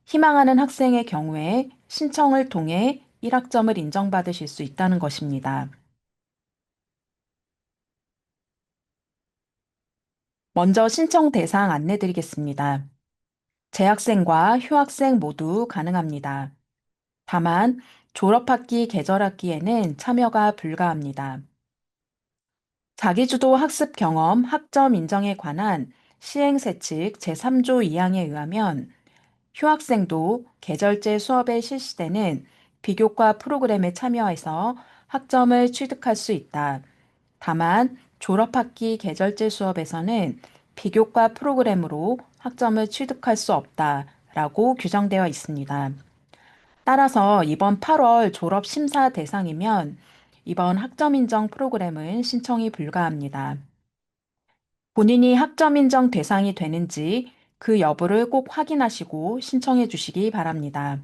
희망하는 학생의 경우에 신청을 통해 1학점을 인정받으실 수 있다는 것입니다. 먼저 신청 대상 안내드리겠습니다. 재학생과 휴학생 모두 가능합니다. 다만 졸업학기 계절학기에는 참여가 불가합니다. 자기주도 학습 경험 학점 인정에 관한 시행세칙 제3조 2항에 의하면 휴학생도 계절제 수업에 실시되는 비교과 프로그램에 참여해서 학점을 취득할 수 있다. 다만 졸업학기 계절제 수업에서는 비교과 프로그램으로 학점을 취득할 수 없다라고 규정되어 있습니다. 따라서 이번 8월 졸업 심사 대상이면 이번 학점 인정 프로그램은 신청이 불가합니다. 본인이 학점 인정 대상이 되는지 그 여부를 꼭 확인하시고 신청해 주시기 바랍니다.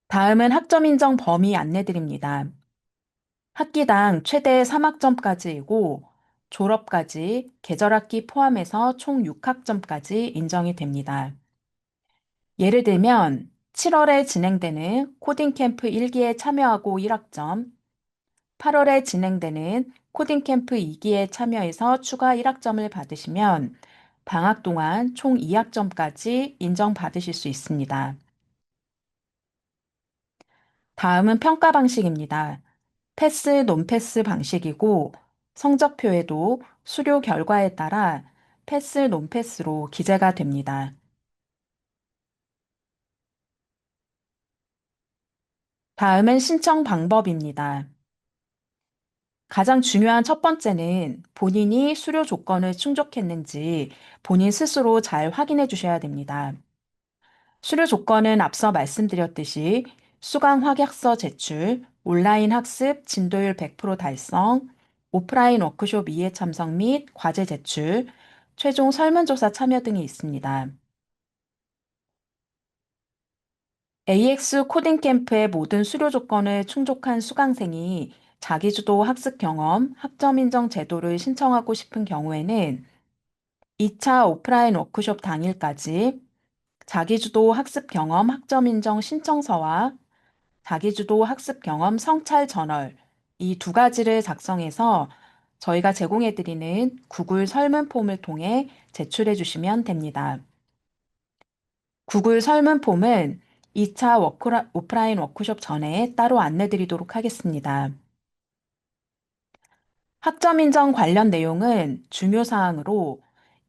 다음은 학점 인정 범위 안내드립니다. 학기당 최대 3학점까지이고 졸업까지 계절학기 포함해서 총 6학점까지 인정이 됩니다. 예를 들면 7월에 진행되는 코딩 캠프 1기에 참여하고 1학점, 8월에 진행되는 코딩 캠프 2기에 참여해서 추가 1학점을 받으시면 방학 동안 총 2학점까지 인정받으실 수 있습니다. 다음은 평가 방식입니다. 패스, 논패스 방식이고 성적표에도 수료 결과에 따라 패스, 논패스로 기재가 됩니다. 다음은 신청 방법입니다. 가장 중요한 첫 번째는 본인이 수료 조건을 충족했는지 본인 스스로 잘 확인해 주셔야 됩니다. 수료 조건은 앞서 말씀드렸듯이 수강 확약서 제출, 온라인 학습 진도율 100% 달성, 오프라인 워크숍 2회 참석 및 과제 제출, 최종 설문조사 참여 등이 있습니다. AX 코딩 캠프의 모든 수료 조건을 충족한 수강생이 자기주도 학습 경험, 학점 인정 제도를 신청하고 싶은 경우에는 2차 오프라인 워크숍 당일까지 자기주도 학습 경험 학점 인정 신청서와 자기주도 학습 경험 성찰 저널 이 두 가지를 작성해서 저희가 제공해드리는 구글 설문 폼을 통해 제출해 주시면 됩니다. 구글 설문 폼은 2차 오프라인 워크숍 전에 따로 안내드리도록 하겠습니다. 학점 인정 관련 내용은 중요사항으로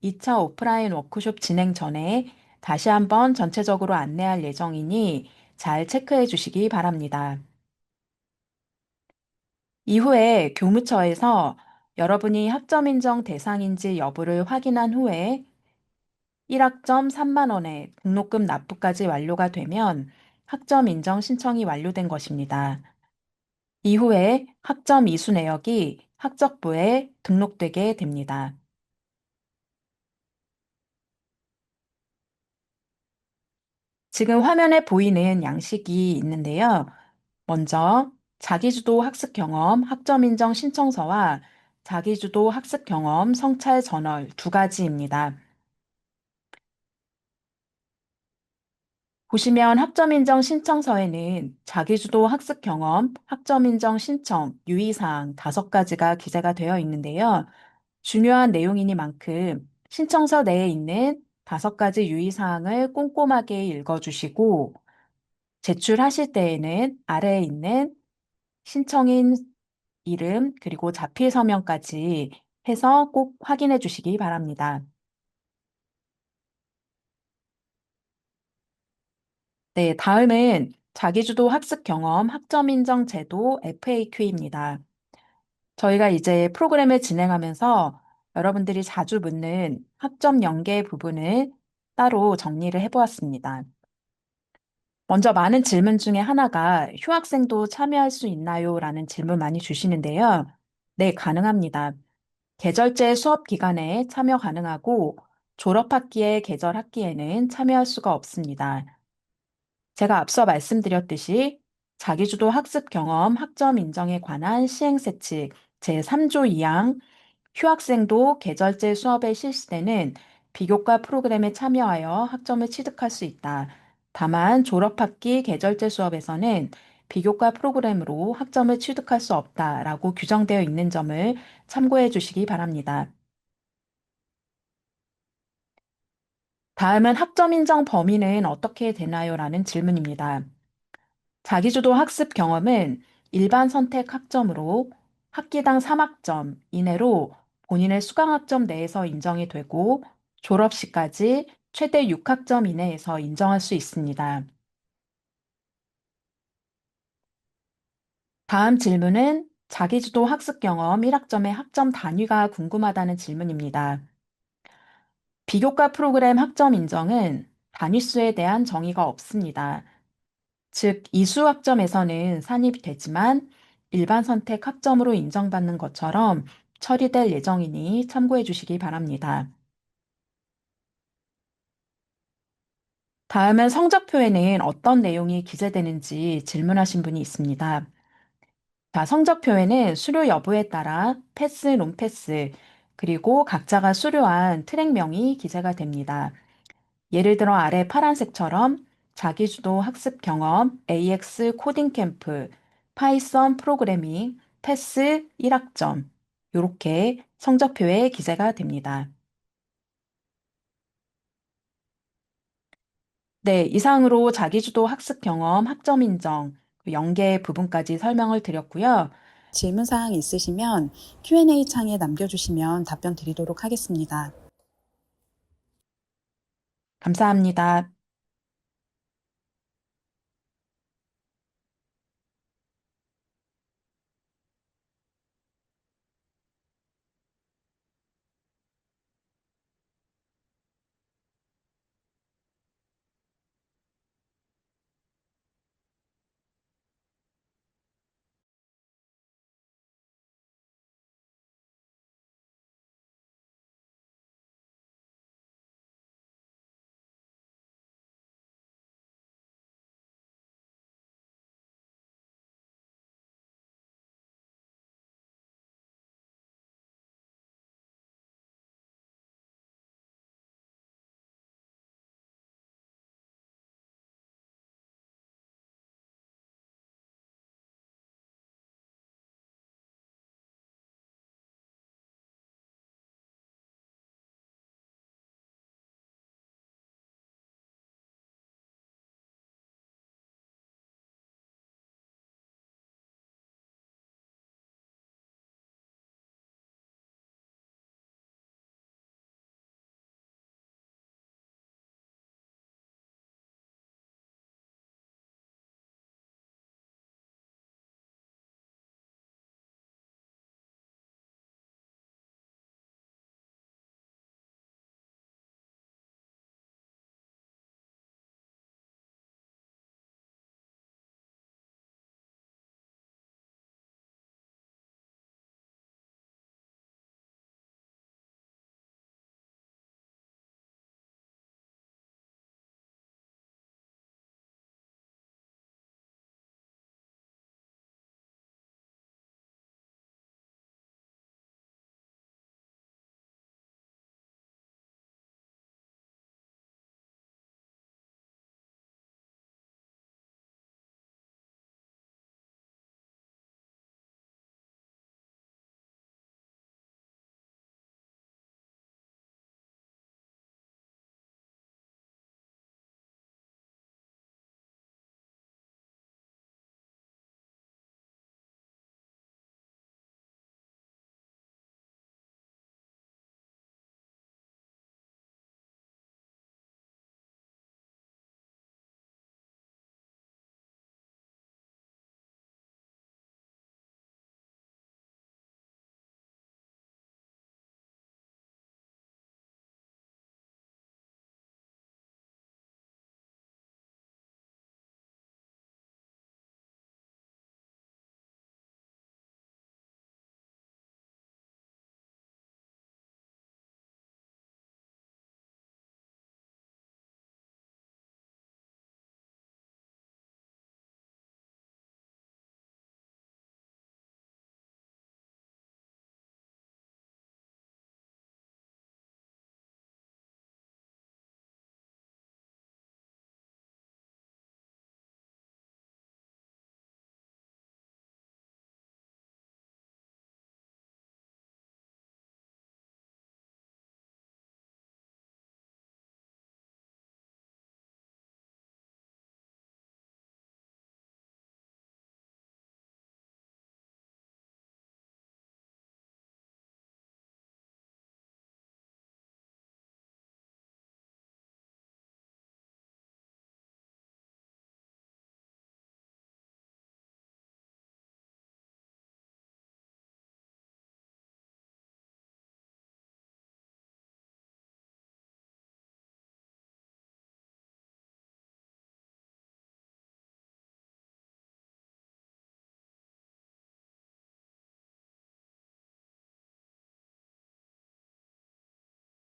2차 오프라인 워크숍 진행 전에 다시 한번 전체적으로 안내할 예정이니 잘 체크해 주시기 바랍니다. 이후에 교무처에서 여러분이 학점 인정 대상인지 여부를 확인한 후에 1학점 3만 원의 등록금 납부까지 완료가 되면 학점 인정 신청이 완료된 것입니다. 이후에 학점 이수 내역이 학적부에 등록되게 됩니다. 지금 화면에 보이는 양식이 있는데요. 먼저 자기주도 학습 경험 학점 인정 신청서와 자기주도 학습 경험 성찰 저널 두 가지입니다. 보시면 학점 인정 신청서에는 자기주도 학습 경험, 학점 인정 신청, 유의사항 5가지가 기재가 되어 있는데요. 중요한 내용이니만큼 신청서 내에 있는 5가지 유의사항을 꼼꼼하게 읽어주시고 제출하실 때에는 아래에 있는 신청인 이름 그리고 자필 서명까지 해서 꼭 확인해 주시기 바랍니다. 네, 다음은 자기주도 학습 경험 학점 인정 제도 FAQ입니다. 저희가 이제 프로그램을 진행하면서 여러분들이 자주 묻는 학점 연계 부분을 따로 정리를 해보았습니다. 먼저 많은 질문 중에 하나가 휴학생도 참여할 수 있나요? 라는 질문 많이 주시는데요. 네, 가능합니다. 계절제 수업 기간에 참여 가능하고 졸업학기의 계절 학기에는 참여할 수가 없습니다. 제가 앞서 말씀드렸듯이 자기주도 학습 경험 학점 인정에 관한 시행세칙 제3조 2항 휴학생도 계절제 수업에 실시되는 비교과 프로그램에 참여하여 학점을 취득할 수 있다. 다만 졸업학기 계절제 수업에서는 비교과 프로그램으로 학점을 취득할 수 없다라고 규정되어 있는 점을 참고해 주시기 바랍니다. 다음은 학점 인정 범위는 어떻게 되나요? 라는 질문입니다. 자기주도 학습 경험은 일반 선택 학점으로 학기당 3학점 이내로 본인의 수강학점 내에서 인정이 되고 졸업 시까지 최대 6학점 이내에서 인정할 수 있습니다. 다음 질문은 자기주도 학습 경험 1학점의 학점 단위가 궁금하다는 질문입니다. 비교과 프로그램 학점 인정은 단위수에 대한 정의가 없습니다. 즉, 이수 학점에서는 산입되지만 일반 선택 학점으로 인정받는 것처럼 처리될 예정이니 참고해 주시기 바랍니다. 다음은 성적표에는 어떤 내용이 기재되는지 질문하신 분이 있습니다. 자, 성적표에는 수료 여부에 따라 패스, 논패스, 그리고 각자가 수료한 트랙명이 기재가 됩니다. 예를 들어 아래 파란색처럼 자기주도 학습 경험, AX 코딩 캠프, 파이썬 프로그래밍, 패스 1학점 이렇게 성적표에 기재가 됩니다. 네, 이상으로 자기주도 학습 경험, 학점 인정, 연계 부분까지 설명을 드렸고요. 질문사항 있으시면 Q&A 창에 남겨주시면 답변 드리도록 하겠습니다. 감사합니다.